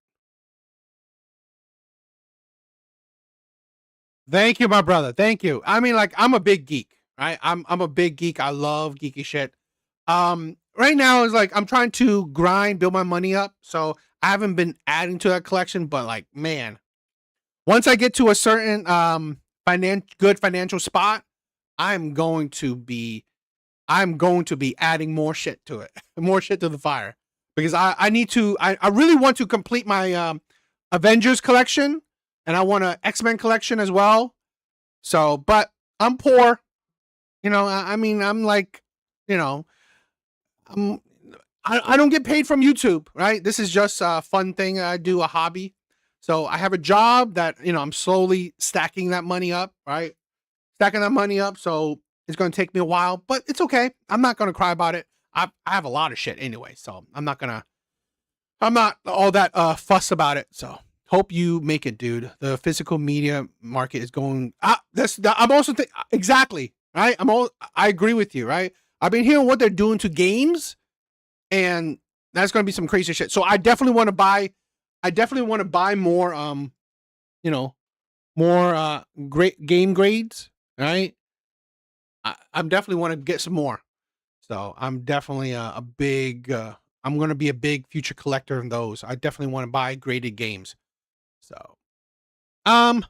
Speaker 3: Thank you, my brother. Thank you. I mean, like, I'm a big geek, right? I'm a big geek. I love geeky shit. Right now is like I'm trying to build my money up. So I haven't been adding to that collection, but like, man, once I get to a certain good financial spot, I'm going to be adding more shit to it, more shit to the fire, because I really want to complete my Avengers collection, and I want an X-Men collection as well. So, but I'm poor, you know. I mean, I'm like, you know, I don't get paid from YouTube, right? This is just a fun thing I do, a hobby. So I have a job that, you know, I'm slowly stacking that money up, right? Stacking that money up. So it's going to take me a while, but it's okay. I'm not going to cry about it. I have a lot of shit anyway, so I'm not all that fuss about it. So hope you make it, dude. The physical media market is going. I'm also exactly right. I agree with you, right? I've been hearing what they're doing to games, and that's going to be some crazy shit. So I definitely want to buy. More, you know, more great game grades, right? I'm definitely want to get some more. So I'm definitely a big. I'm going to be a big future collector of those. I definitely want to buy graded games. So, I'm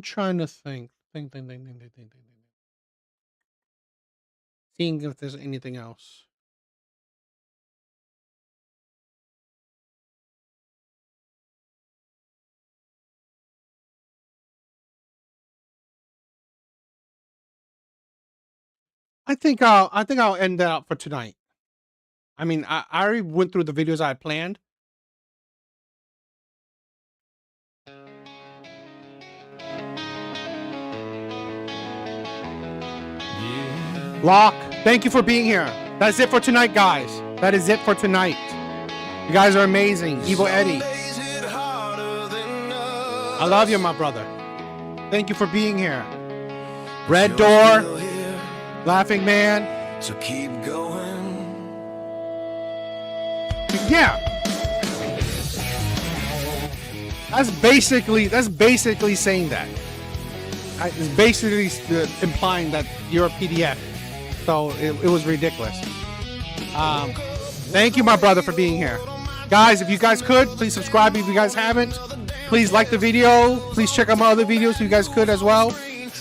Speaker 3: trying to think. Seeing if there's anything else. I think I'll end that up for tonight. I mean, I already went through the videos I had planned. Locke, thank you for being here. That's it for tonight, guys. That is it for tonight. You guys are amazing. Evil Eddie, I love you, my brother. Thank you for being here. Red Door, Laughing Man. So keep going. Yeah. That's basically saying that. It's basically implying that you're a PDF. So it was ridiculous. Thank you, my brother, for being here. Guys, if you guys could, please subscribe if you guys haven't. Please like the video. Please check out my other videos if you guys could as well.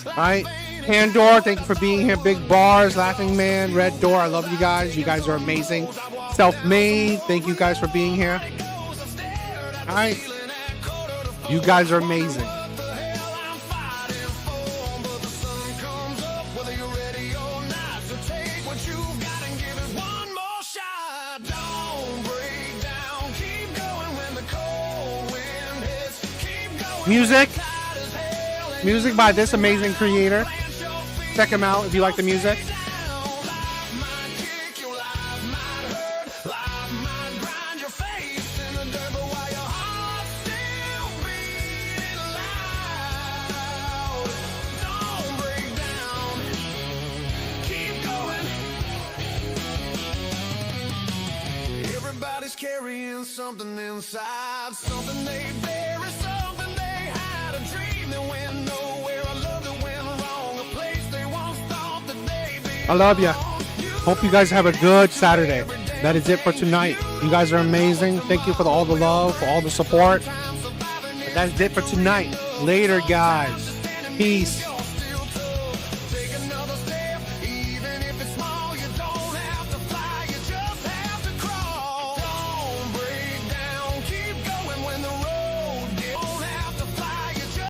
Speaker 3: All right. Pandora, thank you for being here. Big Bars, Laughing Man, Red Door, I love you guys. You guys are amazing. Self-Made, thank you guys for being here. All right. You guys are amazing. Music by this amazing creator. Check him out if you like the music.
Speaker 9: Everybody's carrying something inside, something they bury, something they hide, a dream that went nowhere, a love that went wrong, a place they once thought that they belonged.
Speaker 3: I love ya. Hope you guys have a good Saturday. That is it for tonight. You guys are amazing. Thank you for all the love, for all the support. But that's it for tonight. Later, guys. Peace.